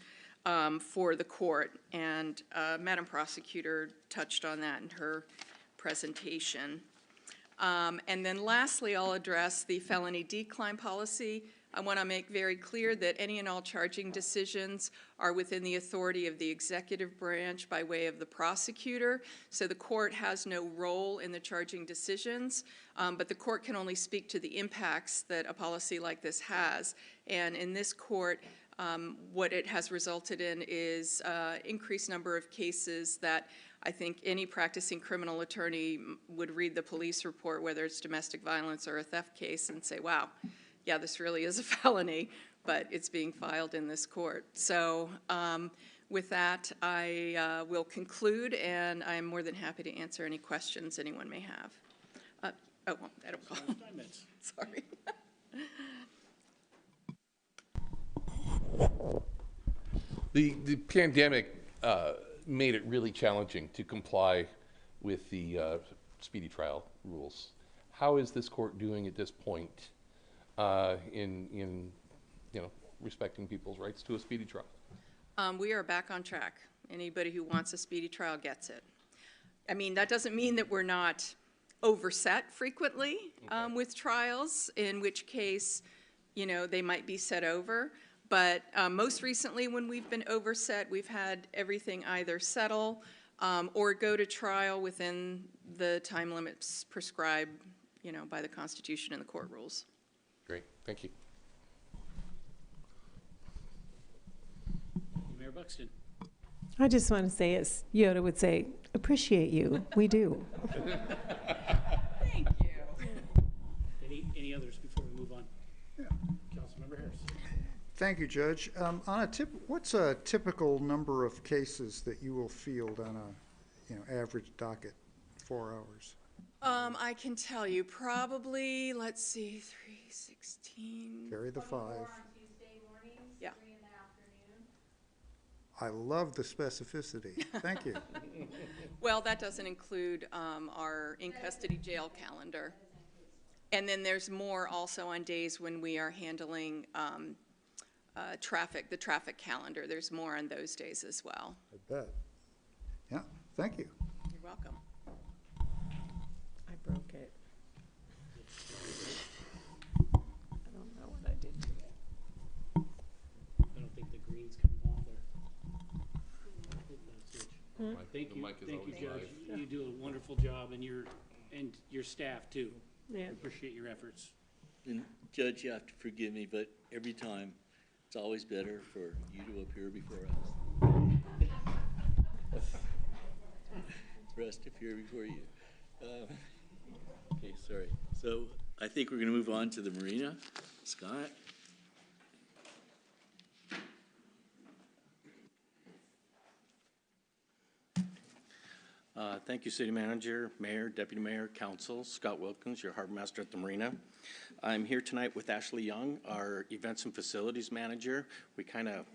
for the court. And Madam Prosecutor touched on that in her presentation. And then lastly, I'll address the felony decline policy. I want to make very clear that any and all charging decisions are within the authority of the executive branch by way of the prosecutor. So the court has no role in the charging decisions, but the court can only speak to the impacts that a policy like this has. And in this court, what it has resulted in is increased number of cases that I think any practicing criminal attorney would read the police report, whether it's domestic violence or a theft case, and say, wow, yeah, this really is a felony, but it's being filed in this court. So with that, I will conclude, and I'm more than happy to answer any questions anyone may have. I don't call. Sorry. The pandemic made it really challenging to comply with the speedy trial rules. How is this court doing at this point in respecting people's rights to a speedy trial? We are back on track. Anybody who wants a speedy trial gets it. I mean, that doesn't mean that we're not overset frequently with trials, in which case, they might be set over. But most recently, when we've been overset, we've had everything either settle or go to trial within the time limits prescribed, by the Constitution and the court rules. Great, thank you. Mayor Buxton. I just want to say, as Yoda would say, appreciate you. We do. Thank you. Any others before we move on? Yeah. Councilmember Harris. Thank you, Judge. What's a typical number of cases that you will field on a, average docket, 4 hours? I can tell you probably, let's see, 3:16. Carry the 5. Yeah. I love the specificity. Thank you. Well, that doesn't include our in-custody jail calendar. And then there's more also on days when we are handling the traffic calendar. There's more on those days as well. I bet. Yeah, thank you. You're welcome. I broke it. I don't know what I did to it. I don't think the green's coming off there. Hit that switch. Thank you, Judge. You do a wonderful job, and your staff too. Yeah. Appreciate your efforts. And Judge, you have to forgive me, but every time, it's always better for you to appear before us. For us to appear before you. Okay, sorry. So I think we're going to move on to the marina. Scott? Thank you, City Manager, Mayor, Deputy Mayor, Council. Scott Wilkins, your Harbor Master at the Marina. I'm here tonight with Ashley Young, our Events and Facilities Manager. The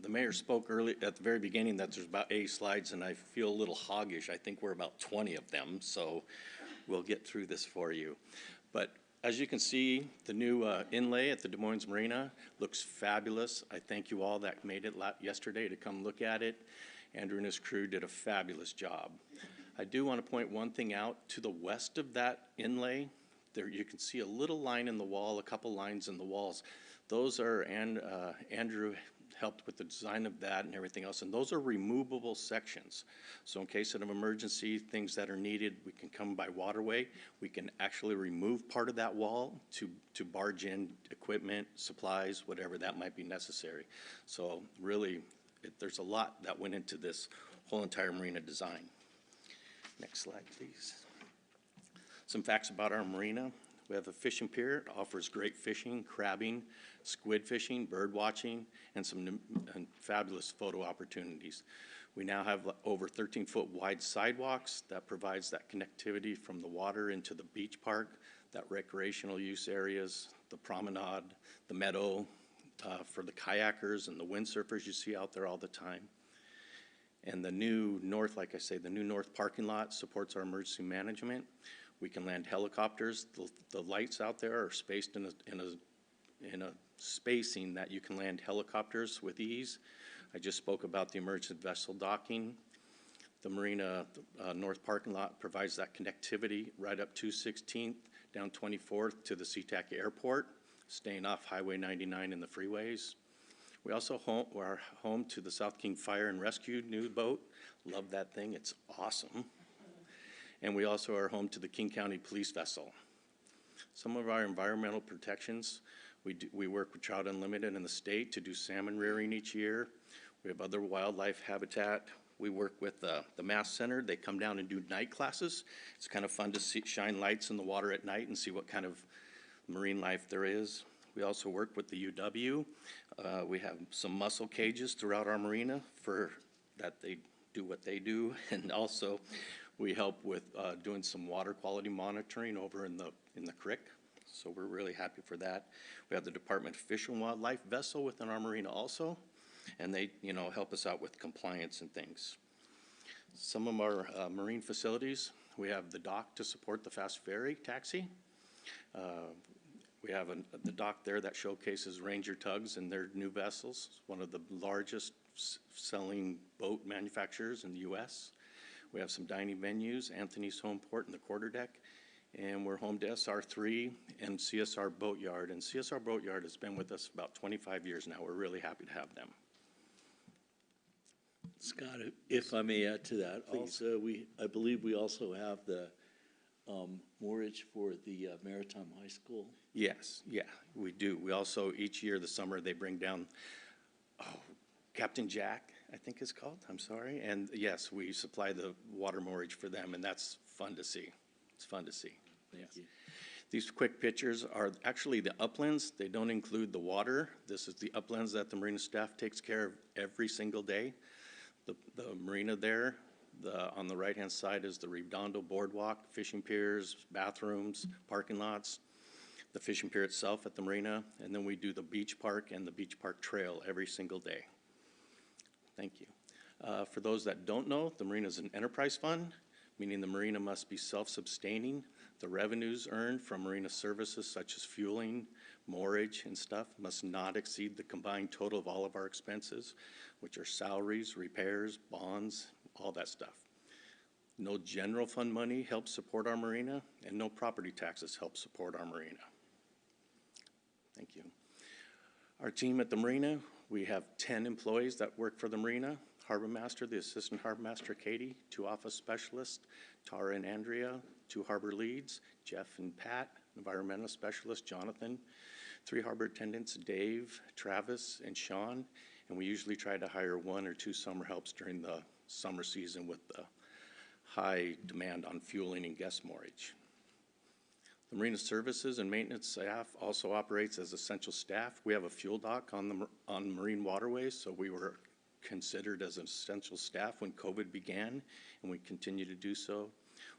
Mayor spoke early at the very beginning that there's about 80 slides, and I feel a little hoggish. I think we're about 20 of them, so we'll get through this for you. But as you can see, the new inlay at the Des Moines Marina looks fabulous. I thank you all that made it yesterday to come look at it. Andrew and his crew did a fabulous job. I do want to point one thing out. To the west of that inlay, there you can see a little line in the wall, a couple lines in the walls. Those are, and Andrew helped with the design of that and everything else, and those are removable sections. So in case of an emergency, things that are needed, we can come by waterway. We can actually remove part of that wall to barge in equipment, supplies, whatever that might be necessary. So really, there's a lot that went into this whole entire marina design. Next slide, please. Some facts about our marina. We have a fishing pier. It offers great fishing, crabbing, squid fishing, bird watching, and some fabulous photo opportunities. We now have over 13-foot wide sidewalks that provides that connectivity from the water into the beach park, that recreational use areas, the promenade, the meadow for the kayakers and the windsurfers you see out there all the time. And the new north, like I say, the new north parking lot supports our emergency management. We can land helicopters. The lights out there are spaced in a spacing that you can land helicopters with ease. I just spoke about the emergency vessel docking. The marina north parking lot provides that connectivity right up to 16th, down 24th to the SeaTac Airport, staying off Highway 99 and the freeways. We also are home to the South King Fire and Rescue new boat. Love that thing, it's awesome. And we also are home to the King County Police Vessel. Some of our environmental protections, we work with Trout Unlimited in the state to do salmon rearing each year. We have other wildlife habitat. We work with the Mass Center. They come down and do night classes. It's kind of fun to shine lights in the water at night and see what kind of marine life there is. We also work with the UW. We have some mussel cages throughout our marina for that they do what they do, and also we help with doing some water quality monitoring over in the creek, so we're really happy for that. We have the Department of Fish and Wildlife vessel within our marina also, and they help us out with compliance and things. Some of our marine facilities, we have the dock to support the fast ferry taxi. We have the dock there that showcases Ranger tugs and their new vessels. It's one of the largest selling boat manufacturers in the U.S. We have some dining venues, Anthony's Home Port and the Quarterdeck, and we're home to SR3 and CSR Boatyard. And CSR Boatyard has been with us about 25 years now. We're really happy to have them. Scott, if I may add to that, Please. also, I believe we also have the moorage for the Maritime High School. Yes, yeah, we do. We also, each year, the summer, they bring down, Captain Jack, I think it's called, I'm sorry. And yes, we supply the water moorage for them, and that's fun to see. It's fun to see. Thank you. These quick pictures are actually the uplands. They don't include the water. This is the uplands that the marina staff takes care of every single day. The marina there, on the right-hand side is the Redondo Boardwalk, fishing piers, bathrooms, parking lots, the fishing pier itself at the marina, and then we do the beach park and the beach park trail every single day. Thank you. For those that don't know, the marina is an enterprise fund, meaning the marina must be self-sustaining. The revenues earned from marina services such as fueling, moorage, and stuff must not exceed the combined total of all of our expenses, which are salaries, repairs, bonds, all that stuff. No general fund money helps support our marina, and no property taxes help support our marina. Thank you. Our team at the marina, we have 10 employees that work for the marina. Harbor Master, the Assistant Harbor Master Katie, 2 office specialists, Tara and Andrea, 2 harbor leads, Jeff and Pat, environmental specialist Jonathan, 3 harbor attendants, Dave, Travis, and Sean, and we usually try to hire 1 or 2 summer helps during the summer season with the high demand on fueling and guest moorage. The marina services and maintenance staff also operates as essential staff. We have a fuel dock on marine waterways, so we were considered as an essential staff when COVID began, and we continue to do so.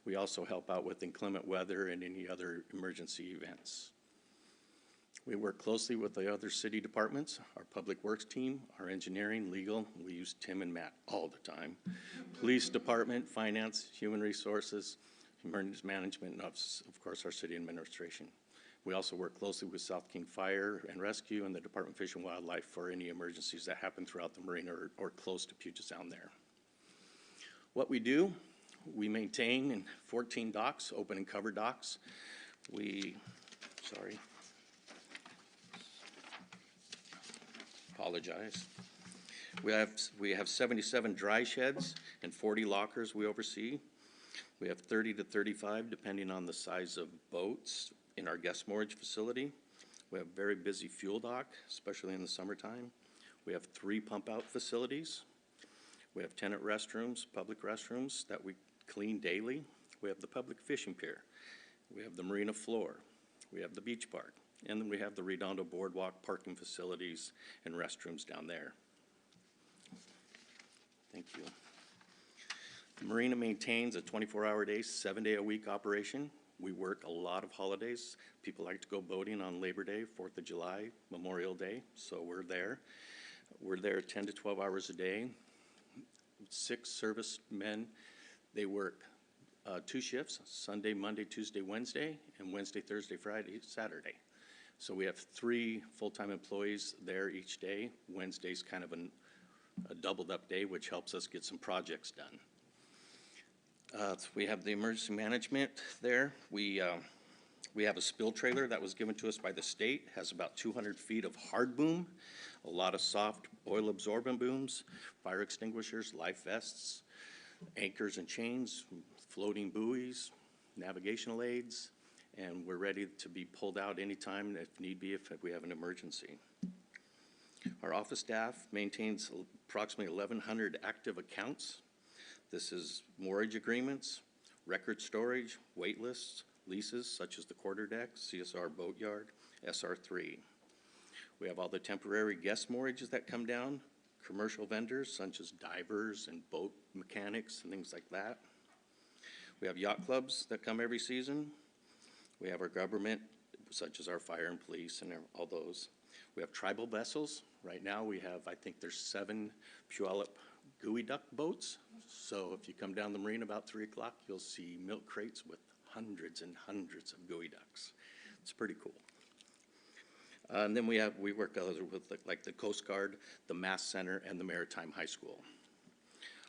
We also help out with inclement weather and any other emergency events. We work closely with the other city departments, our public works team, our engineering, legal, we use Tim and Matt all the time, police department, finance, human resources, emergency management, and of course our city administration. We also work closely with South King Fire and Rescue and the Department of Fish and Wildlife for any emergencies that happen throughout the marina or close to Puget Sound there. What we do, we maintain 14 docks, open and covered docks. apologize. We have 77 dry sheds and 40 lockers we oversee. We have 30 to 35, depending on the size of boats, in our guest moorage facility. We have very busy fuel dock, especially in the summertime. We have 3 pump-out facilities. We have tenant restrooms, public restrooms that we clean daily. We have the public fishing pier. We have the marina floor. We have the beach park. And then we have the Redondo Boardwalk parking facilities and restrooms down there. Thank you. The marina maintains a 24-hour day, 7-day-a-week operation. We work a lot of holidays. People like to go boating on Labor Day, 4th of July, Memorial Day, so we're there. We're there 10 to 12 hours a day. 6 servicemen, they work 2 shifts, Sunday, Monday, Tuesday, Wednesday, and Wednesday, Thursday, Friday, Saturday. So we have 3 full-time employees there each day. Wednesday's kind of a doubled up day, which helps us get some projects done. We have the emergency management there. We have a spill trailer that was given to us by the state, has about 200 feet of hard boom, a lot of soft oil absorbent booms, fire extinguishers, life vests, anchors and chains, floating buoys, navigational aids, and we're ready to be pulled out anytime if need be, if we have an emergency. Our office staff maintains approximately 1,100 active accounts. This is moorage agreements, record storage, wait lists, leases such as the quarterdeck, CSR Boatyard, SR3. We have all the temporary guest moorages that come down, commercial vendors such as divers and boat mechanics and things like that. We have yacht clubs that come every season. We have our government, such as our fire and police and all those. We have tribal vessels. Right now we have, I think there's 7 Puyallup gooey duck boats. So if you come down the marina about 3 o'clock, you'll see milk crates with hundreds and hundreds of gooey ducks. It's pretty cool. And then we work with like the Coast Guard, the Mass Center, and the Maritime High School.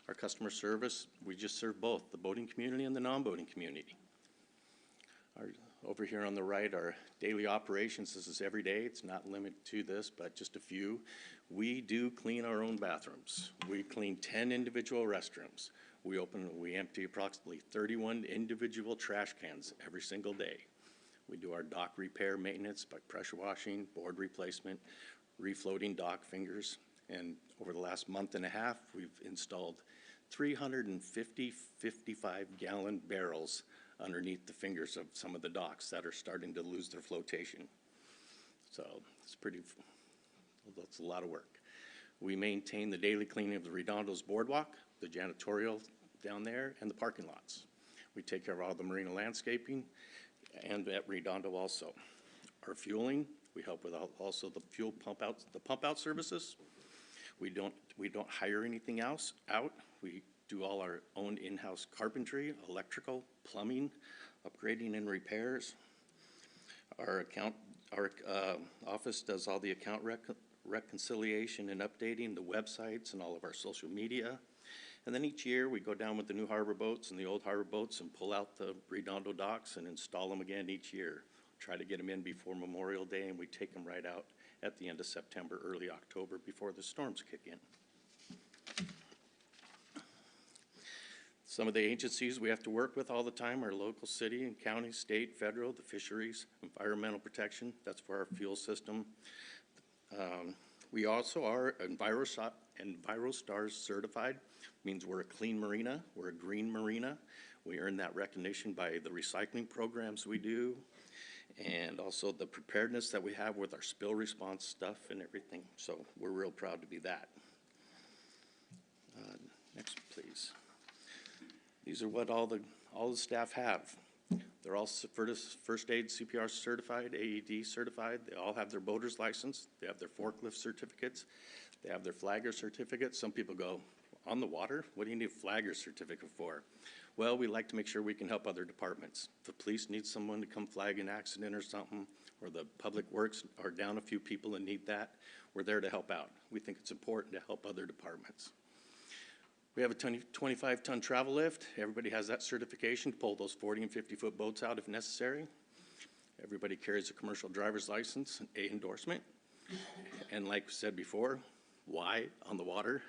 Our customer service, we just serve both the boating community and the non-boating community. Over here on the right, our daily operations, this is every day. It's not limited to this, but just a few. We do clean our own bathrooms. We clean 10 individual restrooms. We empty approximately 31 individual trash cans every single day. We do our dock repair maintenance by pressure washing, board replacement, refloating dock fingers. And over the last month and a half, we've installed 350 55-gallon barrels underneath the fingers of some of the docks that are starting to lose their flotation. So that's a lot of work. We maintain the daily cleaning of the Redondo's boardwalk, the janitorial down there, and the parking lots. We take care of all the marina landscaping and at Redondo also. Our fueling, we help with also the fuel pump out services. We don't hire anything else out. We do all our own in-house carpentry, electrical, plumbing, upgrading and repairs. Our office does all the account reconciliation and updating, the websites and all of our social media. And then each year we go down with the new harbor boats and the old harbor boats and pull out the Redondo docks and install them again each year. Try to get them in before Memorial Day, and we take them right out at the end of September, early October, before the storms kick in. Some of the agencies we have to work with all the time are local, city and county, state, federal, the fisheries, environmental protection. That's for our fuel system. We also are EnviroStars certified. Means we're a clean marina, we're a green marina. We earn that recognition by the recycling programs we do, and also the preparedness that we have with our spill response stuff and everything. So we're real proud to be that. Next, please. These are what all the staff have. They're all first aid CPR certified, AED certified. They all have their boater's license. They have their forklift certificates. They have their flagger certificates. Some people go, on the water? What do you need a flagger certificate for? Well, we like to make sure we can help other departments. If the police need someone to come flag an accident or something, or the public works are down a few people and need that, we're there to help out. We think it's important to help other departments. We have a 25-ton travel lift. Everybody has that certification to pull those 40 and 50-foot boats out if necessary. Everybody carries a commercial driver's license, an A endorsement. And like we said before, Why on the water?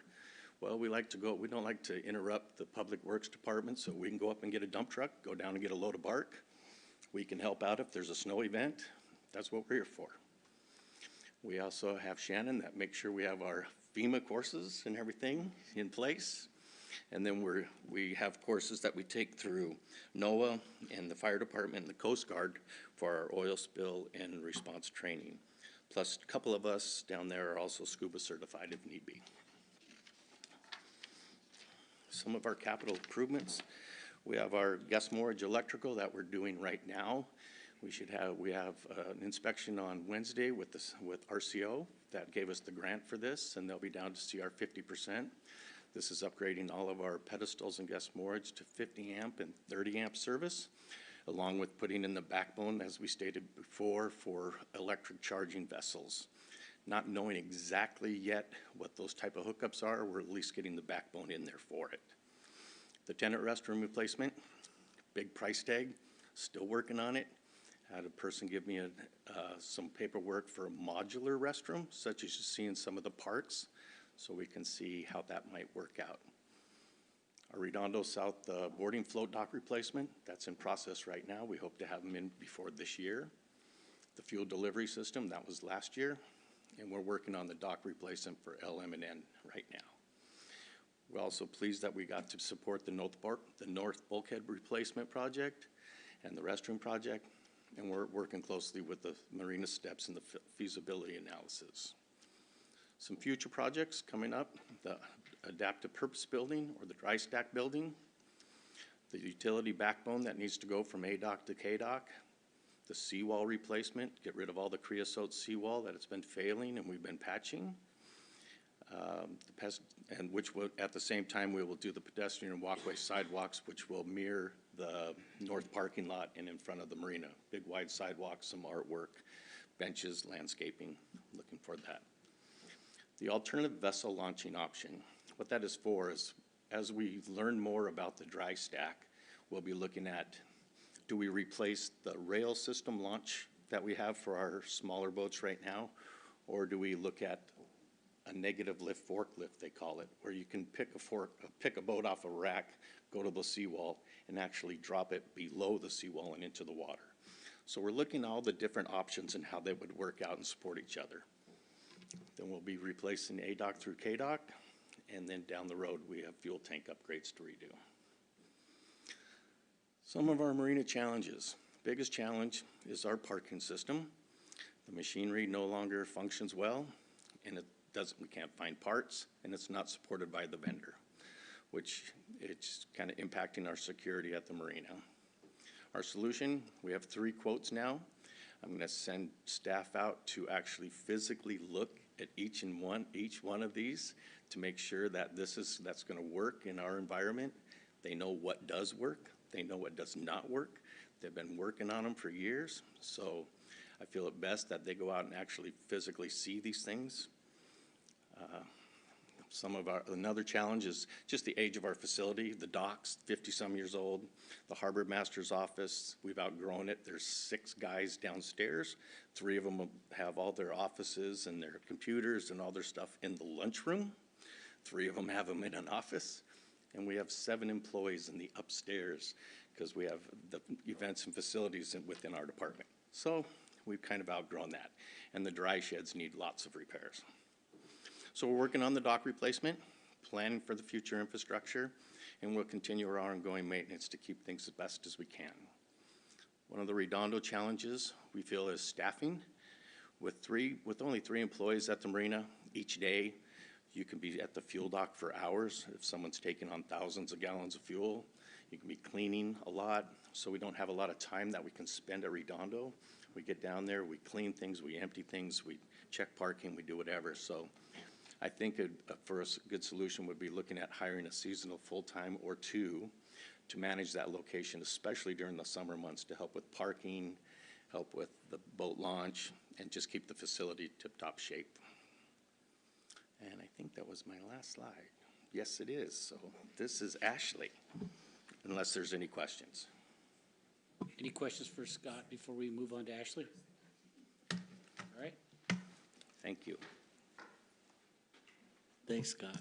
Well, we don't like to interrupt the Public Works Department, so we can go up and get a dump truck, go down and get a load of bark. We can help out if there's a snow event. That's what we're here for. We also have Shannon that makes sure we have our FEMA courses and everything in place. And then we have courses that we take through NOAA and the fire department and the Coast Guard for our oil spill and response training. Plus, a couple of us down there are also scuba certified if need be. Some of our capital improvements, we have our guest moorage electrical that we're doing right now. We have an inspection on Wednesday with RCO that gave us the grant for this, and they'll be down to CR 50%. This is upgrading all of our pedestals and guest moorage to 50 amp and 30 amp service, along with putting in the backbone, as we stated before, for electric charging vessels. Not knowing exactly yet what those type of hookups are, we're at least getting the backbone in there for it. The tenant restroom replacement, big price tag, still working on it. Had a person give me some paperwork for a modular restroom, such as you see in some of the parks, so we can see how that might work out. Our Redondo South boarding float dock replacement, that's in process right now. We hope to have them in before this year. The fuel delivery system, that was last year, and we're working on the dock replacement for LM&N right now. We're also pleased that we got to support the North Bulkhead Replacement Project and the restroom project, and we're working closely with the marina steps and the feasibility analysis. Some future projects coming up, the adaptive purpose building or the dry stack building, the utility backbone that needs to go from ADOC to KDOC, the seawall replacement, get rid of all the creosote seawall that it's been failing and we've been patching. Which will, at the same time, we will do the pedestrian and walkway sidewalks, which will mirror the north parking lot and in front of the marina. Big wide sidewalks, some artwork, benches, landscaping, looking for that. The alternative vessel launching option, what that is for is, as we learn more about the dry stack, we'll be looking at, do we replace the rail system launch that we have for our smaller boats right now, or do we look at a negative lift forklift, they call it, where you can pick a boat off a rack, go to the seawall, and actually drop it below the seawall and into the water. So we're looking at all the different options and how they would work out and support each other. Then we'll be replacing ADOC through KDOC, and then down the road we have fuel tank upgrades to redo. Some of our marina challenges. Biggest challenge is our parking system. The machinery no longer functions well, and we can't find parts, and it's not supported by the vendor, which it's kind of impacting our security at the marina. Our solution, we have 3 quotes now. I'm going to send staff out to actually physically look at each one of these to make sure that that's going to work in our environment. They know what does work. They know what does not work. They've been working on them for years, so I feel it best that they go out and actually physically see these things. Another challenge is just the age of our facility. The docks, 50-some years old. The harbor master's office, we've outgrown it. There's 6 guys downstairs. 3 of them have all their offices and their computers and all their stuff in the lunchroom. 3 of them have them in an office. And we have 7 employees in the upstairs because we have the events and facilities within our department. So we've kind of outgrown that. And the dry sheds need lots of repairs. So we're working on the dock replacement, planning for the future infrastructure, and we'll continue our ongoing maintenance to keep things as best as we can. One of the Redondo challenges we feel is staffing. With only 3 employees at the marina each day, you can be at the fuel dock for hours. If someone's taking on thousands of gallons of fuel, you can be cleaning a lot, so we don't have a lot of time that we can spend at Redondo. We get down there, we clean things, we empty things, we check parking, we do whatever. So I think for us, a good solution would be looking at hiring a seasonal full-time or 2 to manage that location, especially during the summer months, to help with parking, help with the boat launch, and just keep the facility tip-top shape. And I think that was my last slide. Yes, it is. So this is Ashley, unless there's any questions. Any questions for Scott before we move on to Ashley? All right. Thank you. Thanks, Scott.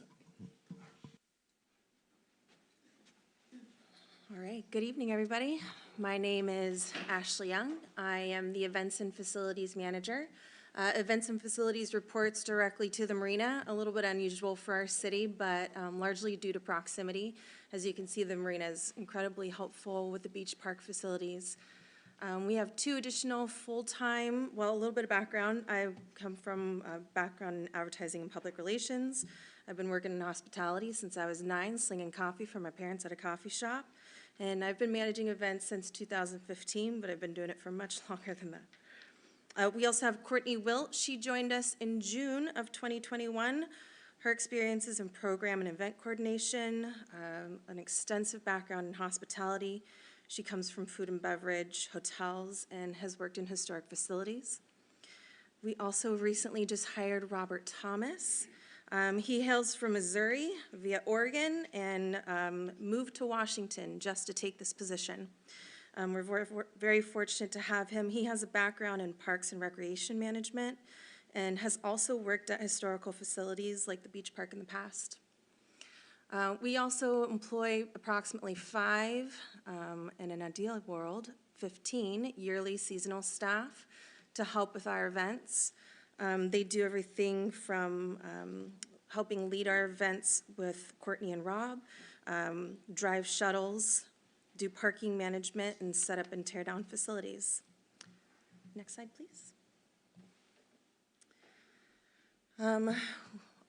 All right, good evening, everybody. My name is Ashley Young. I am the Events and Facilities Manager. Events and Facilities reports directly to the marina, a little bit unusual for our city, but largely due to proximity. As you can see, the marina is incredibly helpful with the beach park facilities. We have 2 additional full-time, well, a little bit of background. I come from a background in advertising and public relations. I've been working in hospitality since I was 9, slinging coffee for my parents at a coffee shop. And I've been managing events since 2015, but I've been doing it for much longer than that. We also have Courtney Wilt. She joined us in June of 2021. Her experiences in program and event coordination, an extensive background in hospitality. She comes from food and beverage, hotels, and has worked in historic facilities. We also recently just hired Robert Thomas. He hails from Missouri via Oregon and moved to Washington just to take this position. We're very fortunate to have him. He has a background in parks and recreation management and has also worked at historical facilities like the beach park in the past. We also employ approximately 5, in an ideal world, 15 yearly seasonal staff to help with our events. They do everything from helping lead our events with Courtney and Rob, drive shuttles, do parking management, and set up and tear down facilities. Next slide, please.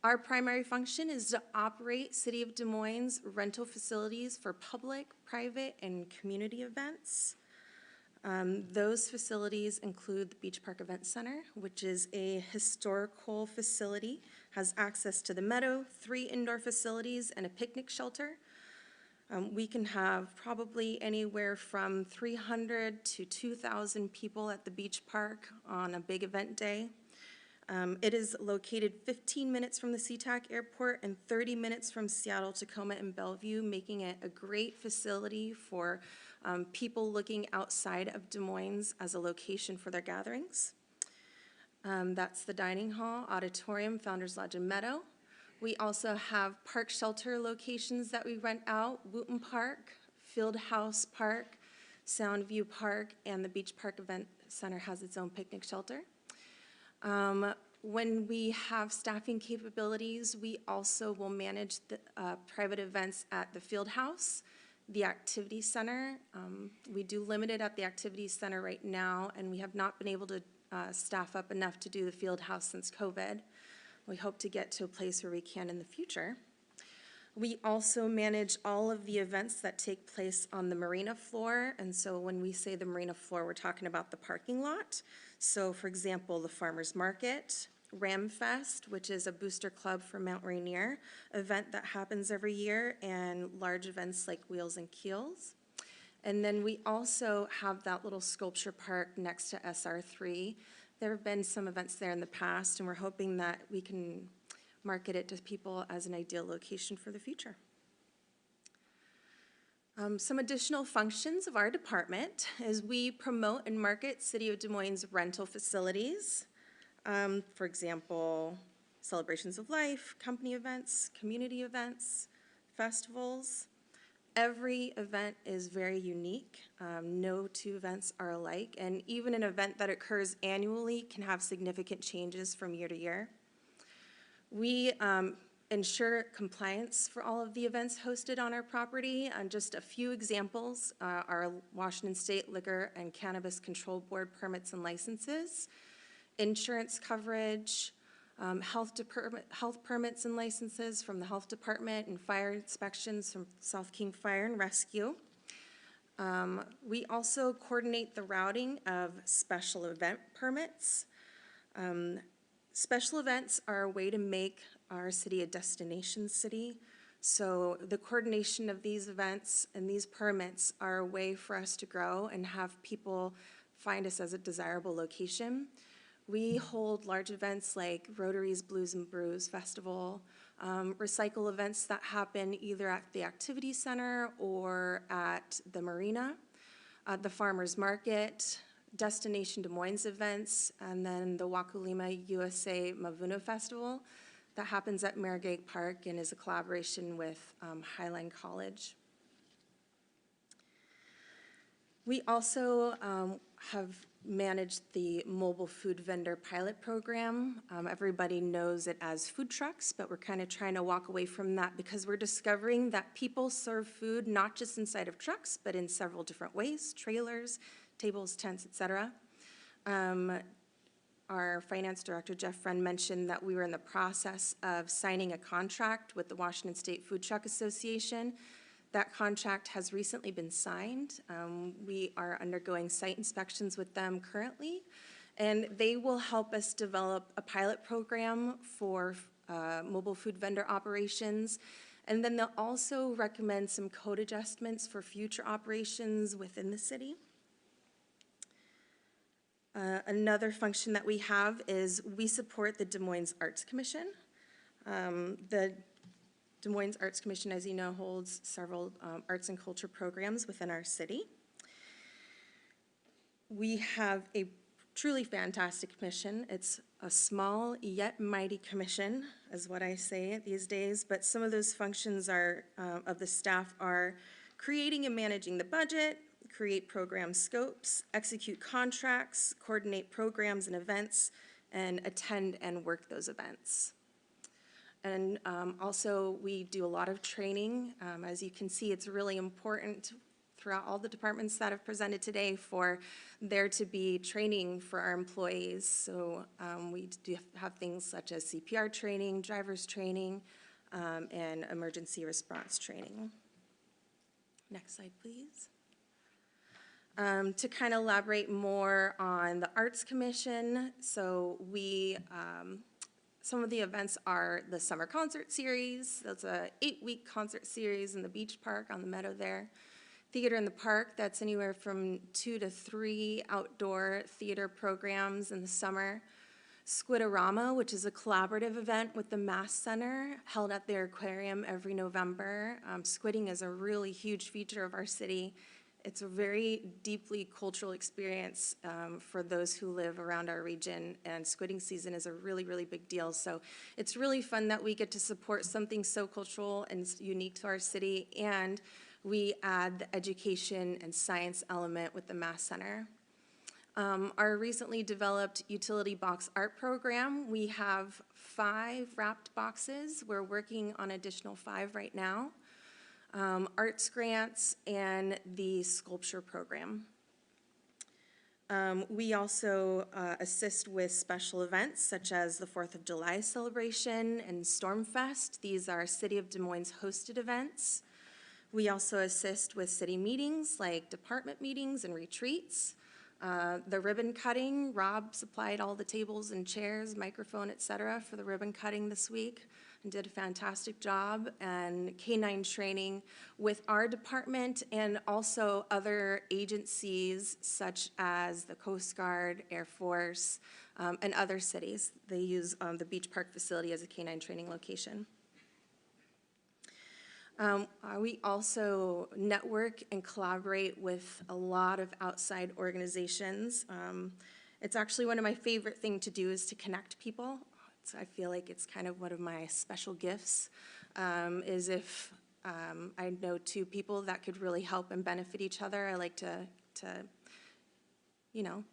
Our primary function is to operate City of Des Moines rental facilities for public, private, and community events. Those facilities include the Beach Park Event Center, which is a historical facility, has access to the meadow, 3 indoor facilities, and a picnic shelter. We can have probably anywhere from 300 to 2,000 people at the beach park on a big event day. It is located 15 minutes from the SeaTac Airport and 30 minutes from Seattle, Tacoma, and Bellevue, making it a great facility for people looking outside of Des Moines as a location for their gatherings. That's the dining hall, auditorium, Founders Lodge, and Meadow. We also have park shelter locations that we rent out, Wooten Park, Fieldhouse Park, Soundview Park, and the Beach Park Event Center has its own picnic shelter. When we have staffing capabilities, we also will manage the private events at the Fieldhouse, the Activity Center. We do limited at the Activity Center right now, and we have not been able to staff up enough to do the Fieldhouse since COVID. We hope to get to a place where we can in the future. We also manage all of the events that take place on the marina floor, and so when we say the marina floor, we're talking about the parking lot. So for example, the Farmers Market, Ramfest, which is a booster club for Mount Rainier, event that happens every year, and large events like Wheels and Keels. And then we also have that little sculpture park next to SR3. There have been some events there in the past, and we're hoping that we can market it to people as an ideal location for the future. Some additional functions of our department is we promote and market City of Des Moines rental facilities. For example, celebrations of life, company events, community events, festivals. Every event is very unique. No 2 events are alike, and even an event that occurs annually can have significant changes from year to year. We ensure compliance for all of the events hosted on our property. And just a few examples are Washington State Liquor and Cannabis Control Board permits and licenses, insurance coverage, health permits and licenses from the health department, and fire inspections from South King Fire and Rescue. We also coordinate the routing of special event permits. Special events are a way to make our city a destination city. So the coordination of these events and these permits are a way for us to grow and have people find us as a desirable location. We hold large events like Rotary's Blues and Brews Festival, recycle events that happen either at the Activity Center or at the marina, the Farmers Market, Destination Des Moines events, and then the Wakulima USA Mavuno Festival. that happens at Marigate Park and is a collaboration with Highline College. We also have managed the mobile food vendor pilot program. Everybody knows it as food trucks, but we're kind of trying to walk away from that because we're discovering that people serve food not just inside of trucks, but in several different ways: trailers, tables, tents, etc. Our finance director, Jeff Friend, mentioned that we were in the process of signing a contract with the Washington State Food Truck Association. That contract has recently been signed. We are undergoing site inspections with them currently, and they will help us develop a pilot program for mobile food vendor operations. And then they'll also recommend some code adjustments for future operations within the city. Another function that we have is we support the Des Moines Arts Commission. The Des Moines Arts Commission, as you know, holds several arts and culture programs within our city. We have a truly fantastic commission. It's a small yet mighty commission, is what I say these days, but some of those functions are, of the staff are creating and managing the budget, create program scopes, execute contracts, coordinate programs and events, and attend and work those events. And also, we do a lot of training. As you can see, it's really important throughout all the departments that have presented today for there to be training for our employees. So we do have things such as CPR training, driver's training, and emergency response training. Next slide, please. To kind of elaborate more on the Arts Commission, so we, some of the events are the Summer Concert Series. That's a 8-week concert series in the beach park on the meadow there. Theater in the Park, that's anywhere from 2 to 3 outdoor theater programs in the summer. Squidorama, which is a collaborative event with the Mass Center, held at their aquarium every November. Squidding is a really huge feature of our city. It's a very deeply cultural experience for those who live around our region, and squidding season is a really, really big deal. So it's really fun that we get to support something so cultural and unique to our city, and we add the education and science element with the Mass Center. Our recently developed utility box art program, we have 5 wrapped boxes. We're working on additional 5 right now. Arts grants, and the sculpture program. We also assist with special events such as the 4th of July celebration and Stormfest. These are City of Des Moines hosted events. We also assist with city meetings like department meetings and retreats. The ribbon cutting, Rob supplied all the tables and chairs, microphone, etc. for the ribbon cutting this week and did a fantastic job. And K-9 training with our department and also other agencies such as the Coast Guard, Air Force, and other cities. They use the Beach Park facility as a K-9 training location. We also network and collaborate with a lot of outside organizations. It's actually one of my favorite things to do is to connect people. I feel like it's kind of one of my special gifts, is if I know 2 people that could really help and benefit each other, I like to you know,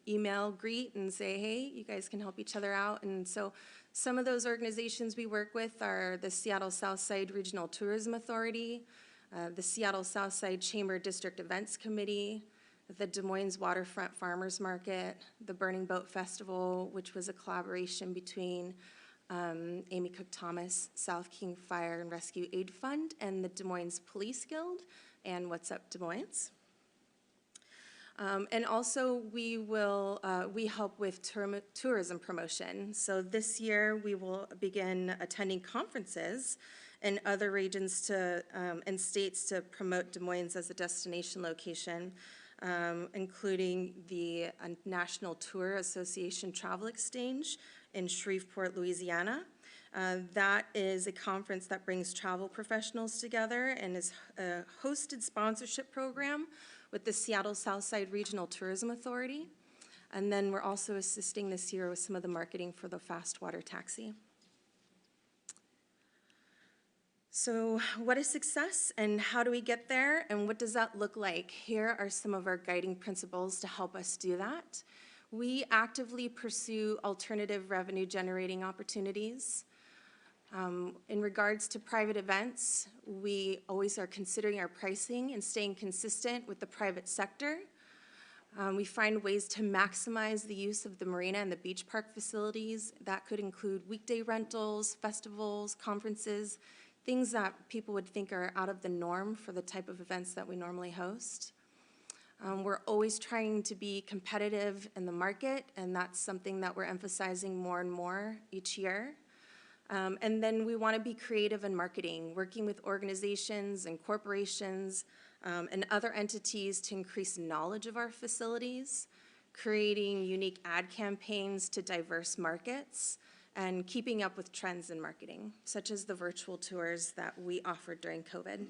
email, greet, and say, hey, you guys can help each other out. And so some of those organizations we work with are the Seattle Southside Regional Tourism Authority, the Seattle Southside Chamber District Events Committee, the Des Moines Waterfront Farmers Market, the Burning Boat Festival, which was a collaboration between Amy Cook Thomas, South King Fire and Rescue Aid Fund, and the Des Moines Police Guild, and What's Up Des Moines. And also we help with tourism promotion. So this year we will begin attending conferences in other regions and states to promote Des Moines as a destination location, including the National Tour Association Travel Exchange in Shreveport, Louisiana. That is a conference that brings travel professionals together and is a hosted sponsorship program with the Seattle Southside Regional Tourism Authority. And then we're also assisting this year with some of the marketing for the fast water taxi. So what is success and how do we get there and what does that look like? Here are some of our guiding principles to help us do that. We actively pursue alternative revenue generating opportunities. In regards to private events, we always are considering our pricing and staying consistent with the private sector. We find ways to maximize the use of the marina and the beach park facilities. That could include weekday rentals, festivals, conferences, things that people would think are out of the norm for the type of events that we normally host. We're always trying to be competitive in the market, and that's something that we're emphasizing more and more each year. And then we want to be creative in marketing, working with organizations and corporations and other entities to increase knowledge of our facilities, creating unique ad campaigns to diverse markets, and keeping up with trends in marketing, such as the virtual tours that we offered during COVID.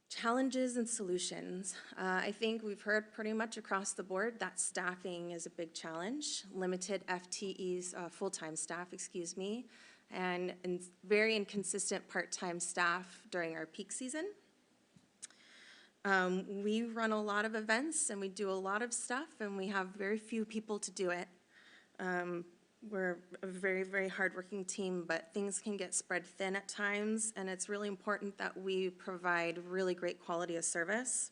Challenges and solutions. I think we've heard pretty much across the board that staffing is a big challenge. Limited FTEs, full-time staff, excuse me, and very inconsistent part-time staff during our peak season. We run a lot of events and we do a lot of stuff and we have very few people to do it. We're a very, very hardworking team, but things can get spread thin at times, and it's really important that we provide really great quality of service.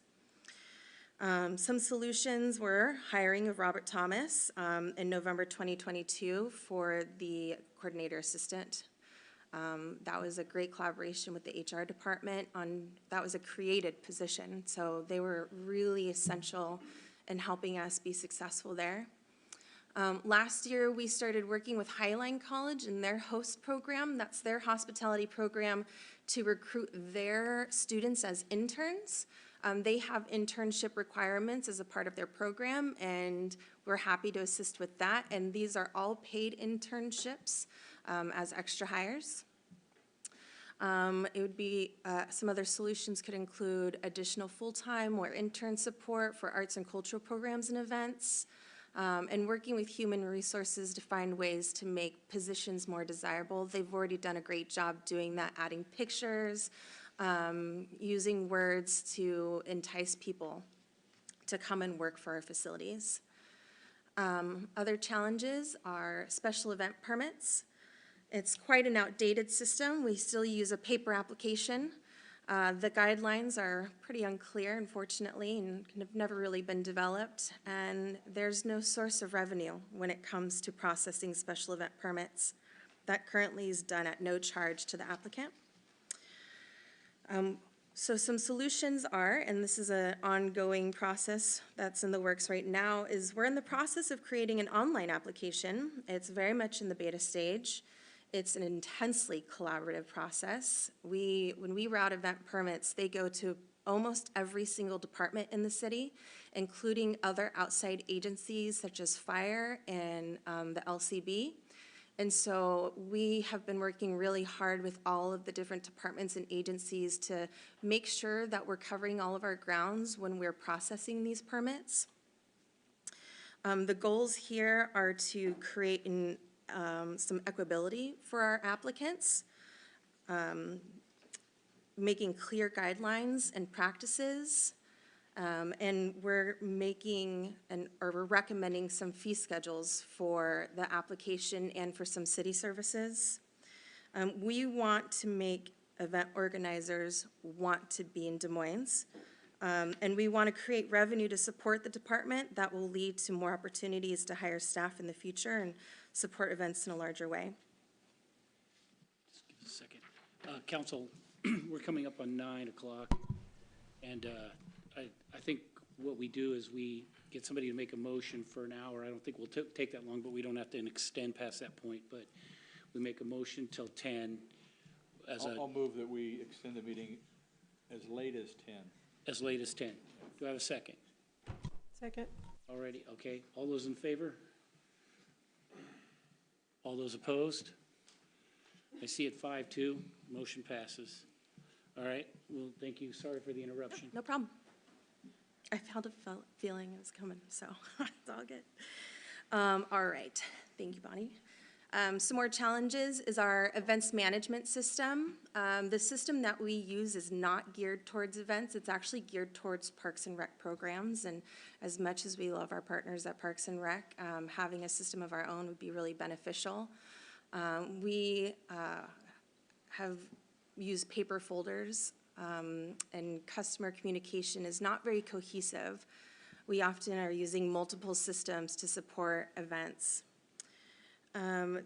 Some solutions were hiring of Robert Thomas in November 2022 for the coordinator assistant. That was a great collaboration with the HR department. That was a created position, so they were really essential in helping us be successful there. Last year, we started working with Highline College and their host program. That's their hospitality program to recruit their students as interns. They have internship requirements as a part of their program, and we're happy to assist with that. And these are all paid internships as extra hires. It would be, some other solutions could include additional full-time or intern support for arts and cultural programs and events. And working with human resources to find ways to make positions more desirable. They've already done a great job doing that, adding pictures, using words to entice people to come and work for our facilities. Other challenges are special event permits. It's quite an outdated system. We still use a paper application. The guidelines are pretty unclear, unfortunately, and have never really been developed, and there's no source of revenue when it comes to processing special event permits. That currently is done at no charge to the applicant. So some solutions are, and this is an ongoing process that's in the works right now, is we're in the process of creating an online application. It's very much in the beta stage. It's an intensely collaborative process. When we route event permits, they go to almost every single department in the city, including other outside agencies such as fire and the LCB. And so we have been working really hard with all of the different departments and agencies to make sure that we're covering all of our grounds when we're processing these permits. The goals here are to create some equability for our applicants, making clear guidelines and practices, and we're we're recommending some fee schedules for the application and for some city services. We want to make event organizers want to be in Des Moines, and we want to create revenue to support the department that will lead to more opportunities to hire staff in the future and support events in a larger way. Just give us a second. Council, we're coming up on 9 o'clock, and I think what we do is we get somebody to make a motion for an hour. I don't think we'll take that long, but we don't have to extend past that point. But we make a motion till 10. I'll move that we extend the meeting as late as 10. As late as 10. Do I have a second? Second. Alrighty, okay. All those in favor? All those opposed? I see it 5-2. Motion passes. All right, well, thank you. Sorry for the interruption. No problem. I felt a feeling it was coming, so it's all good. All right, thank you, Bonnie. Some more challenges is our events management system. The system that we use is not geared towards events. It's actually geared towards Parks and Rec programs. And as much as we love our partners at Parks and Rec, having a system of our own would be really beneficial. We have used paper folders, and customer communication is not very cohesive. We often are using multiple systems to support events.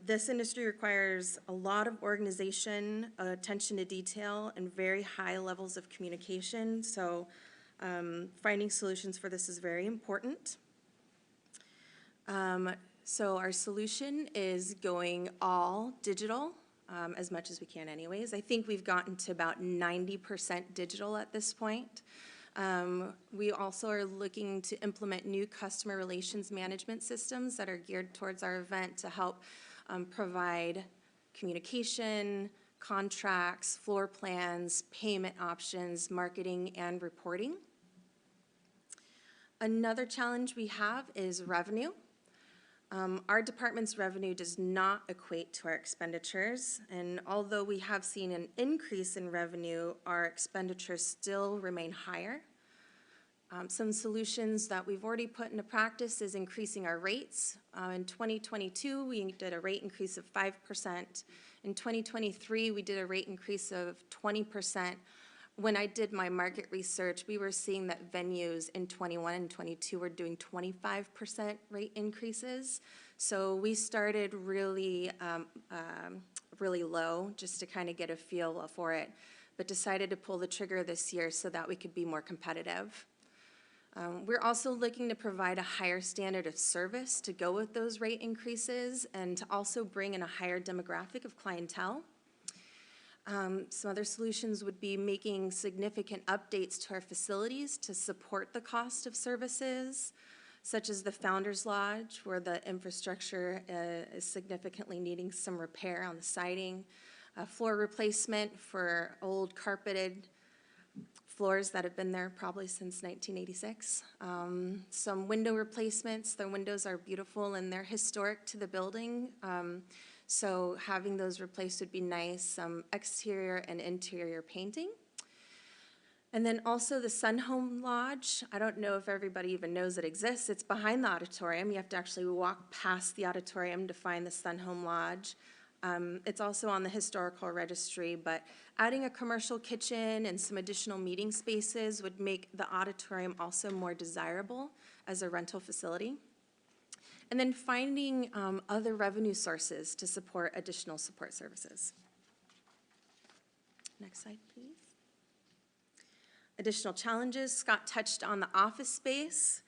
This industry requires a lot of organization, attention to detail, and very high levels of communication. So finding solutions for this is very important. So our solution is going all digital, as much as we can anyways. I think we've gotten to about 90% digital at this point. We also are looking to implement new customer relations management systems that are geared towards our event to help provide communication, contracts, floor plans, payment options, marketing, and reporting. Another challenge we have is revenue. Our department's revenue does not equate to our expenditures, and although we have seen an increase in revenue, our expenditures still remain higher. Some solutions that we've already put into practice is increasing our rates. In 2022, we did a rate increase of 5%. In 2023, we did a rate increase of 20%. When I did my market research, we were seeing that venues in 21 and 22 were doing 25% rate increases. So we started really, really low just to kind of get a feel for it, but decided to pull the trigger this year so that we could be more competitive. We're also looking to provide a higher standard of service to go with those rate increases and to also bring in a higher demographic of clientele. Some other solutions would be making significant updates to our facilities to support the cost of services, such as the Founders Lodge, where the infrastructure is significantly needing some repair on the siding, floor replacement for old carpeted floors that have been there probably since 1986. Some window replacements. The windows are beautiful and they're historic to the building. So having those replaced would be nice. Some exterior and interior painting. And then also the Sun Home Lodge. I don't know if everybody even knows it exists. It's behind the auditorium. You have to actually walk past the auditorium to find the Sun Home Lodge. It's also on the historical registry, but adding a commercial kitchen and some additional meeting spaces would make the auditorium also more desirable as a rental facility. And then finding other revenue sources to support additional support services. Next slide, please. Additional challenges. Scott touched on the office space.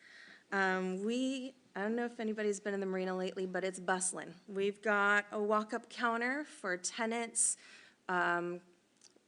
I don't know if anybody's been in the marina lately, but it's bustling. We've got a walk-up counter for tenants,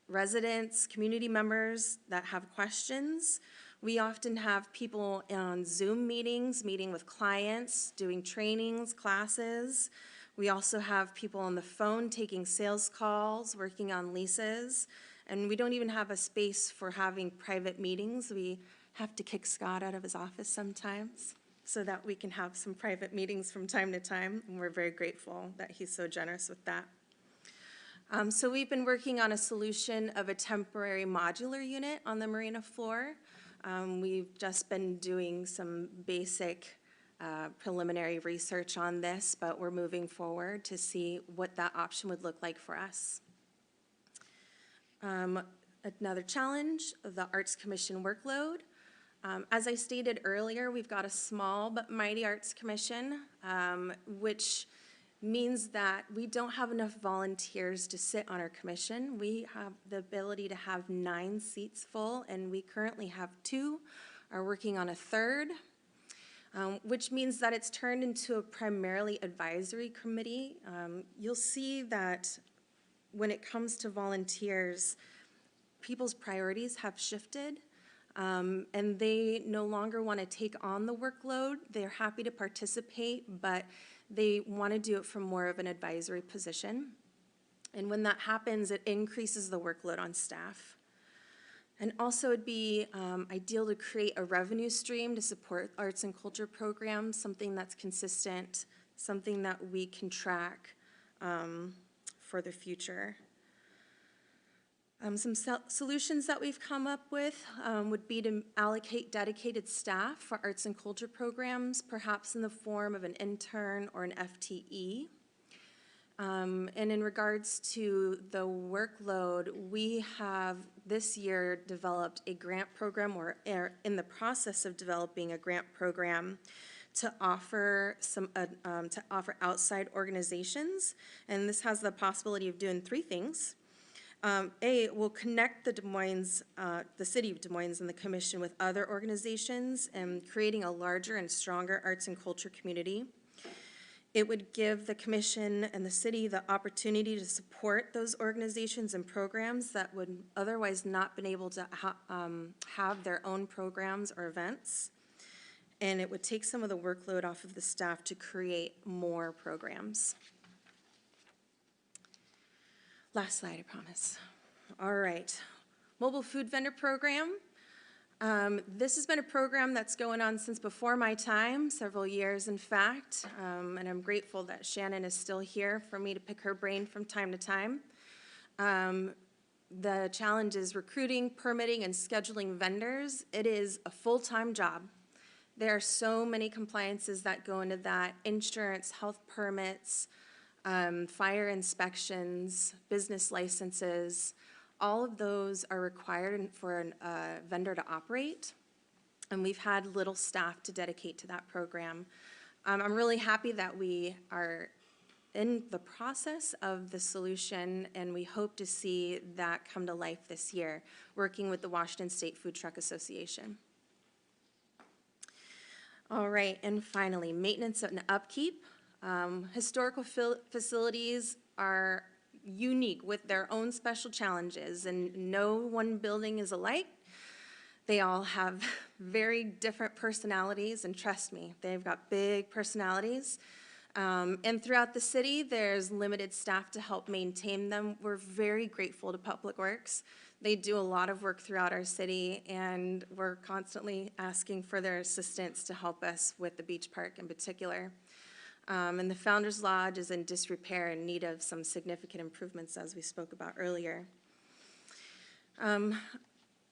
residents, community members that have questions. We often have people on Zoom meetings, meeting with clients, doing trainings, classes. We also have people on the phone taking sales calls, working on leases. And we don't even have a space for having private meetings. We have to kick Scott out of his office sometimes so that we can have some private meetings from time to time. And we're very grateful that he's so generous with that. So we've been working on a solution of a temporary modular unit on the marina floor. We've just been doing some basic preliminary research on this, but we're moving forward to see what that option would look like for us. Another challenge, the Arts Commission workload. As I stated earlier, we've got a small but mighty Arts Commission, which means that we don't have enough volunteers to sit on our commission. We have the ability to have 9 seats full, and we currently have 2, are working on a 3rd, which means that it's turned into a primarily advisory committee. You'll see that when it comes to volunteers, people's priorities have shifted. And they no longer want to take on the workload. They're happy to participate, but they want to do it from more of an advisory position. And when that happens, it increases the workload on staff. And also it'd be ideal to create a revenue stream to support arts and culture programs, something that's consistent, something that we can track, for the future. Some solutions that we've come up with would be to allocate dedicated staff for arts and culture programs, perhaps in the form of an intern or an FTE. And in regards to the workload, we have this year developed a grant program, or are in the process of developing a grant program to offer outside organizations, and this has the possibility of doing three things. It will connect the Des Moines, the City of Des Moines and the Commission with other organizations and creating a larger and stronger arts and culture community. It would give the Commission and the City the opportunity to support those organizations and programs that would otherwise not been able to have their own programs or events. And it would take some of the workload off of the staff to create more programs. Last slide, I promise. All right, mobile food vendor program. This has been a program that's going on since before my time, several years in fact, and I'm grateful that Shannon is still here for me to pick her brain from time to time. The challenge is recruiting, permitting, and scheduling vendors. It is a full-time job. There are so many compliances that go into that: insurance, health permits, fire inspections, business licenses. All of those are required for a vendor to operate, and we've had little staff to dedicate to that program. I'm really happy that we are in the process of the solution, and we hope to see that come to life this year, working with the Washington State Food Truck Association. All right, and finally, maintenance and upkeep. Historical facilities are unique with their own special challenges, and no one building is alike. They all have very different personalities, and trust me, they've got big personalities. And throughout the city, there's limited staff to help maintain them. We're very grateful to Public Works. They do a lot of work throughout our city, and we're constantly asking for their assistance to help us with the beach park in particular. And the Founders Lodge is in disrepair and need of some significant improvements, as we spoke about earlier.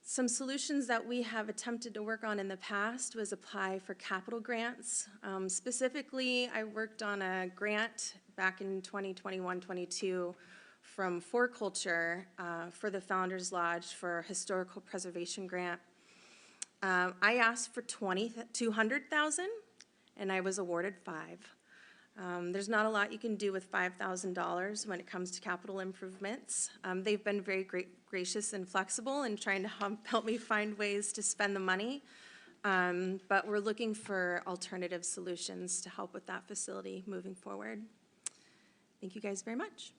Some solutions that we have attempted to work on in the past was apply for capital grants. Specifically, I worked on a grant back in 2021-22 from For Culture for the Founders Lodge for a historical preservation grant. I asked for $200,000, and I was awarded $5,000. There's not a lot you can do with $5,000 when it comes to capital improvements. They've been very gracious and flexible in trying to help me find ways to spend the money, but we're looking for alternative solutions to help with that facility moving forward. Thank you guys very much.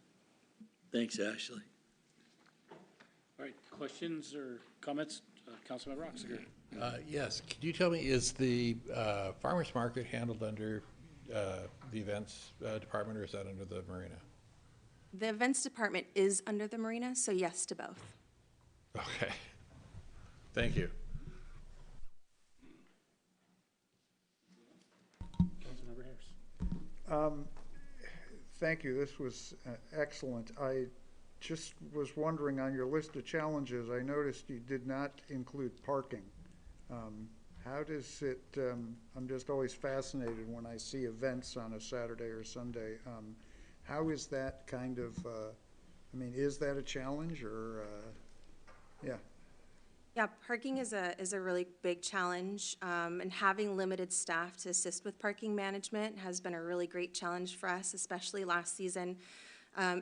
Thanks, Ashley. All right, questions or comments? Councilman Roxiger. Yes, could you tell me, is the farmer's market handled under the events department, or is that under the marina? The events department is under the marina, so yes to both. Okay, thank you. Councilmember Harris. Thank you, this was excellent. I just was wondering, on your list of challenges, I noticed you did not include parking. How does it, I'm just always fascinated when I see events on a Saturday or Sunday. How is that kind of, I mean, is that a challenge, or, yeah? Yeah, parking is a really big challenge, and having limited staff to assist with parking management has been a really great challenge for us, especially last season.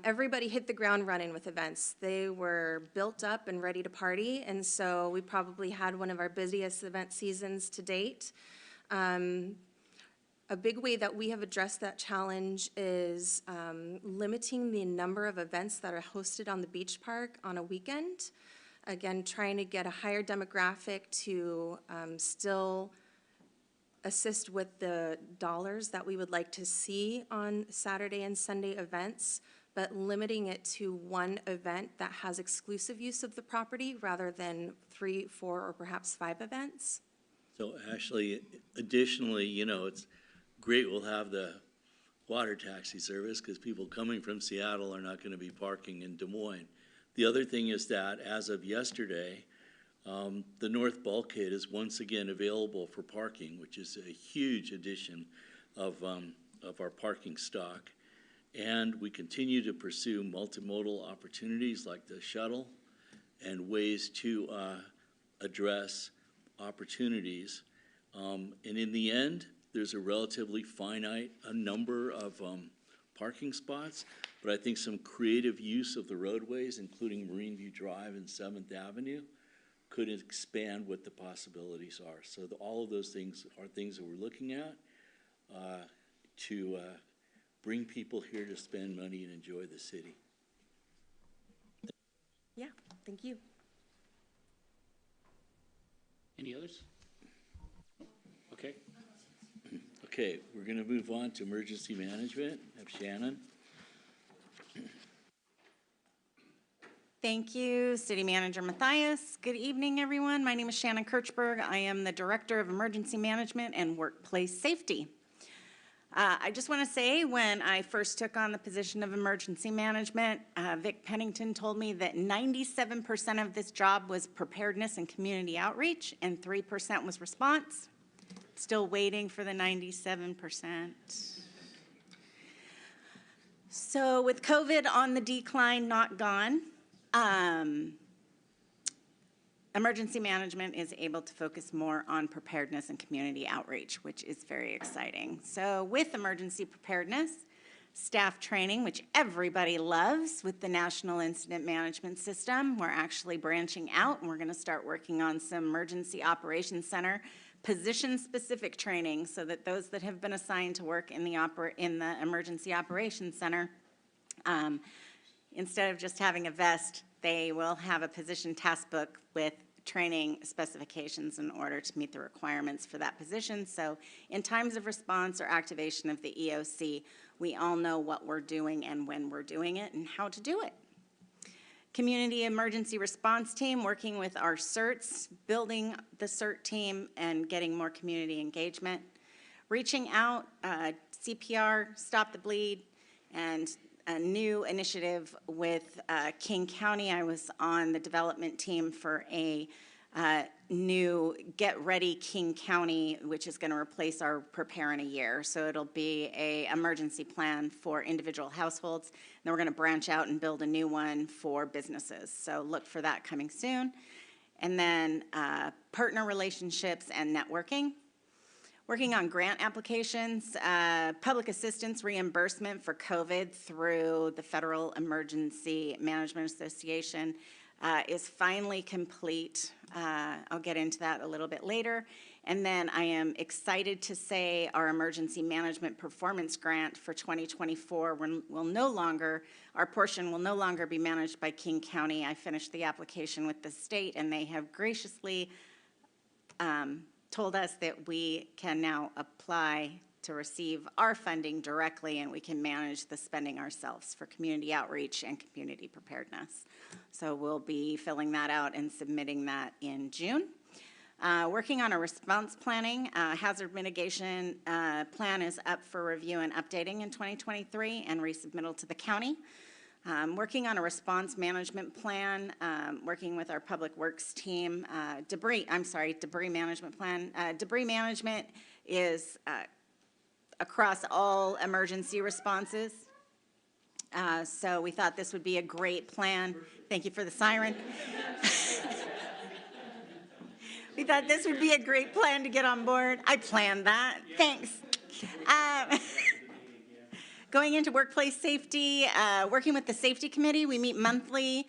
Everybody hit the ground running with events. They were built up and ready to party, and so we probably had one of our busiest event seasons to date. A big way that we have addressed that challenge is limiting the number of events that are hosted on the beach park on a weekend. Again, trying to get a higher demographic to still assist with the dollars that we would like to see on Saturday and Sunday events, but limiting it to one event that has exclusive use of the property rather than 3, 4, or perhaps 5 events. So Ashley, additionally, you know, it's great we'll have the water taxi service because people coming from Seattle are not going to be parking in Des Moines. The other thing is that as of yesterday, the north bulkhead is once again available for parking, which is a huge addition of our parking stock. And we continue to pursue multimodal opportunities like the shuttle and ways to address opportunities. And in the end, there's a relatively finite number of parking spots, but I think some creative use of the roadways, including Marine View Drive and 7th Avenue, could expand what the possibilities are. So all of those things are things that we're looking at to bring people here to spend money and enjoy the city. Yeah, thank you. Any others? Okay. Okay, we're going to move on to emergency management. I have Shannon. Thank you, City Manager Matthias. Good evening, everyone. My name is Shannon Kirchberg. I am the Director of Emergency Management and Workplace Safety. I just want to say, when I first took on the position of emergency management, Vic Pennington told me that 97% of this job was preparedness and community outreach, and 3% was response. Still waiting for the 97%. So with COVID on the decline, not gone, emergency management is able to focus more on preparedness and community outreach, which is very exciting. So with emergency preparedness, staff training, which everybody loves with the National Incident Management System, we're actually branching out and we're going to start working on some Emergency Operations Center position-specific training so that those that have been assigned to work in the Emergency Operations Center, instead of just having a vest, they will have a position task book with training specifications in order to meet the requirements for that position. So in times of response or activation of the EOC, we all know what we're doing and when we're doing it and how to do it. Community Emergency Response Team, working with our CERTs, building the CERT team and getting more community engagement. Reaching out, CPR, Stop the Bleed, and a new initiative with King County. I was on the development team for a new Get Ready King County, which is going to replace our Prepare in a Year. So it'll be an emergency plan for individual households. And then we're going to branch out and build a new one for businesses. So look for that coming soon. And then partner relationships and networking. Working on grant applications, public assistance reimbursement for COVID through the Federal Emergency Management Association is finally complete. I'll get into that a little bit later. And then I am excited to say our Emergency Management Performance Grant for 2024 will no longer, our portion will no longer be managed by King County. I finished the application with the state and they have graciously told us that we can now apply to receive our funding directly and we can manage the spending ourselves for community outreach and community preparedness. So we'll be filling that out and submitting that in June. Working on a response planning, hazard mitigation plan is up for review and updating in 2023 and resubmittal to the county. Working on a response management plan, working with our public works team, debris management plan. Debris management is across all emergency responses. So we thought this would be a great plan. Thank you for the siren. We thought this would be a great plan to get on board. I planned that. Thanks. Going into workplace safety, working with the safety committee, we meet monthly.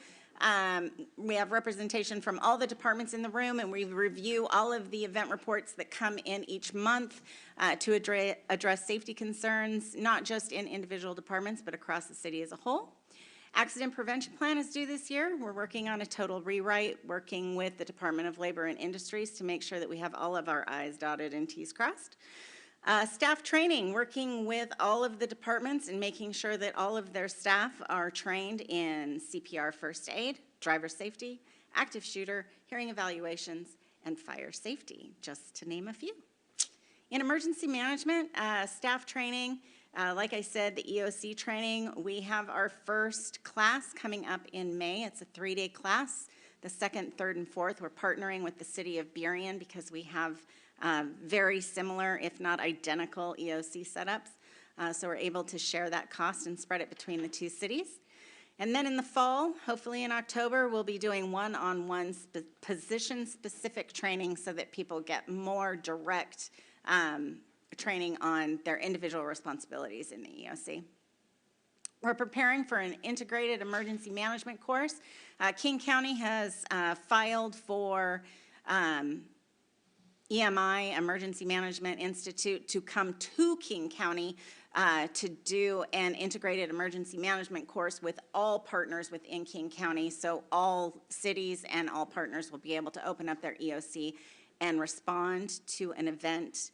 We have representation from all the departments in the room, and we review all of the event reports that come in each month to address safety concerns, not just in individual departments, but across the city as a whole. Accident prevention plan is due this year. We're working on a total rewrite, working with the Department of Labor and Industries to make sure that we have all of our I's dotted and T's crossed. Staff training, working with all of the departments and making sure that all of their staff are trained in CPR first aid, driver safety, active shooter, hearing evaluations, and fire safety, just to name a few. In emergency management, staff training, Like I said, the EOC training, we have our first class coming up in May. It's a 3-day class. The second, third, and fourth, we're partnering with the city of Burien because we have very similar, if not identical, EOC setups. So we're able to share that cost and spread it between the two cities. And then in the fall, hopefully in October, we'll be doing one-on-one position-specific training so that people get more direct training on their individual responsibilities in the EOC. We're preparing for an integrated emergency management course. King County has filed for EMI, Emergency Management Institute, to come to King County to do an integrated emergency management course with all partners within King County. So all cities and all partners will be able to open up their EOC and respond to an event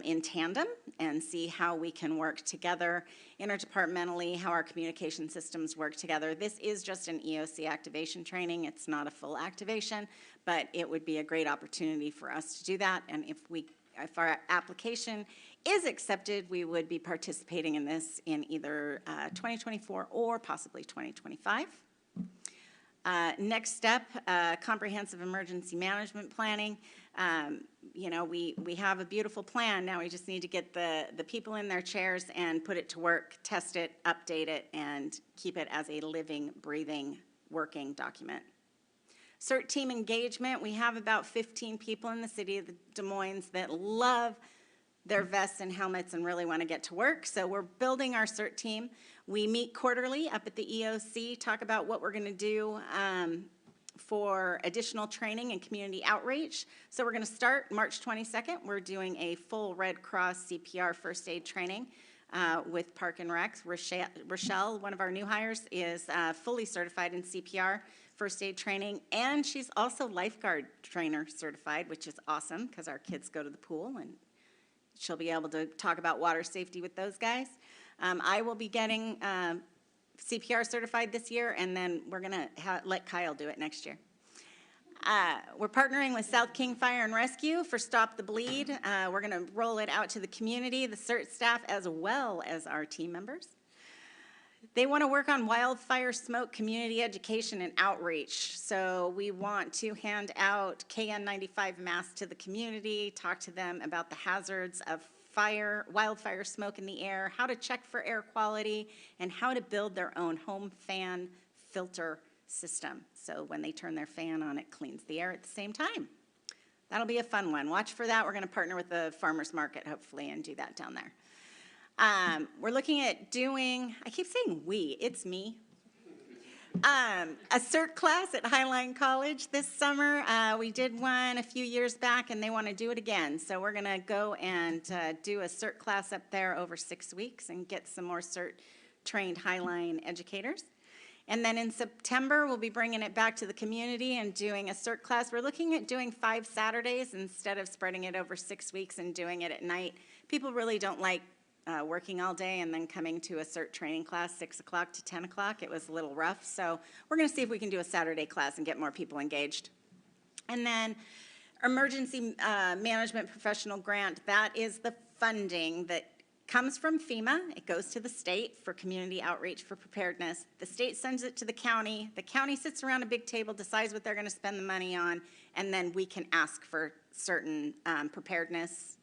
in tandem and see how we can work together interdepartmentally, how our communication systems work together. This is just an EOC activation training. It's not a full activation, but it would be a great opportunity for us to do that. And if our application is accepted, we would be participating in this in either 2024 or possibly 2025. Next step, comprehensive emergency management planning. You know, we have a beautiful plan. Now we just need to get the people in their chairs and put it to work, test it, update it, and keep it as a living, breathing, working document. CERT team engagement. We have about 15 people in the city of Des Moines that love their vests and helmets and really want to get to work. So we're building our CERT team. We meet quarterly up at the EOC, talk about what we're going to do for additional training and community outreach. So we're going to start March 22nd. We're doing a full Red Cross CPR first aid training with Park and Recs. Rochelle, one of our new hires, is fully certified in CPR first aid training, and she's also lifeguard trainer certified, which is awesome because our kids go to the pool, and she'll be able to talk about water safety with those guys. I will be getting CPR certified this year, and then we're going to let Kyle do it next year. We're partnering with South King Fire and Rescue for Stop the Bleed. We're going to roll it out to the community, the CERT staff, as well as our team members. They want to work on wildfire smoke community education and outreach. So we want to hand out KN95 masks to the community, talk to them about the hazards of wildfire smoke in the air, how to check for air quality, and how to build their own home fan filter system. So when they turn their fan on, it cleans the air at the same time. That'll be a fun one. Watch for that. We're going to partner with the farmers market, hopefully, and do that down there. We're looking at doing, I keep saying we, it's me, a CERT class at Highline College this summer. We did one a few years back, and they want to do it again. So we're going to go and do a CERT class up there over 6 weeks and get some more CERT-trained Highline educators. And then in September, we'll be bringing it back to the community and doing a CERT class. We're looking at doing 5 Saturdays instead of spreading it over 6 weeks and doing it at night. People really don't like working all day and then coming to a CERT training class 6 o'clock to 10 o'clock. It was a little rough. So we're going to see if we can do a Saturday class and get more people engaged. And then emergency management professional grant. That is the funding that comes from FEMA. It goes to the state for community outreach for preparedness. The state sends it to the county. The county sits around a big table, decides what they're going to spend the money on, and then we can ask for certain preparedness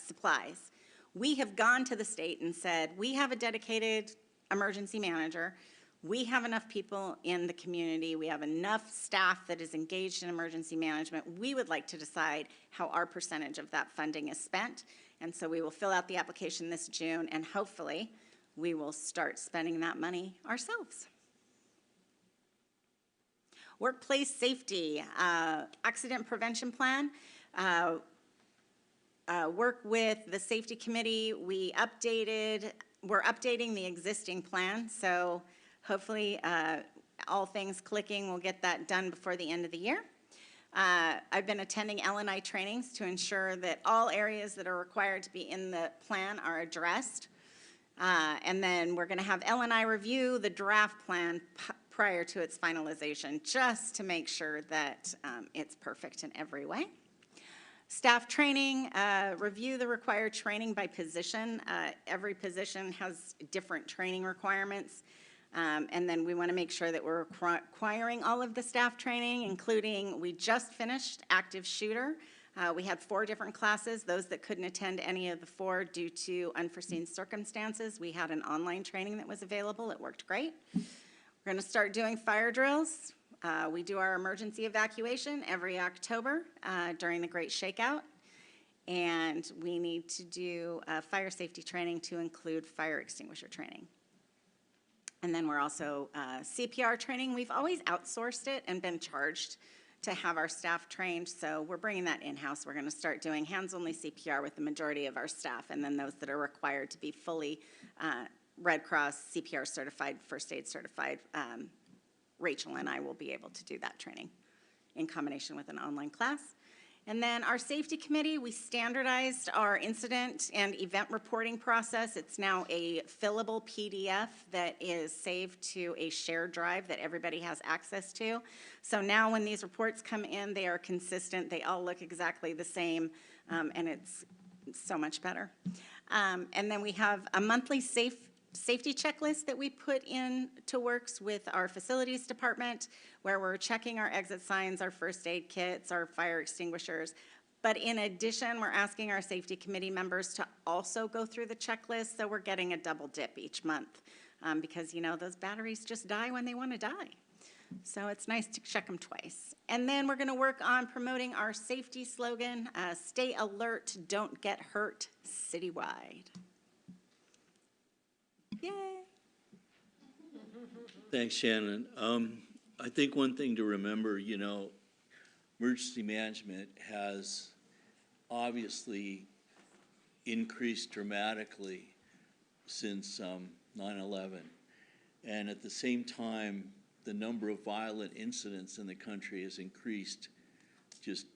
supplies. We have gone to the state and said, we have a dedicated emergency manager. We have enough people in the community. We have enough staff that is engaged in emergency management. We would like to decide how our percentage of that funding is spent. And so we will fill out the application this June, and hopefully we will start spending that money ourselves. Workplace safety, accident prevention plan. Work with the safety committee. We're updating the existing plan, so hopefully all things clicking, we'll get that done before the end of the year. I've been attending L&I trainings to ensure that all areas that are required to be in the plan are addressed. And then we're going to have L&I review the draft plan prior to its finalization, just to make sure that it's perfect in every way. Staff training, review the required training by position. Every position has different training requirements. And then we want to make sure that we're requiring all of the staff training, including, we just finished active shooter. We had 4 different classes. Those that couldn't attend any of the 4 due to unforeseen circumstances, we had an online training that was available. It worked great. We're going to start doing fire drills. We do our emergency evacuation every October during the Great Shakeout. And we need to do fire safety training to include fire extinguisher training. And then we're also CPR training. We've always outsourced it and been charged to have our staff trained, so we're bringing that in-house. We're going to start doing hands-only CPR with the majority of our staff, and then those that are required to be fully Red Cross CPR certified, first aid certified, Rachel and I will be able to do that training in combination with an online class. And then our safety committee, we standardized our incident and event reporting process. It's now a fillable PDF that is saved to a shared drive that everybody has access to. So now when these reports come in, they are consistent. They all look exactly the same, and it's so much better. And then we have a monthly safety checklist that we put into works with our facilities department, where we're checking our exit signs, our first aid kits, our fire extinguishers. But in addition, we're asking our safety committee members to also go through the checklist, so we're getting a double dip each month, because, you know, those batteries just die when they want to die. So it's nice to check them twice. And then we're going to work on promoting our safety slogan, stay alert, don't get hurt, citywide. Yay. Thanks, Shannon. I think one thing to remember, you know, emergency management has obviously increased dramatically since 9/11. And at the same time, the number of violent incidents in the country has increased just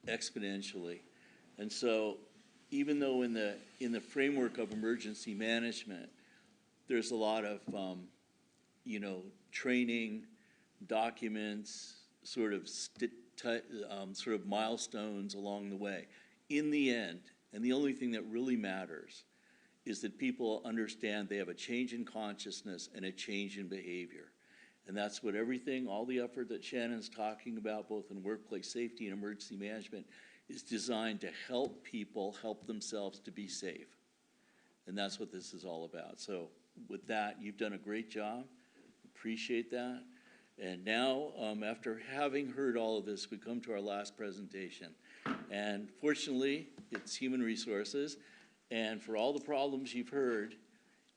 exponentially. And so even though in the framework of emergency management, there's a lot of, you know, training, documents, sort of milestones along the way. In the end, and the only thing that really matters is that people understand they have a change in consciousness and a change in behavior. And that's what all the effort that Shannon's talking about, both in workplace safety and emergency management, is designed to help people help themselves to be safe. And that's what this is all about. So with that, you've done a great job. Appreciate that. And now, after having heard all of this, we come to our last presentation. And fortunately, it's human resources. And for all the problems you've heard,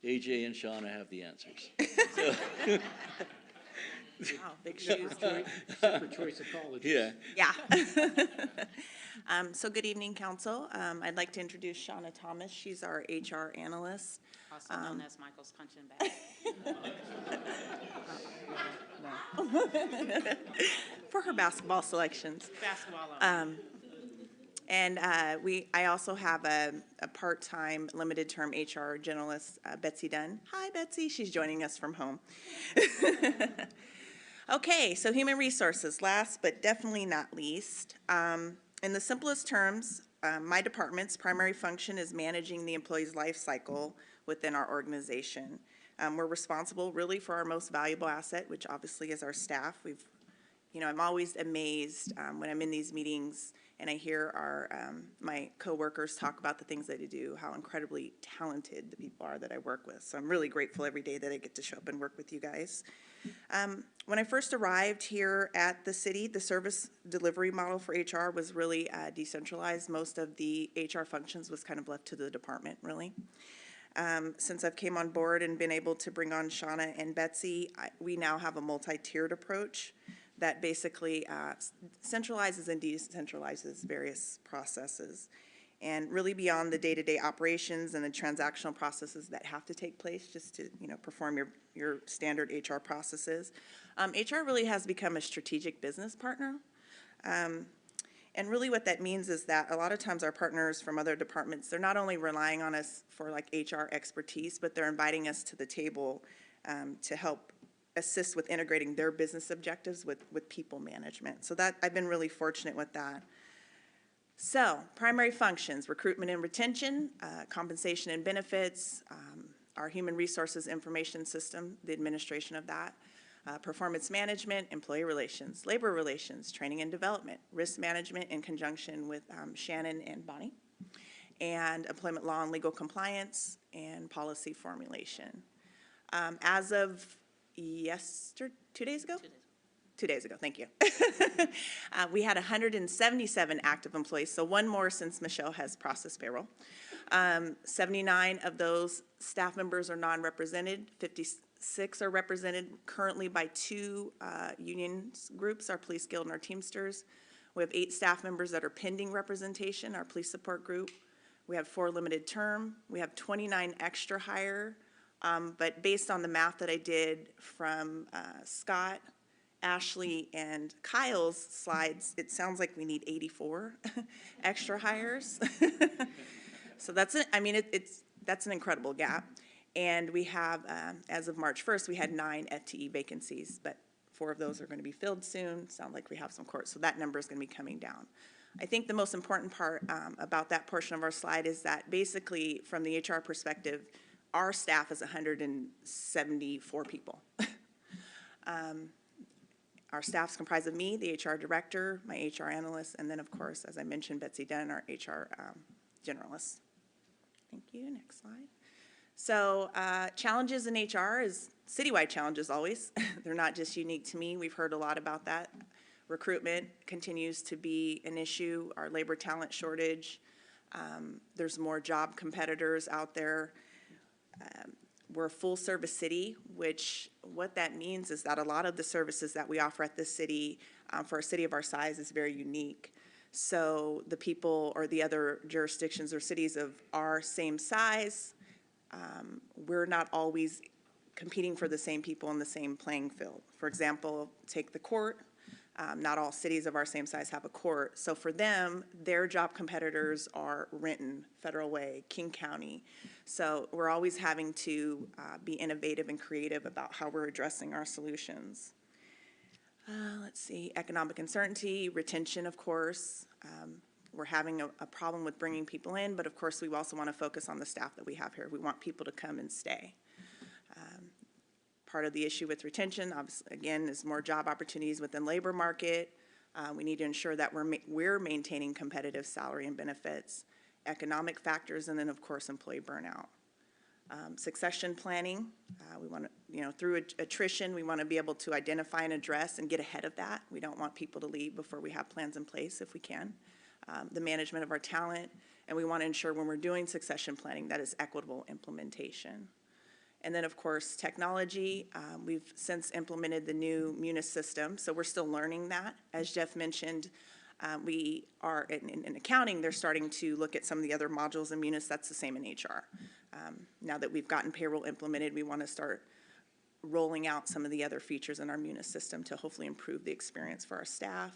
AJ and Shauna have the answers. So, wow, big shoes. Separate choice of colleges. Yeah. Yeah. So good evening, council. I'd like to introduce Shauna Thomas. She's our HR analyst. Also known as Michael's punching bag. For her basketball selections. Basketball only. And I also have a part-time, limited-term HR generalist, Betsy Dunn. Hi, Betsy. She's joining us from home. Okay, so human resources, last but definitely not least. In the simplest terms, my department's primary function is managing the employee's life cycle within our organization. We're responsible really for our most valuable asset, which obviously is our staff. I'm always amazed when I'm in these meetings and I hear my coworkers talk about the things that they do, how incredibly talented the people are that I work with. So I'm really grateful every day that I get to show up and work with you guys. When I first arrived here at the city, the service delivery model for HR was really decentralized. Most of the HR functions was kind of left to the department, really. Since I've came on board and been able to bring on Shauna and Betsy, we now have a multi-tiered approach that basically centralizes and decentralizes various processes. And really beyond the day-to-day operations and the transactional processes that have to take place just to perform your standard HR processes, HR really has become a strategic business partner. And really what that means is that a lot of times our partners from other departments, they're not only relying on us for like HR expertise, but they're inviting us to the table to help assist with integrating their business objectives with people management. So that I've been really fortunate with that. So, primary functions, recruitment and retention, compensation and benefits, our human resources information system, the administration of that, performance management, employee relations, labor relations, training and development, risk management in conjunction with Shannon and Bonnie, and employment law and legal compliance, and policy formulation. As of 2 days ago? 2 days ago, thank you. We had 177 active employees, so one more since Michelle has processed payroll. 79 of those staff members are non-represented, 56 are represented currently by 2 union groups, our Police Guild and our Teamsters. We have 8 staff members that are pending representation, our Police Support Group. We have 4 limited term. We have 29 extra hire, but based on the math that I did from Scott, Ashley, and Kyle's slides, it sounds like we need 84 extra hires. So that's it. I mean, that's an incredible gap. And we have, as of March 1st, we had 9 FTE vacancies, but 4 of those are going to be filled soon. Sound like we have some courts, so that number is going to be coming down. I think the most important part about that portion of our slide is that basically, from the HR perspective, our staff is 174 people. Our staff's comprised of me, the HR director, my HR analyst, and then, of course, as I mentioned, Betsy Dunn, our HR generalist. Thank you. Next slide. So challenges in HR is citywide challenges always. They're not just unique to me. We've heard a lot about that. Recruitment continues to be an issue, our labor talent shortage. There's more job competitors out there. We're a full-service city, which what that means is that a lot of the services that we offer at this city, for a city of our size, is very unique. So the people or the other jurisdictions or cities of our same size, we're not always competing for the same people in the same playing field. For example, take the court. Not all cities of our same size have a court. So for them, their job competitors are Renton, Federal Way, King County. So we're always having to be innovative and creative about how we're addressing our solutions. Let's see, economic uncertainty, retention, of course. We're having a problem with bringing people in, but of course we also want to focus on the staff that we have here. We want people to come and stay. Part of the issue with retention, obviously, again, is more job opportunities within labor market. We need to ensure that we're maintaining competitive salary and benefits, economic factors, and then, of course, employee burnout. Succession planning, we want to, through attrition, we want to be able to identify and address and get ahead of that. We don't want people to leave before we have plans in place if we can. The management of our talent, and we want to ensure when we're doing succession planning that is equitable implementation. And then, of course, technology. We've since implemented the new Munis system, so we're still learning that. As Jeff mentioned, we are, in accounting, they're starting to look at some of the other modules in Munis. That's the same in HR. Now that we've gotten payroll implemented, we want to start rolling out some of the other features in our Munis system to hopefully improve the experience for our staff.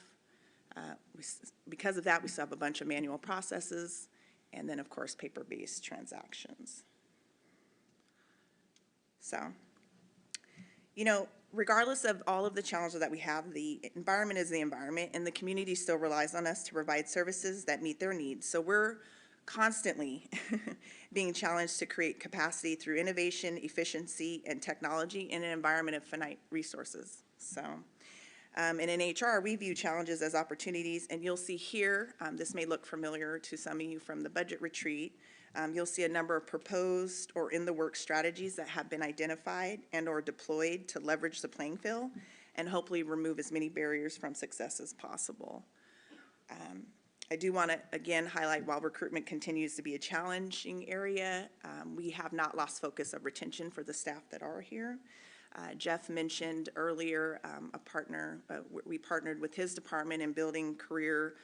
Because of that, we still have a bunch of manual processes, and then, of course, paper-based transactions. So, regardless of all of the challenges that we have, the environment is the environment, and the community still relies on us to provide services that meet their needs. So we're constantly being challenged to create capacity through innovation, efficiency, and technology in an environment of finite resources. So, and in HR, we view challenges as opportunities, and you'll see here, this may look familiar to some of you from the budget retreat. You'll see a number of proposed or in-the-works strategies that have been identified and or deployed to leverage the playing field and hopefully remove as many barriers from success as possible. I do want to, again, highlight while recruitment continues to be a challenging area, we have not lost focus of retention for the staff that are here. Jeff mentioned earlier we partnered with his department in building career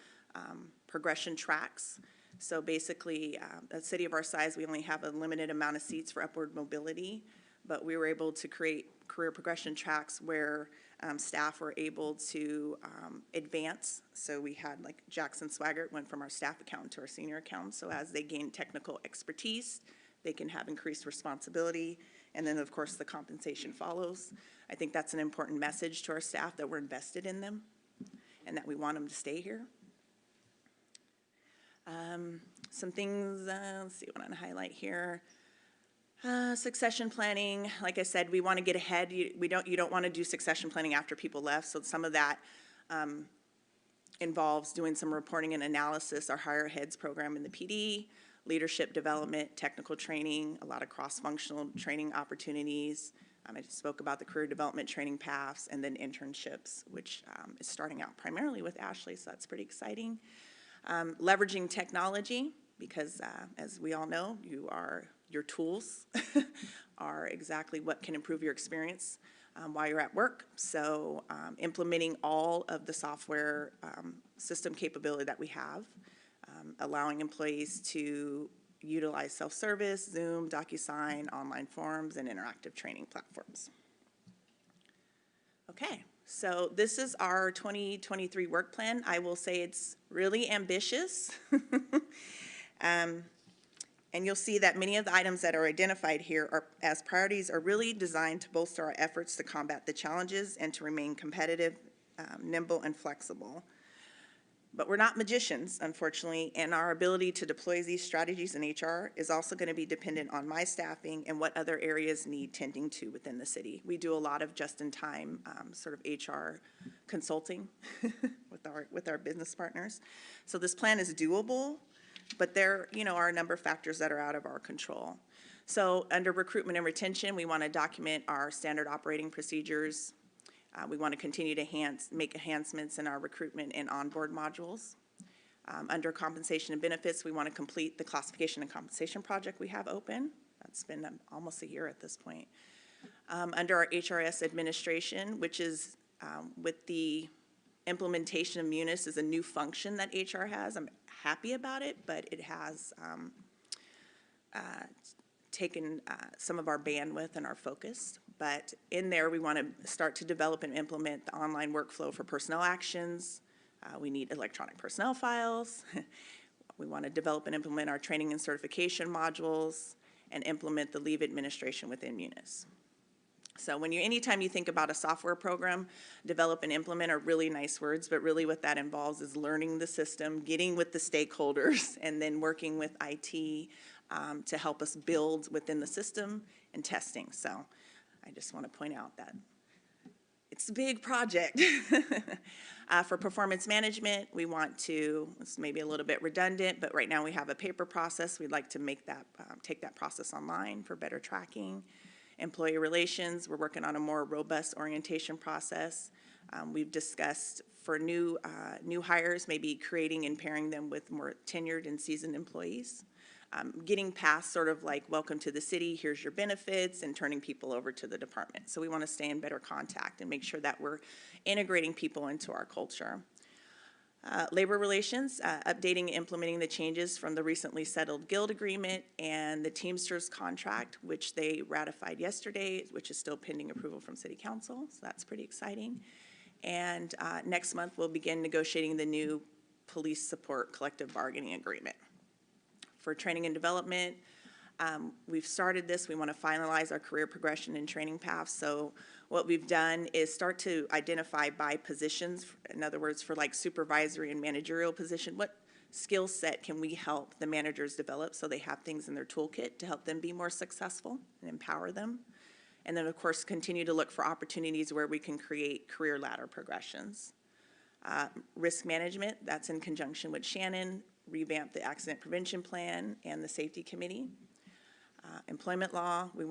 progression tracks. So basically, a city of our size, we only have a limited amount of seats for upward mobility, but we were able to create career progression tracks where staff were able to advance. So we had, like, Jackson Swaggart went from our staff accountant to our senior accountant. So as they gain technical expertise, they can have increased responsibility. And then, of course, the compensation follows. I think that's an important message to our staff that we're invested in them and that we want them to stay here. Some things, let's see what I want to highlight here. Succession planning, like I said, we want to get ahead. You don't want to do succession planning after people left, so some of that involves doing some reporting and analysis, our Higher Heads program in the PD, leadership development, technical training, a lot of cross-functional training opportunities. I just spoke about the career development training paths, and then internships, which is starting out primarily with Ashley, so that's pretty exciting. Leveraging technology, because as we all know, your tools are exactly what can improve your experience while you're at work. So implementing all of the software system capability that we have, allowing employees to utilize self-service, Zoom, DocuSign, online forums, and interactive training platforms. Okay, so this is our 2023 work plan. I will say it's really ambitious. And you'll see that many of the items that are identified here as priorities are really designed to bolster our efforts to combat the challenges and to remain competitive, nimble, and flexible. But we're not magicians, unfortunately, and our ability to deploy these strategies in HR is also going to be dependent on my staffing and what other areas need tending to within the city. We do a lot of just-in-time sort of HR consulting with our business partners. So this plan is doable, but there are a number of factors that are out of our control. So under recruitment and retention, we want to document our standard operating procedures. We want to continue to make enhancements in our recruitment and onboard modules. Under compensation and benefits, we want to complete the classification and compensation project we have open. That's been almost a year at this point. Under our HRS administration, which is with the implementation of Munis, is a new function that HR has. I'm happy about it, but it has taken some of our bandwidth and our focus. But in there, we want to start to develop and implement the online workflow for personnel actions. We need electronic personnel files. We want to develop and implement our training and certification modules and implement the leave administration within Munis. So anytime you think about a software program, develop and implement are really nice words, but really what that involves is learning the system, getting with the stakeholders, and then working with IT to help us build within the system and testing. So I just want to point out that it's a big project. For performance management, we want to, it's maybe a little bit redundant, but right now we have a paper process. We'd like to make that, take that process online for better tracking. Employee relations, we're working on a more robust orientation process. We've discussed for new hires, maybe creating and pairing them with more tenured and seasoned employees. Getting past sort of like, welcome to the city, here's your benefits, and turning people over to the department. So we want to stay in better contact and make sure that we're integrating people into our culture. Labor relations, updating and implementing the changes from the recently settled guild agreement and the Teamsters contract, which they ratified yesterday, which is still pending approval from City Council, so that's pretty exciting. And next month, we'll begin negotiating the new police support collective bargaining agreement. For training and development, we've started this. We want to finalize our career progression and training paths. So what we've done is start to identify by positions. In other words, for like supervisory and managerial position, what skill set can we help the managers develop so they have things in their toolkit to help them be more successful and empower them. And then, of course, continue to look for opportunities where we can create career ladder progressions. Risk management, that's in conjunction with Shannon, revamp the accident prevention plan and the safety committee. Employment law, we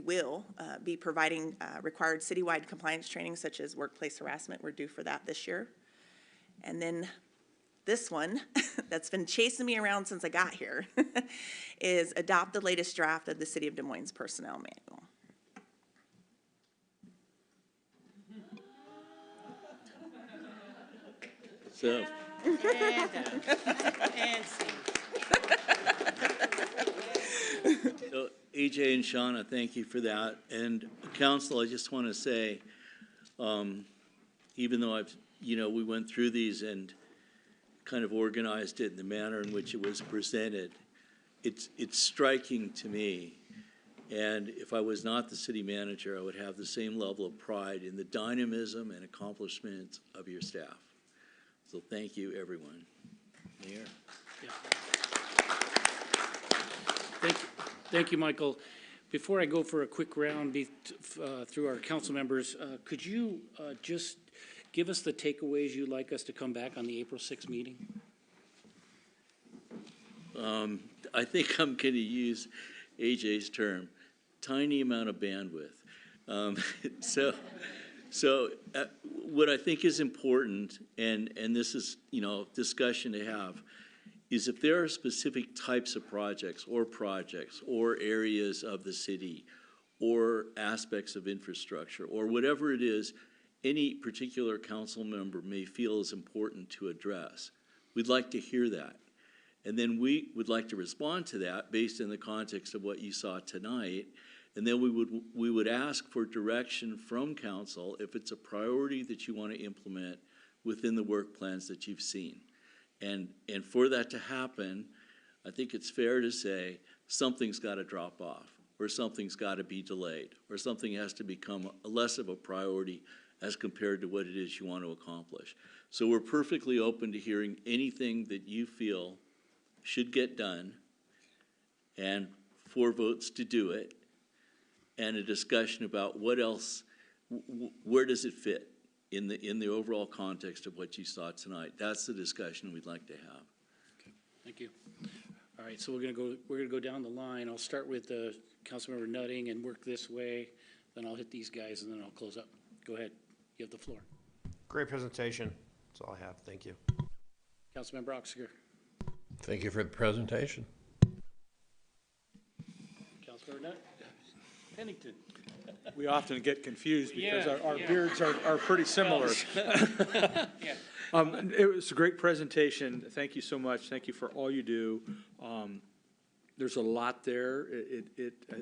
will be providing required citywide compliance training such as workplace harassment. We're due for that this year. And then this one that's been chasing me around since I got here is adopt the latest draft of the City of Des Moines Personnel Manual. So, so AJ and Shauna, thank you for that. And council, I just want to say, even though we went through these and kind of organized it in the manner in which it was presented, it's striking to me. And if I was not the city manager, I would have the same level of pride in the dynamism and accomplishments of your staff. So thank you, everyone. Mayor. Thank you, Michael. Before I go for a quick round through our council members, could you just give us the takeaways you'd like us to come back on the April 6th meeting? I think I'm going to use AJ's term, tiny amount of bandwidth. What I think is important, and this is, discussion to have, is if there are specific types of projects or areas of the city or aspects of infrastructure or whatever it is any particular council member may feel is important to address, we'd like to hear that. And then we would like to respond to that based in the context of what you saw tonight. And then we would ask for direction from council if it's a priority that you want to implement within the work plans that you've seen. And for that to happen, I think it's fair to say something's got to drop off, or something's got to be delayed, or something has to become less of a priority as compared to what it is you want to accomplish. So we're perfectly open to hearing anything that you feel should get done, and 4 votes to do it, and a discussion about what else, where does it fit in the overall context of what you saw tonight. That's the discussion we'd like to have. Okay. Thank you. All right, so we're gonna go down the line. I'll start with Councilmember Nutting and work this way. Then I'll hit these guys and then I'll close up. Go ahead. You have the floor. Great presentation. That's all I have. Thank you. Councilmember Oxiger. Thank you for the presentation. Councilmember Nutt. Pennington. We often get confused because Yeah, our yeah. beards are pretty similar. Yeah. It was a great presentation. Thank you so much. Thank you for all you do. There's a lot there.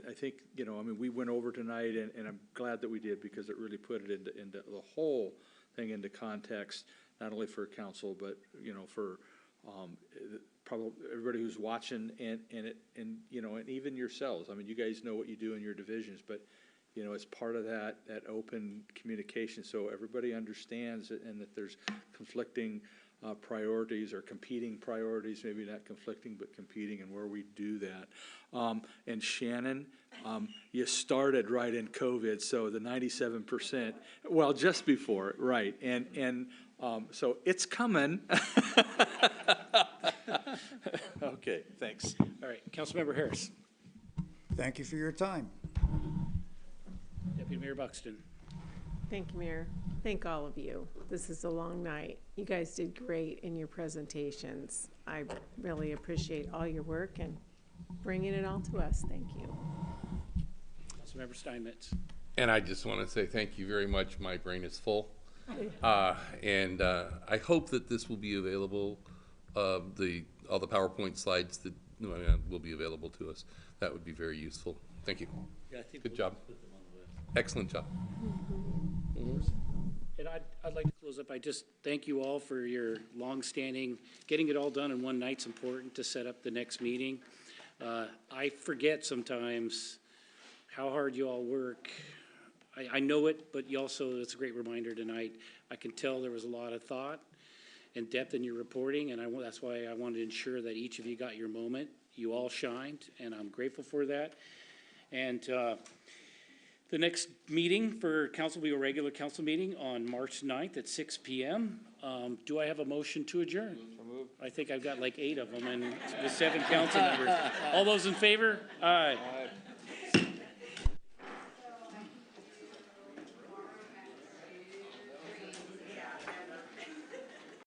I think, we went over tonight, and I'm glad that we did because it really put it into the whole thing into context, not only for council, but, for probably everybody who's watching and even yourselves. I mean, you guys know what you do in your divisions, but it's part of that open communication, so everybody understands it, and that there's conflicting priorities or competing priorities, maybe not conflicting, but competing, and where we do that. And Shannon, you started right in COVID, so the 97%, well, just before, right, and so it's coming. Okay, thanks. All right, Councilmember Harris. Thank you for your time. Deputy Mayor Buxton. Thank you, Mayor. Thank all of you. This is a long night. You guys did great in your presentations. I really appreciate all your work and bringing it all to us. Thank you. Councilmember Steinmetz. And I just want to say thank you very much. My brain is full. And I hope that this will be available, all the PowerPoint slides that will be available to us. That would be very useful. Thank you. Yeah, I think Good we'll job. put them on the list. Excellent job. And I'd like to close up. I just thank you all for your long-standing, getting it all done in one night's important to set up the next meeting. I forget sometimes how hard you all work. I know it, but you also, it's a great reminder tonight. I can tell there was a lot of thought and depth in your reporting, and that's why I wanted to ensure that each of you got your moment. You all shined, and I'm grateful for that. And the next meeting for council will be a regular council meeting on March 9th at 6 p.m. Do I have a motion to adjourn? I think I've got like 8 of them and the 7 council members. All those in favor? Aye.